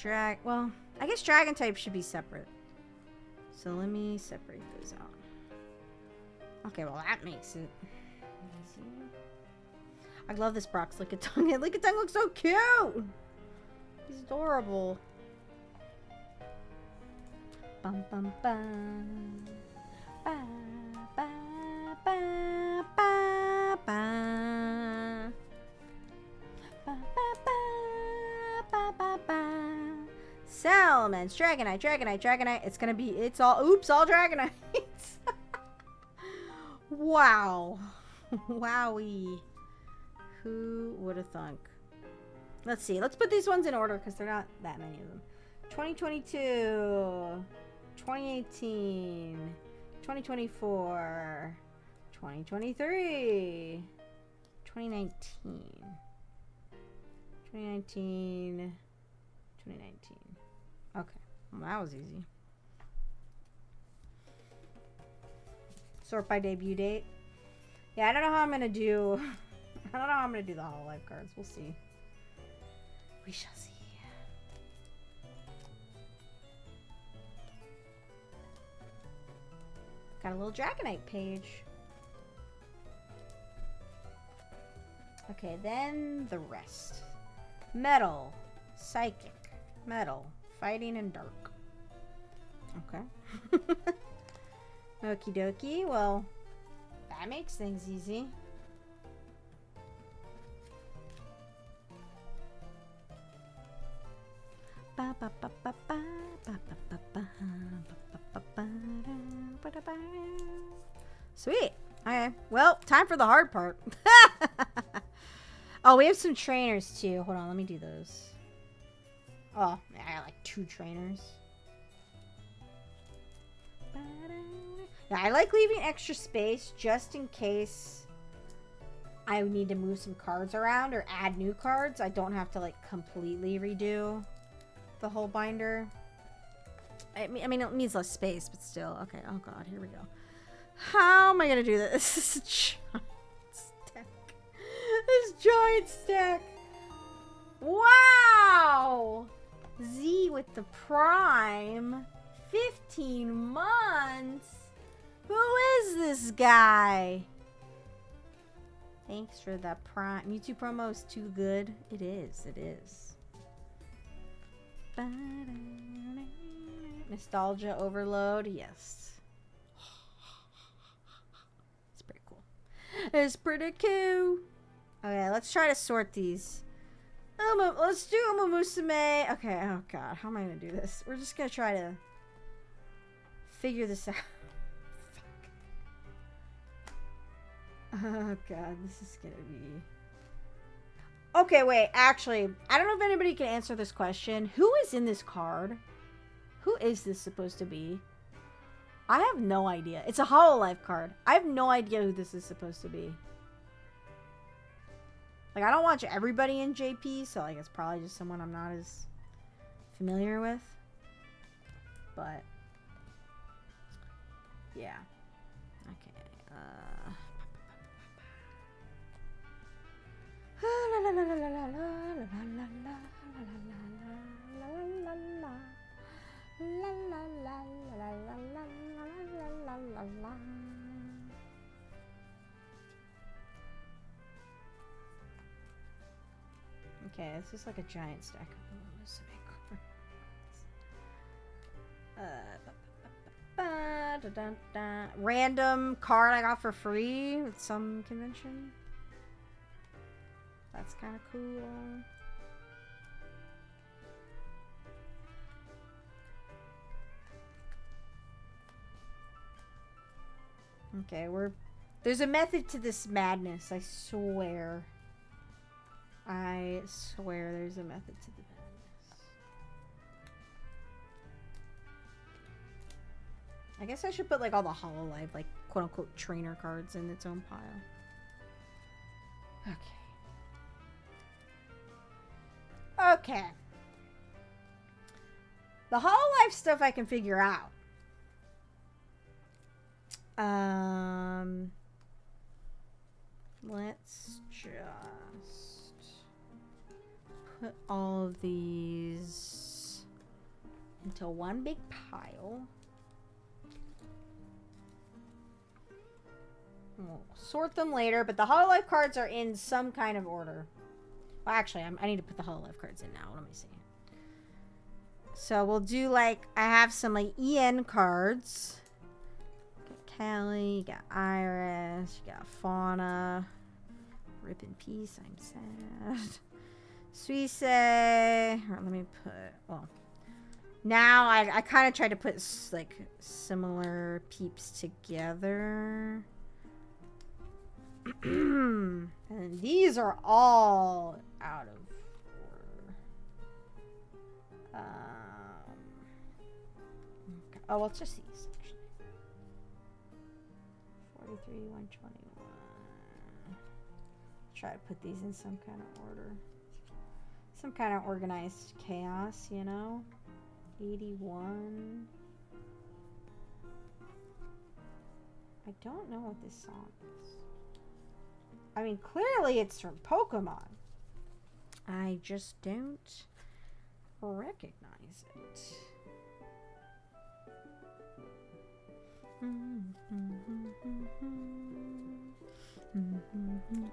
well, I guess dragon type should be separate. So let me separate those out. Okay, well that makes it easy. I love this Brock's Lickitung. Lickitung looks so cute! He's adorable. Bum bum bum. Ba ba ba ba ba. Ba ba ba ba ba. Salamence, Dragonite, Dragonite, Dragonite. It's gonna be, it's all, oops, all Dragonites. Wow. Wowie. Who would have thunk? Let's see. Let's put these ones in order because they're not that many of them. 2022. 2018. 2024. 2023. 2019. 2019. 2019. Okay. Well, that was easy. Sort by debut date. Yeah, I don't know how I'm gonna do. I don't know how I'm gonna do the Hololive cards. We'll see. We shall see. Got a little Dragonite page. Okay, then the rest. Metal, Psychic, Metal, Fighting, and Dark. Okay. Okie dokie. Well, that makes things easy. Sweet. Okay. Well, time for the hard part. Oh, we have some trainers too. Hold on, let me do those. Oh, I got like 2 trainers. Yeah, I like leaving extra space just in case I need to move some cards around or add new cards. I don't have to like completely redo the whole binder. I mean, it needs less space, but still. Okay, oh god, here we go. How am I gonna do this? This is a giant stack. This giant stack. Wow! Z with the prime. 15 months? Who is this guy? Thanks for that prime. Mewtwo promo is too good. It is. It is. Nostalgia overload. Yes. It's pretty cool. It's pretty cool. Okay, let's try to sort these. Let's do Umumusume. Okay, oh god, how am I gonna do this? We're just gonna try to figure this out. Oh god, this is gonna be... Okay, wait, actually, I don't know if anybody can answer this question. Who is in this card? Who is this supposed to be? I have no idea. It's a Hololive card. I have no idea who this is supposed to be. Like, I don't watch everybody in JP, so like it's probably just someone I'm not as familiar with. But yeah. Okay. Okay, it's just like a giant stack of cards. Random card I got for free at some convention. That's kind of cool. Okay, there's a method to this madness, I swear. I swear there's a method to the madness. I guess I should put like all the Hololive, like quote unquote trainer cards in its own pile. Okay. Okay. The Hololive stuff I can figure out. Let's just put all of these into one big pile. We'll sort them later, but the Hololive cards are in some kind of order. Well, actually, I need to put the Hololive cards in now. Let me see. So we'll do like, I have some like EN cards. Got Callie, you got Iris, you got Fauna. Rip in peace, I'm sad. Suisse. Let me put, well, now I kind of tried to put like similar peeps together. And these are all out of order. Okay. Oh, well, it's just these, actually. 43, 121. Try to put these in some kind of order. Some kind of organized chaos, you know? 81. I don't know what this song is. I mean, clearly it's from Pokemon. I just don't recognize it.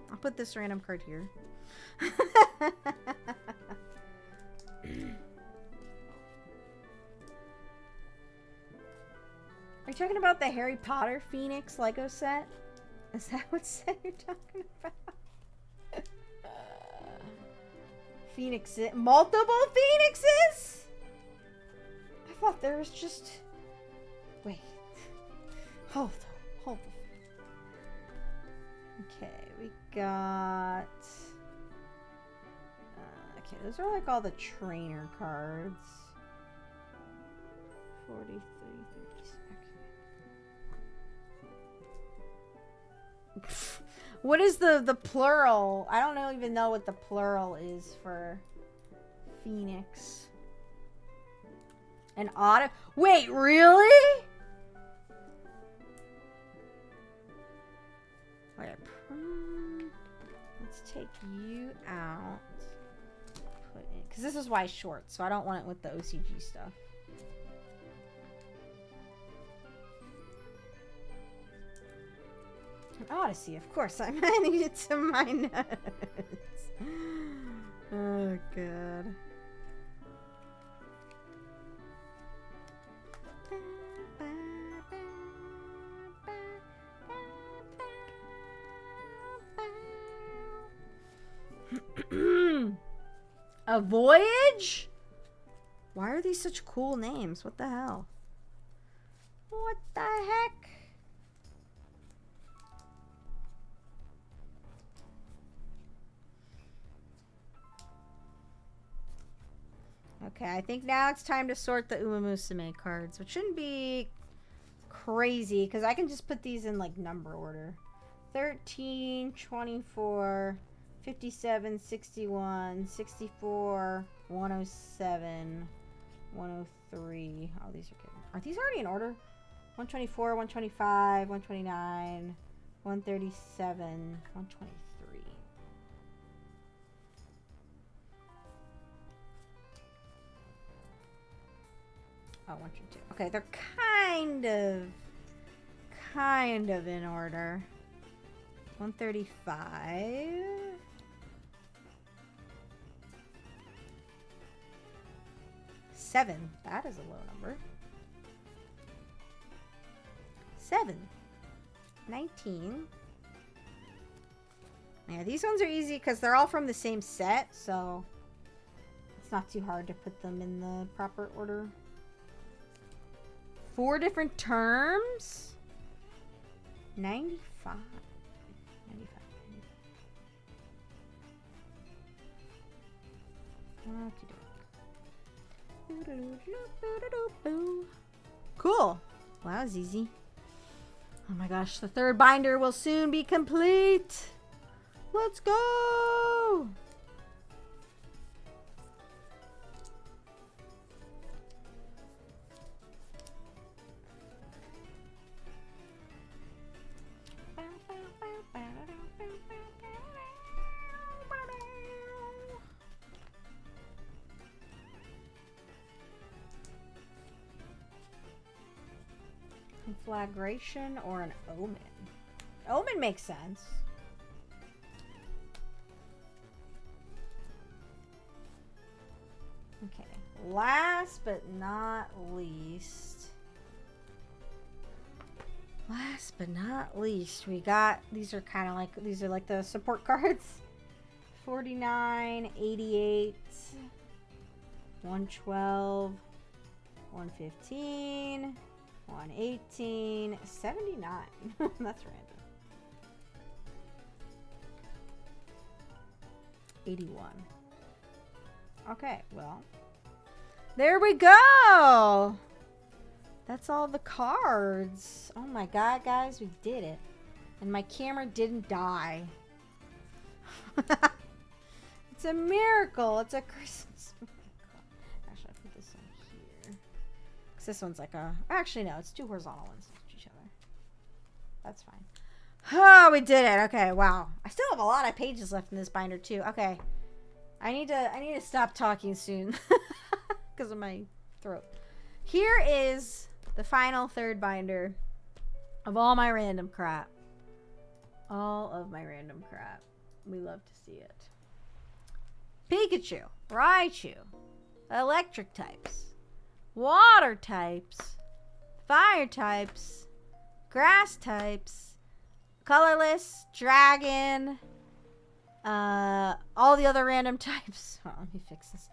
I'll put this random card here. Are you talking about the Harry Potter Phoenix Lego set? Is that what set you're talking about? Phoenixes? Multiple Phoenixes? I thought there was just... Wait. Hold on. Okay, we got... okay, those are like all the trainer cards. 43, 36. What is the plural? I don't even know what the plural is for Phoenix. An auto... Wait, really? Okay, let's take you out. Put in... Because this is why it's short, so I don't want it with the OCG stuff. Odyssey, of course. I'm adding it to my notes. Oh, God. A voyage? Why are these such cool names? What the hell? What the heck? Okay, I think now it's time to sort the Umamusume cards, which shouldn't be crazy, because I can just put these in, like, number order. 13, 24, 57, 61, 64, 107, 103. Oh, these are good. Are these already in order? 124, 125, 129, 137, 123. Oh, 122. Okay, they're kind of in order. 135. 7. That is a low number. 7. 19. Yeah, these ones are easy because they're all from the same set, so it's not too hard to put them in the proper order. 4 different terms? 95. 95. Cool. Wow, that was easy. Oh my gosh, the third binder will soon be complete. Let's go. Conflagration or an Omen? Omen makes sense. Okay. Last but not least. Last but not least, we got, these are kind of like, these are like the support cards. 49, 88, 112, 115, 118, 79. That's random. 81. Okay, well, there we go. That's all the cards. Oh my god, guys, we did it. And my camera didn't die. It's a miracle. It's a Christmas miracle. Actually, I'll put this on here. Because this one's like a... Actually, no. It's two horizontal ones next to each other. That's fine. Oh, we did it. Okay, wow. I still have a lot of pages left in this binder, too. Okay. I need to stop talking soon. Because of my throat. Here is the final third binder of all my random crap. All of my random crap. We love to see it. Pikachu, Raichu, electric types, water types, fire types, grass types, colorless, dragon, all the other random types. Oh, let me fix this.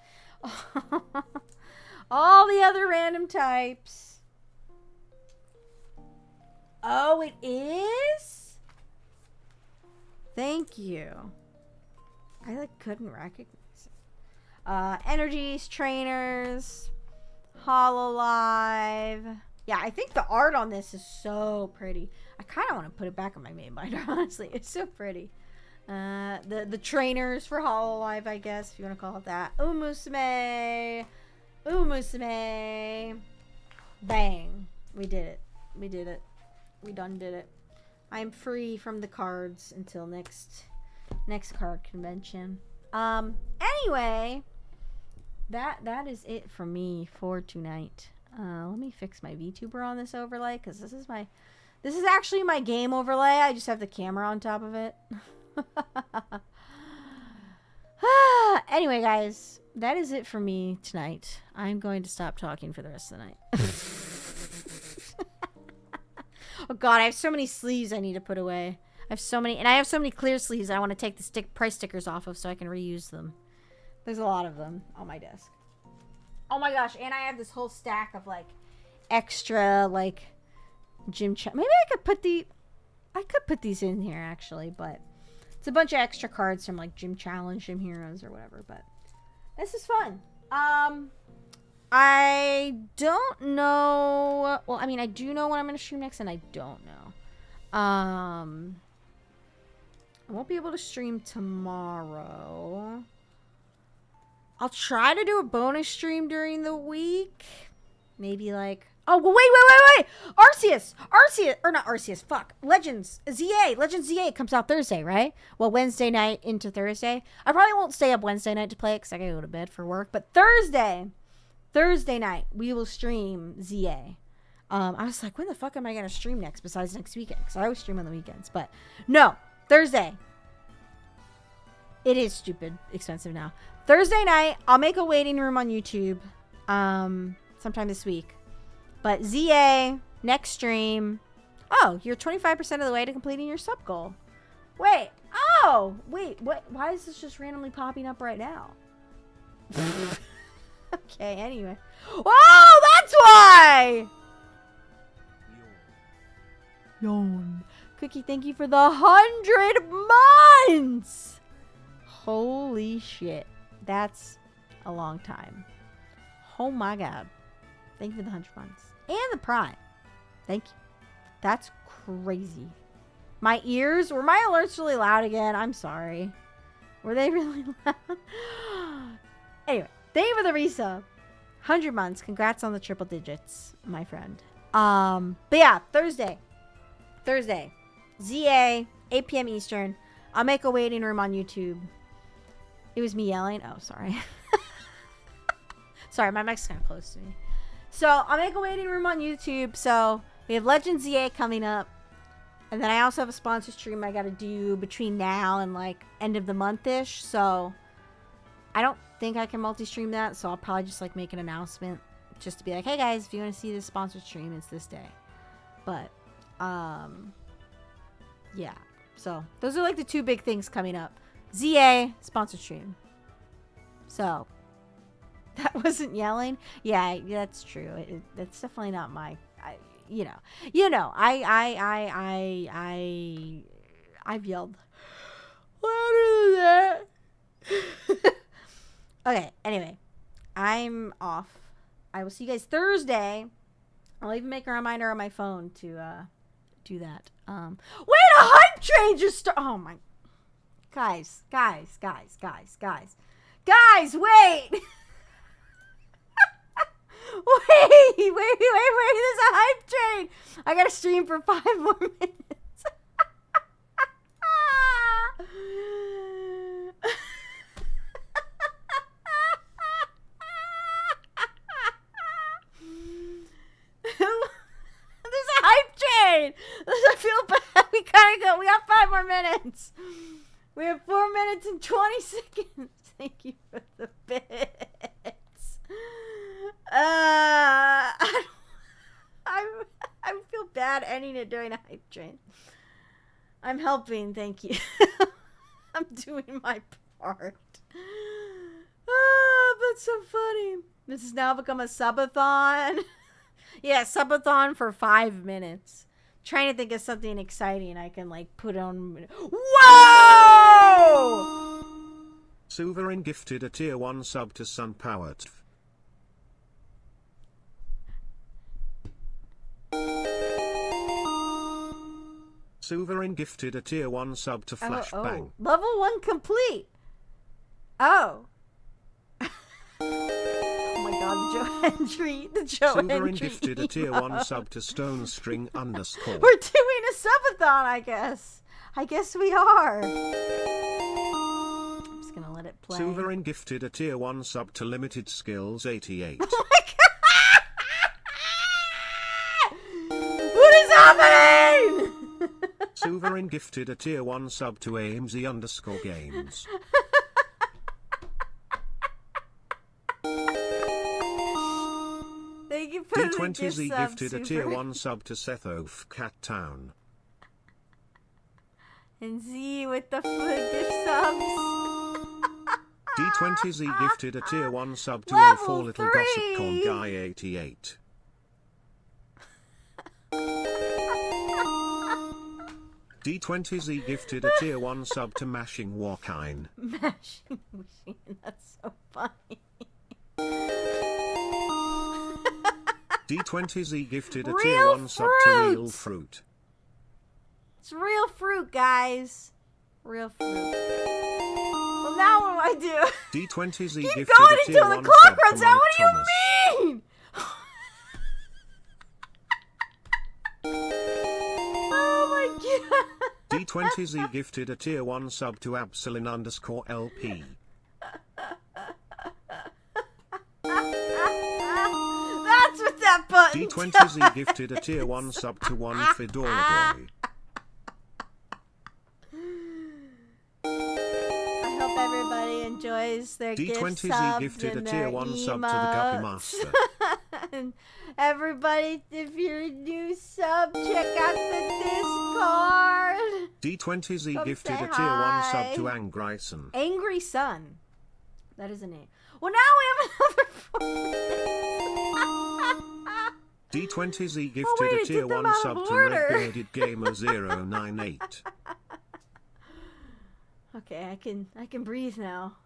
All the other random types. Oh, it is? Thank you. I like couldn't recognize it. Energies, trainers, Hololive. Yeah, I think the art on this is so pretty. I kind of want to put it back on my main binder, honestly. It's so pretty. The trainers for Hololive, I guess, if you want to call it that. Umusume. Umusume. Bang. We did it. We did it. We done did it. I'm free from the cards until next card convention. Anyway, that is it for me for tonight. Let me fix my VTuber on this overlay, because this is actually my game overlay. I just have the camera on top of it. Anyway, guys, that is it for me tonight. I'm going to stop talking for the rest of the night. Oh god, I have so many sleeves I need to put away. I have so many clear sleeves I want to take the price stickers off of so I can reuse them. There's a lot of them on my desk. Oh my gosh, and I have this whole stack of like extra like maybe I could put these in here actually, but it's a bunch of extra cards from like Gym Challenge, Gym Heroes or whatever, but this is fun. I don't know. Well, I mean, I do know when I'm going to stream next, and I don't know. I won't be able to stream tomorrow. I'll try to do a bonus stream during the week. Maybe like... Oh, well, wait. Arceus, or not Arceus, fuck. Legends ZA comes out Thursday, right? Well, Wednesday night into Thursday. I probably won't stay up Wednesday night to play it because I gotta go to bed for work. But Thursday night, we will stream ZA. I was like, when the fuck am I going to stream next besides next weekend? Because I always stream on the weekends. But no, Thursday. It is stupid expensive now. Thursday night, I'll make a waiting room on YouTube sometime this week. But ZA, next stream. Oh, you're 25% of the way to completing your sub goal. Wait. Oh, wait. What? Why is this just randomly popping up right now? Okay, anyway. Oh, that's why! Yawn. Cookie, thank you for the 100 months! Holy shit. That's a long time. Oh my god. Thank you for the 100 months. And the Prime. Thank you. That's crazy. My ears? Were my alerts really loud again? I'm sorry. Were they really loud? Anyway. Thank you for the resub. 100 months. Congrats on the triple digits, my friend. But yeah, Thursday. ZA, 8 p.m. Eastern. I'll make a waiting room on YouTube. It was me yelling. Oh, sorry. Sorry, my mic's kind of close to me. So I'll make a waiting room on YouTube. So We have Legends ZA coming up. And then I also have a sponsor stream I gotta do between now and like end of the month-ish. So I don't think I can multi-stream that. So I'll probably just like make an announcement just to be like, hey guys, if you want to see this sponsor stream, it's this day. But yeah. So those are like the two big things coming up. ZA sponsor stream. So that wasn't yelling. Yeah, that's true. That's definitely not my. I've yelled louder than that. Okay, anyway, I'm off. I will see you guys Thursday. I'll even make a reminder on my phone to do that. Wait, a hype train just oh my, guys, wait. Wait, there's a hype train. I gotta stream for 5 more minutes. There's a hype train. I feel bad. We gotta go. We got 5 more minutes. We have 4 minutes and 20 seconds. Thank you for the bits. I feel bad ending it during a hype train. I'm helping, thank you. I'm doing my part. That's so funny. This has now become a subathon. Yeah, subathon for 5 minutes. Trying to think of something exciting I can like put on. Whoa! Suverin gifted a tier 1 sub to Sunpowered. Suverin gifted a tier 1 sub to Flashbang. Level 1 complete. Oh. Oh my god, the Joe entry. The Joe Suverin entry. gifted a tier 1 sub to Stonestring_. We're doing a subathon, I guess. I guess we are. I'm just gonna let it play. Suverin gifted a tier 1 sub to Limited Skills 88. Oh my god! What is happening? Suverin gifted a tier 1 sub to AMZ_games. Thank you for D20Z gifted a tier 1 sub to Sethof Cat Town. And Z with the gift subs. D20Z gifted a tier 1 sub to Level 04 Little 3. Gossip Con Guy 88. D20Z gifted a tier 1 sub to Mashing Warkine. Mashing machine, that's so funny. D20Z gifted a Real tier 1 sub to Real Fruit. It's real fruit, guys. Real fruit. Well, now what do I do? D20Z Keep gifted going a tier until the 1 clock sub runs to out. Mike What do Thomas. you mean? Oh my god. D20Z gifted a tier 1 sub to Absolin_LP. That's what that button D20Z does. gifted a tier 1 sub to One Fedora Boy. I hope everybody enjoys their gift D20Z subs gifted a and tier their 1 sub to the Guppy emotes. Master. And everybody, if you're a new sub, check out the Discord. D20Z Come gifted say a tier 1 sub hi. to Angryson. Angry Sun. That is a name. Well, now we have another 4 minutes. D20Z gifted wait, a it tier did them 1 out sub of to order. Red-Bearded Gamer 098. Okay, I can breathe now.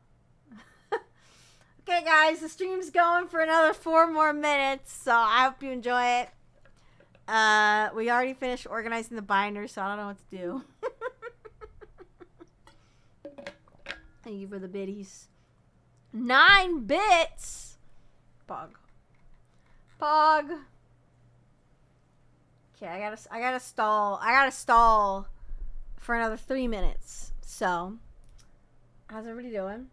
Okay, guys, the stream's going for another 4 more minutes, so I hope you enjoy it. We already finished organizing the binder, so I don't know what to do. Thank you for the biddies. 9 bits. Pog. Okay, I gotta stall for another 3 minutes. So, how's everybody doing?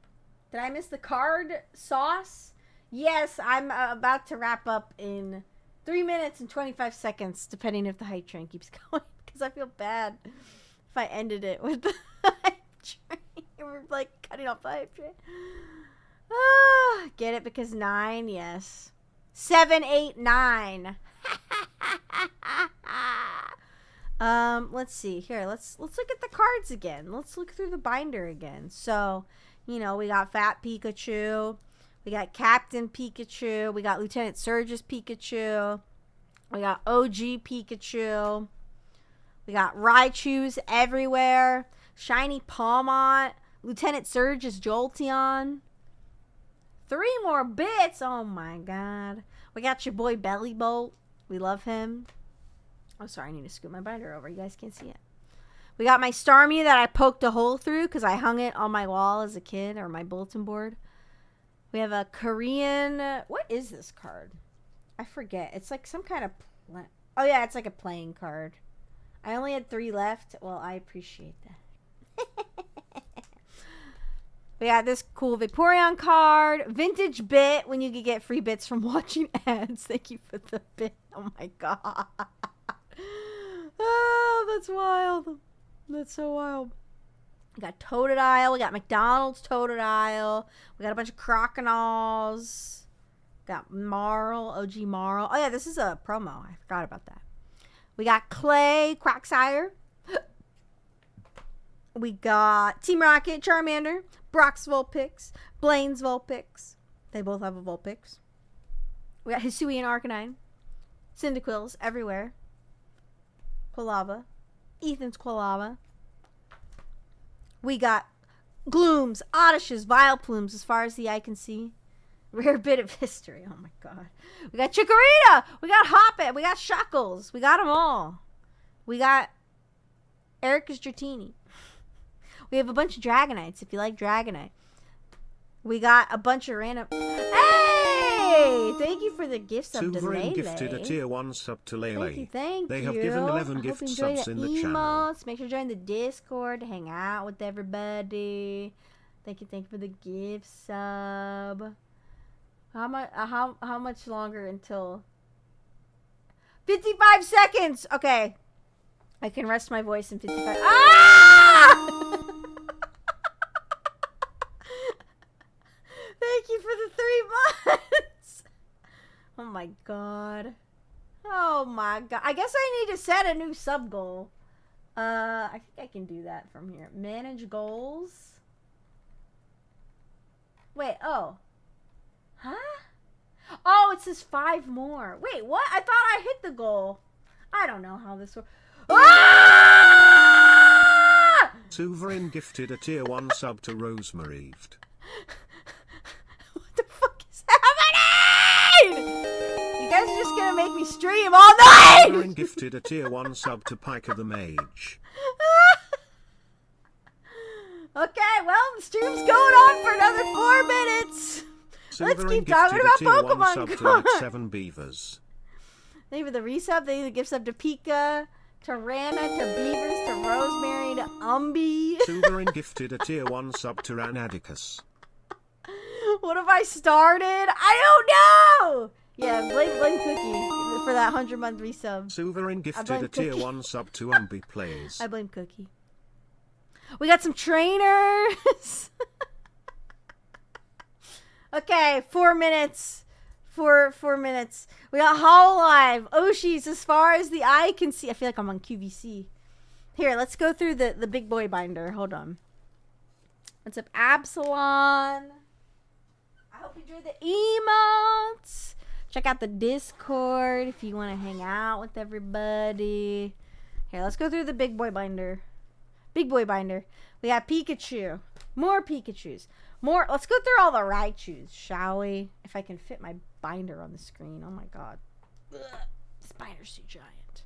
Did I miss the card sauce? Yes, I'm about to wrap up in 3 minutes and 25 seconds, depending if the hype train keeps going. Because I feel bad if I ended it with the hype train. We're like cutting off the hype train. Get it? Because 9, yes. 7, 8, 9. Let's see here. Let's look at the cards again. Let's look through the binder again. So, you know, we got Fat Pikachu, we got Captain Pikachu, we got Lieutenant Surge's Pikachu, we got OG Pikachu, we got Raichu's everywhere, Shiny Palmont, Lieutenant Surge's Jolteon. 3 more bits. Oh my god. We got your boy Bellybolt. We love him. Oh, sorry, I need to scoot my binder over. You guys can't see it. We got my Starmie that I poked a hole through because I hung it on my wall as a kid, or my bulletin board. We have a Korean... What is this card? I forget. It's like some kind of... Oh, yeah, it's like a playing card. I only had 3 left. Well, I appreciate that. We got this cool Vaporeon card. Vintage bit when you could get free bits from watching ads. Thank you for the bit. Oh, my God. Oh, that's wild. That's so wild. We got Totodile. We got McDonald's Totodile. We got a bunch of Croconaws. Got Marl, OG Marl. Oh, yeah, this is a promo. I forgot about that. We got Clay, Quagsire. We got Team Rocket, Charmander, Brock's Vulpix, Blaine's Vulpix. They both have a Vulpix. We got Hisui and Arcanine. Cyndaquils everywhere. Quilava. Ethan's Quilava. We got Glooms, Oddishes, Vileplumes as far as the eye can see. Rare bit of history. Oh my god. We got Chikorita. We got Hoppet. We got Shuckles. We got them all. We got Erica's Dratini. We have a bunch of Dragonites if you like Dragonite. We got a bunch of random... Hey! Thank you for the gift sub to Suverin Lele. gifted a tier 1 sub to Lele. Thank you. They have given 11 gift subs in the channel. Emotes. Make sure to join the Discord to hang out with everybody. Thank you for the gift sub. How much longer until 55 seconds? Okay. I can rest my voice in 55. Ah! Thank you for the 3 months. Oh my god. Oh my god. I guess I need to set a new sub goal. I think I can do that from here. Manage goals. Wait, oh. Huh? Oh, it says 5 more. Wait, what? I thought I hit the goal. I don't know how this works. Ah! Suverin gifted a tier 1 sub to Rosemary. What the fuck is happening? You guys are just gonna make me stream all night! Suverin gifted a tier 1 sub to Piker the Mage. Okay, well, the stream's going on for another 4 minutes. Let's keep talking about Pokemon. Sub to like 7 beavers. Thank you for the resub. Thank you for the gift sub to Pika, to Rana, to Beavers, to Rosemary, to Umby. Suverin gifted a tier 1 sub to Ranadicus. What have I started? I don't know. Yeah, blame Cookie for that 100-month resub. Suverin gifted a tier 1 sub to Umby Plays. I blame Cookie. We got some trainers. Okay, 4 minutes. 4 minutes. We got Hololive, Oshis as far as the eye can see. I feel like I'm on QVC. Here, let's go through the big boy binder. Hold on. What's up, Absalon? I hope you enjoyed the emotes. Check out the Discord if you want to hang out with everybody. Here, let's go through the big boy binder. Big boy binder. We got Pikachu. More Pikachus. More. Let's go through all the Raichus, shall we? If I can fit my binder on the screen. Oh my god. Ugh, this binder's too giant.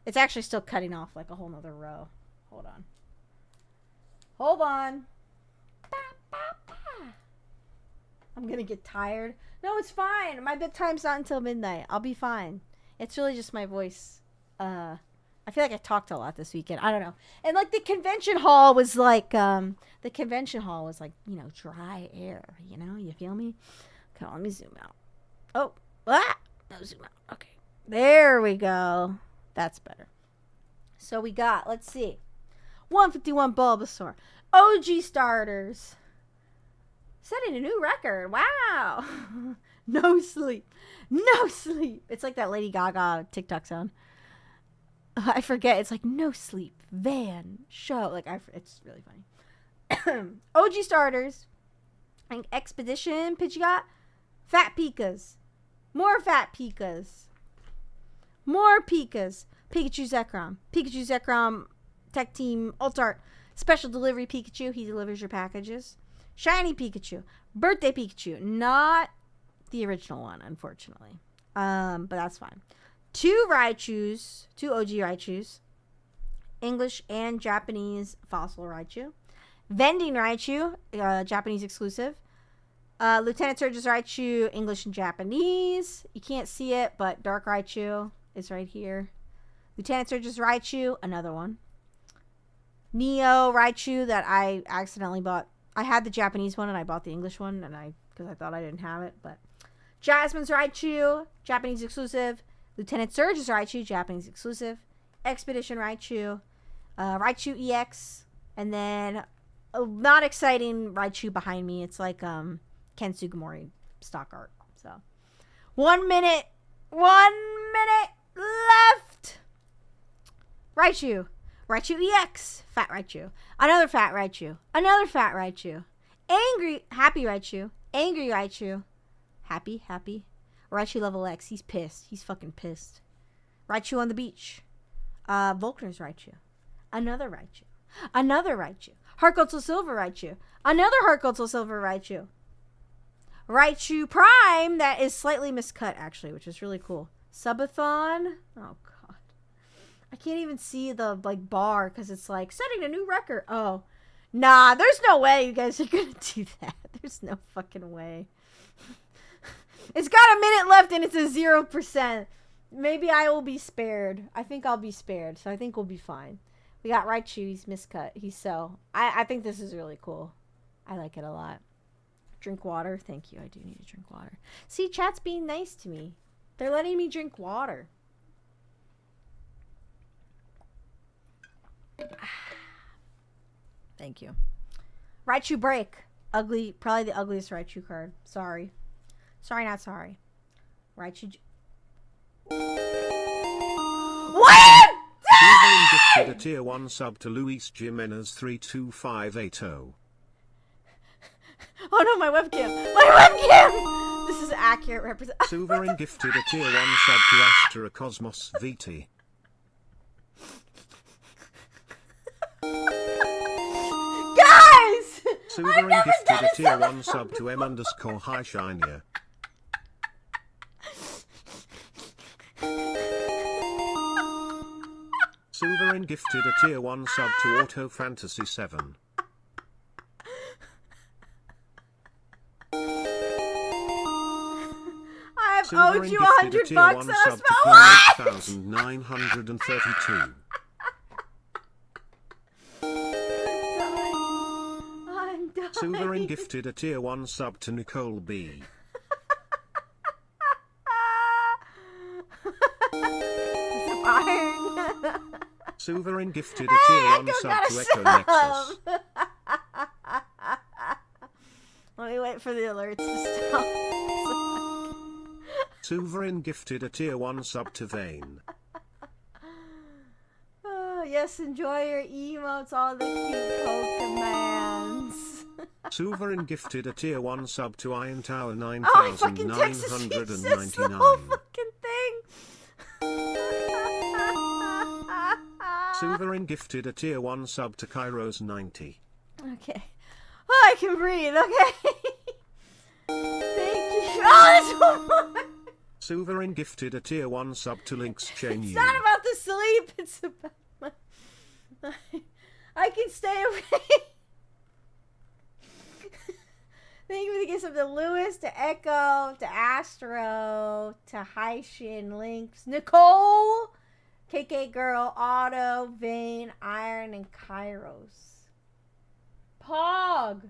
It's actually still cutting off like a whole nother row. Hold on. Hold on. I'm gonna get tired. No, it's fine. My bedtime's not until midnight. I'll be fine. It's really just my voice. I feel like I talked a lot this weekend. I don't know. And like the convention hall was like, you know, dry air. You know, you feel me? Okay, let me zoom out. Oh, no zoom out. Okay, There we go. That's better. So we got, let's see, 151 Bulbasaur. OG starters. Setting a new record. Wow. No sleep. No sleep. It's like that Lady Gaga TikTok sound. I forget. It's like no sleep. Van. Show. Like, it's really funny. OG starters. And Expedition. Pidgeot. Fat Pikas. More Fat Pikas. More Pikas. Pikachu Zekrom. Pikachu Zekrom Tech Team Ultart. Special Delivery Pikachu. He delivers your packages. Shiny Pikachu. Birthday Pikachu. Not the original one, unfortunately. But that's fine. 2 Raichus. 2 OG Raichus. English and Japanese Fossil Raichu. Vending Raichu. Japanese exclusive. Lieutenant Surge's Raichu. English and Japanese. You can't see it, but Dark Raichu is right here. Lieutenant Surge's Raichu. Another one. Neo Raichu that I accidentally bought. I had the Japanese one and I bought the English one because I thought I didn't have it. But Jasmine's Raichu, Japanese exclusive. Lieutenant Surge's Raichu, Japanese exclusive. Expedition Raichu, Raichu EX, and then a not exciting Raichu behind me. It's like Ken Sugimori stock art. So 1 minute left. Raichu. Raichu EX. Fat Raichu. Another Fat Raichu. Another Fat Raichu. Happy Raichu. Angry Raichu. Happy. Raichu level X. He's pissed. He's fucking pissed. Raichu on the beach. Volkner's Raichu. Another Raichu. Another Raichu. Heart Gold Soul Silver Raichu. Another Heart Gold Soul Silver Raichu. Raichu Prime that is slightly miscut actually, which is really cool. Subathon. Oh god. I can't even see the like bar because it's like setting a new record. Oh, nah, there's no way you guys are gonna do that. There's no fucking way. It's got a minute left and it's a 0%. Maybe I will be spared. I think I'll be spared, so I think we'll be fine. We got Raichu. He's miscut. I think this is really cool. I like it a lot. Drink water. Thank you. I do need to drink water. See, chat's being nice to me. They're letting me drink water. Thank you. Raichu Break. Ugly. Probably the ugliest Raichu card. Sorry. Sorry, not sorry. Raichu. What? Gifted a tier 1 sub to Luis Jimenez 32580. Oh no, my webcam. My webcam! This is accurate representation. Suverin gifted a tier 1 sub to Astra Cosmos VT. Guys! Suverin gifted a tier 1 sub to M_High Shinier. Suverin gifted a tier 1 sub to Auto Fantasy 7. I have owed you Suverin gifted a $100 tier 1 and sub to I 8932. I'm dying. Suverin gifted a tier 1 sub to Nicole B. Suverin gifted a tier 1 sub to Echo Nexus. Let me wait for the alerts to stop. Suverin gifted a tier 1 sub to Vane. Oh, yes, enjoy your emotes, all the cute Pokemons. Suverin gifted a tier 1 sub to Iron Tower Oh, fucking Texas Heat says the whole 9999. fucking thing. Suverin gifted a tier 1 sub to Kairos 90. Okay. Oh, I can breathe. Okay. Thank you. Oh, there's one more. Suverin gifted a tier 1 sub to Link's Chain It's U. not about the sleep. It's about my... I can stay awake. Thank you for the gifts of the Lewis, to Echo, to Astro, to Haishin, Lynx, Nicole, KK Girl, Otto, Vane, Iron, and Kairos. Pog.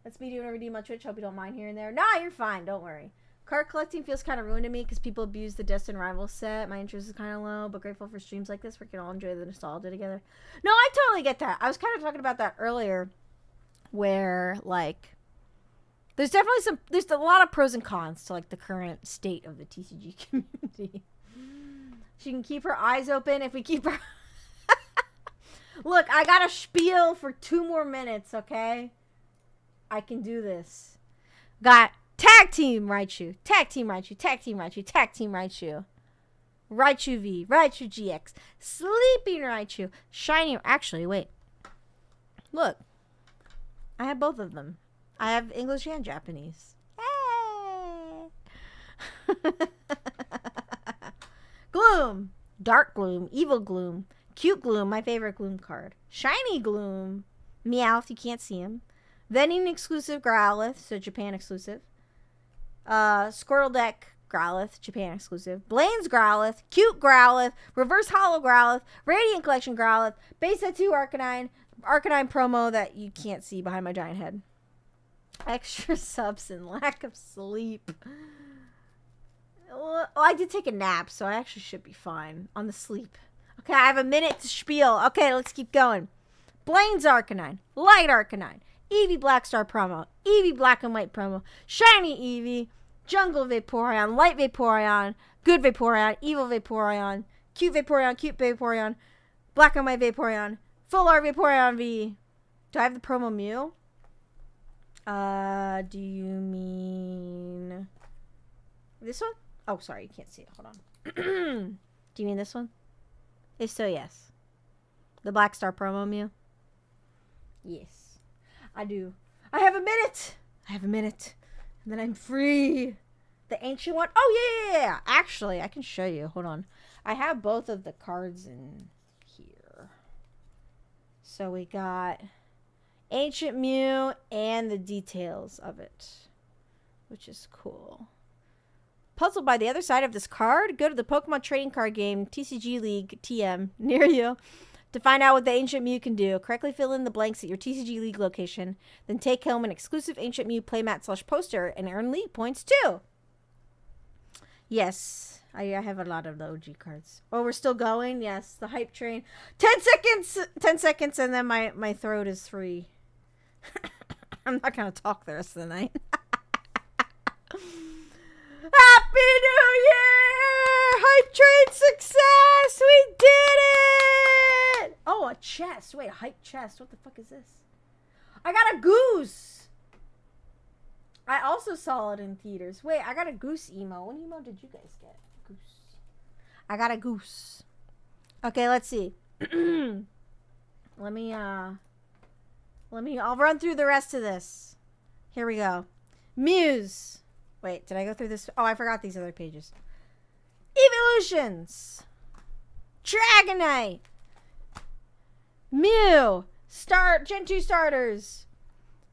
That's me doing a redeem on Twitch. Hope you don't mind here and there. Nah, you're fine. Don't worry. Card collecting feels kind of ruined to me because people abuse the Destined Rivals set. My interest is kind of low, but grateful for streams like this where we can all enjoy the nostalgia together. No, I totally get that. I was kind of talking about that earlier where, like, there's a lot of pros and cons to, like, the current state of the TCG community. She can keep her eyes open if we keep her... Look, I got a spiel for 2 more minutes, okay? I can do this. Got Tag Team Raichu, Tag Team Raichu, Tag Team Raichu, Tag Team Raichu. Raichu V, Raichu GX, Sleeping Raichu, Shiny... Actually, wait. Look. I have both of them. I have English and Japanese. Hey! Gloom. Dark Gloom. Evil Gloom. Cute Gloom. My favorite Gloom card. Shiny Gloom. Meowth. You can't see him. Vending exclusive Growlithe. So Japan exclusive. Squirtle Deck Growlithe. Japan exclusive. Blaine's Growlithe. Cute Growlithe. Reverse Hollow Growlithe. Radiant Collection Growlithe. Base Set 2 Arcanine. Arcanine promo that you can't see behind my giant head. Extra subs and lack of sleep. Well, I did take a nap, so I actually should be fine on the sleep. Okay, I have a minute to spiel. Okay, let's keep going. Blaine's Arcanine. Light Arcanine. Eevee Black Star promo. Eevee Black and White promo. Shiny Eevee. Jungle Vaporeon. Light Vaporeon. Good Vaporeon. Evil Vaporeon. Cute Vaporeon. Cute Vaporeon. Black and White Vaporeon. Full Art Vaporeon V. Do I have the promo Mew? Do you mean this one? Oh, sorry, you can't see it. Hold on. Do you mean this one? If so, yes. The Black Star promo Mew? Yes, I do. I have a minute. And then I'm free. The ancient one? Oh, yeah. Actually, I can show you. Hold on. I have both of the cards in here. So we got Ancient Mew and the details of it, which is cool. Puzzled by the other side of this card? Go to the Pokemon Trading Card Game TCG League TM near you to find out what the Ancient Mew can do. Correctly fill in the blanks at your TCG League location, then take home an exclusive Ancient Mew playmat/poster and earn League points too. Yes, I have a lot of the OG cards. Oh, we're still going? Yes, the hype train. 10 seconds! 10 seconds and then my throat is free. I'm not going to talk the rest of the night. Happy New Year! Hype train success! We did it! Oh, a chest. Wait, a hype chest. What the fuck is this? I got a goose! I also saw it in theaters. Wait, I got a goose emo. What emo did you guys get? Goose. I got a goose. Okay, let's see. I'll run through the rest of this. Here we go. Muse. Wait, did I go through this? Oh, I forgot these other pages. Evolutions. Dragonite. Mew. Gen 2 starters.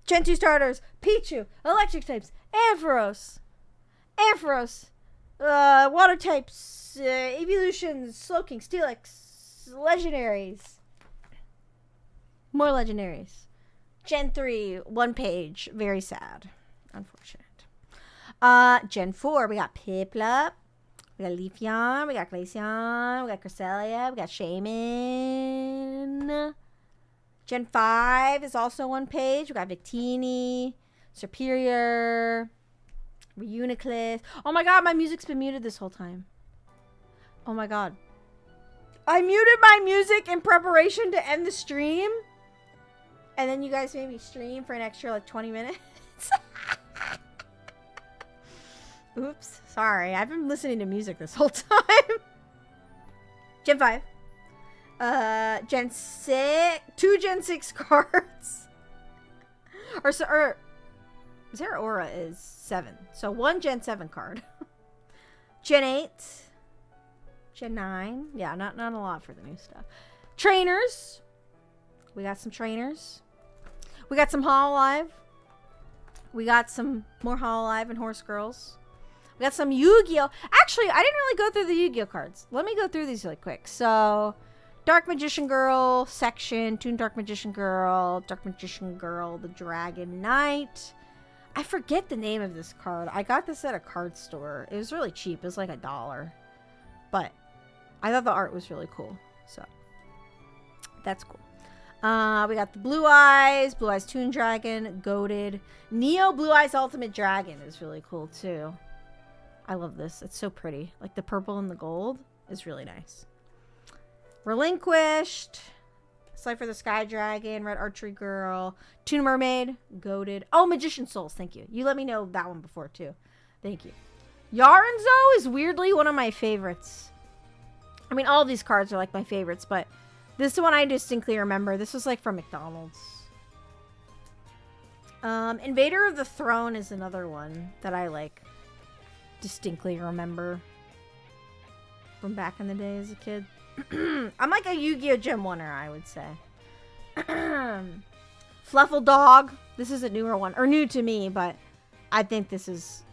Gen 2 starters. Pichu. Electric types. Ampharos. Water types. Evolutions. Slowking. Steelix. Legendaries. More legendaries. Gen 3. 1 page. Very sad. Unfortunate. Gen 4, we got Piplup, we got Leafeon, we got Glaceon, we got Cresselia, we got Shaman. Gen 5 is also 1 page. We got Victini, Superior, Reuniclus. Oh my god, my music's been muted this whole time. Oh my god. I muted my music in preparation to end the stream. And then you guys made me stream for an extra like 20 minutes. Oops, sorry. I've been listening to music this whole time. Gen 5. Gen 6. 2 Gen 6 cards. or Zeraora is 7. So 1 Gen 7 card. Gen 8. Gen 9. Yeah, not a lot for the new stuff. Trainers. We got some trainers. We got some Hololive. We got some more Hololive and Horse Girls. We got some Yu-Gi-Oh! Actually, I didn't really go through the Yu-Gi-Oh! Cards. Let me go through these really quick. So, Dark Magician Girl section. Toon Dark Magician Girl. Dark Magician Girl. The Dragon Knight. I forget the name of this card. I got this at a card store. It was really cheap. It was like $1. But I thought the art was really cool. So that's cool. We got the Blue Eyes Toon Dragon, Goated. Neo Blue Eyes Ultimate Dragon is really cool too. I love this. It's so pretty. Like the purple and the gold is really nice. Relinquished. Cypher the Sky Dragon, Red Archery Girl, Toon Mermaid, Goated. Oh, Magician Souls. Thank you. You let me know that one before too. Thank you. Yarenzo is weirdly one of my favorites. I mean, all of these cards are like my favorites, but this one I distinctly remember. This was like from McDonald's. Invader of the Throne is another one that I like distinctly remember from back in the day as a kid. I'm like a Yu-Gi-Oh! Gem winner, I would say. Fluffle Dog. This is a newer one, or new to me, but I think this is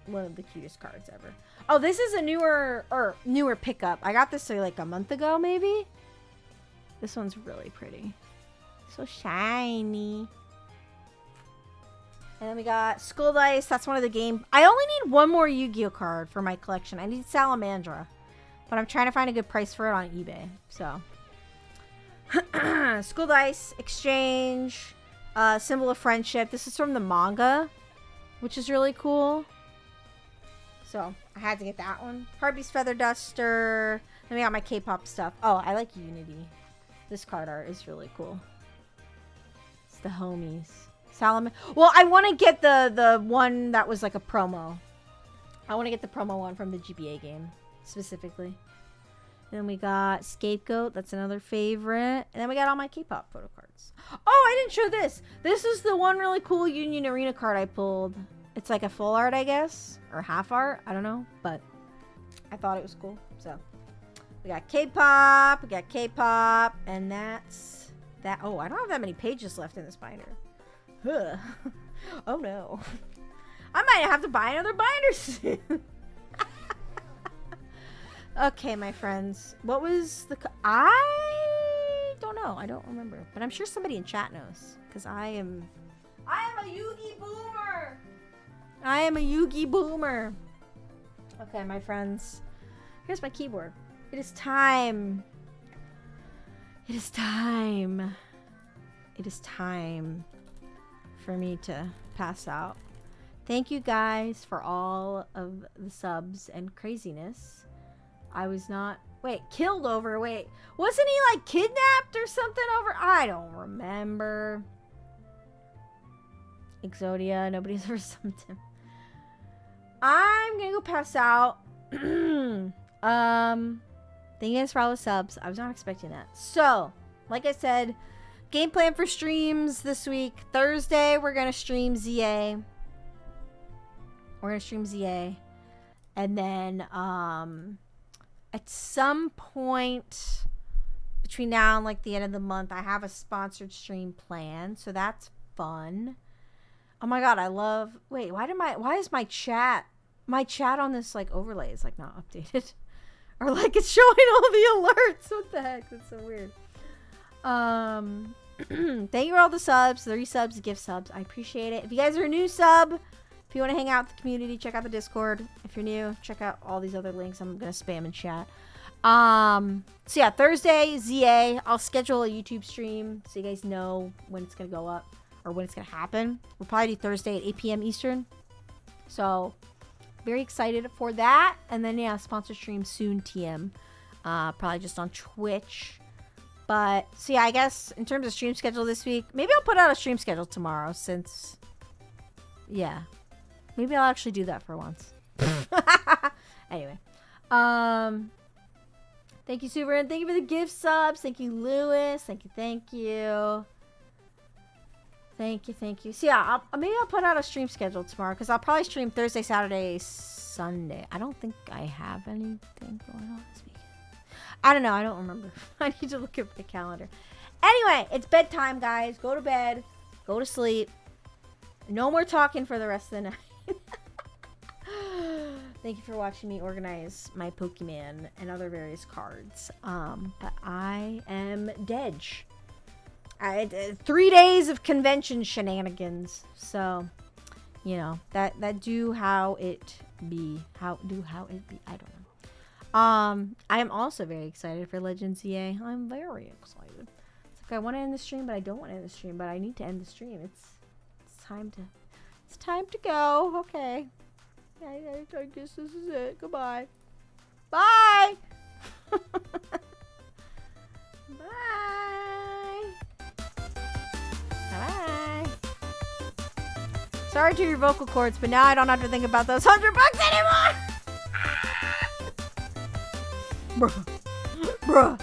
one of the cutest cards ever. Oh, this is a newer pickup. I got this like a month ago, maybe. This one's really pretty. So shiny. And then we got Skull Dice. That's one of the game. I only need one more Yu-Gi-Oh card for my collection. I need Salamandra. But I'm trying to find a good price for it on eBay. So. Skull Dice. Exchange. Symbol of Friendship. This is from the manga. Which is really cool. So, I had to get that one. Harpy's Feather Duster. Then we got my K-pop stuff. Oh, I like Unity. This card art is really cool. It's the homies. Well, I want to get the one that was like a promo. I want to get the promo one from the GBA game, specifically. Then we got Scapegoat. That's another favorite. And then we got all my K-pop photo cards. Oh, I didn't show this. This is the one really cool Union Arena card I pulled. It's like a full art, I guess. Or half art. I don't know. But I thought it was cool. So we got K-pop. We got K-pop. And that's that. Oh, I don't have that many pages left in this binder. Ugh. Oh no. I might have to buy another binder soon. Okay, my friends. What was the... I don't know. I don't remember. But I'm sure somebody in chat knows. Because I am a Yugi boomer. I am a Yugi boomer. Okay, my friends. Here's my keyboard. It is time. It is time. It is time for me to pass out. Thank you guys for all of the subs and craziness. I was not... Wait, killed over... Wait, wasn't he like kidnapped or something over... I don't remember. Exodia, nobody's ever summoned him. I'm gonna go pass out. Thank you guys for all the subs. I was not expecting that. So, like I said, game plan for streams this week. Thursday, we're gonna stream ZA. And then, at some point between now and like the end of the month, I have a sponsored stream planned. So that's fun. Oh my god, I love... Wait, why is my chat on this like overlay is like not updated? Or like it's showing all the alerts. What the heck? That's so weird. Thank you for all the subs, 3 subs, gift subs. I appreciate it. If you guys are a new sub, if you want to hang out with the community, check out the Discord. If you're new, check out all these other links I'm gonna spam in chat. So yeah, Thursday, ZA. I'll schedule a YouTube stream so you guys know when it's gonna go up. Or when it's going to happen. We'll probably do Thursday at 8 p.m. Eastern. So, very excited for that. And then, yeah, sponsor stream soon, TM. Probably just on Twitch. But, so yeah, I guess in terms of stream schedule this week, maybe I'll put out a stream schedule tomorrow since, yeah. Maybe I'll actually do that for once. Anyway. Thank you, Super. And thank you for the gift subs. Thank you, Lewis. Thank you. Thank you. So yeah, maybe I'll put out a stream schedule tomorrow because I'll probably stream Thursday, Saturday, Sunday. I don't think I have anything going on this weekend. I don't know. I don't remember. I need to look at the calendar. Anyway, it's bedtime, guys. Go to bed. Go to sleep. No more talking for the rest of the night. Thank you for watching me organize my Pokemon and other various cards. But I am dead. I had 3 days of convention shenanigans, so you know, that do how it be. How it be. I don't know. I am also very excited for Legends EA. I'm very excited. It's like I want to end the stream, but I don't want to end the stream, but I need to end the stream. It's time to go. Okay. I guess this is it. Goodbye. Bye. Bye. Bye. Sorry to your vocal cords, but now I don't have to think about those $100 anymore. Bruh. Bruh.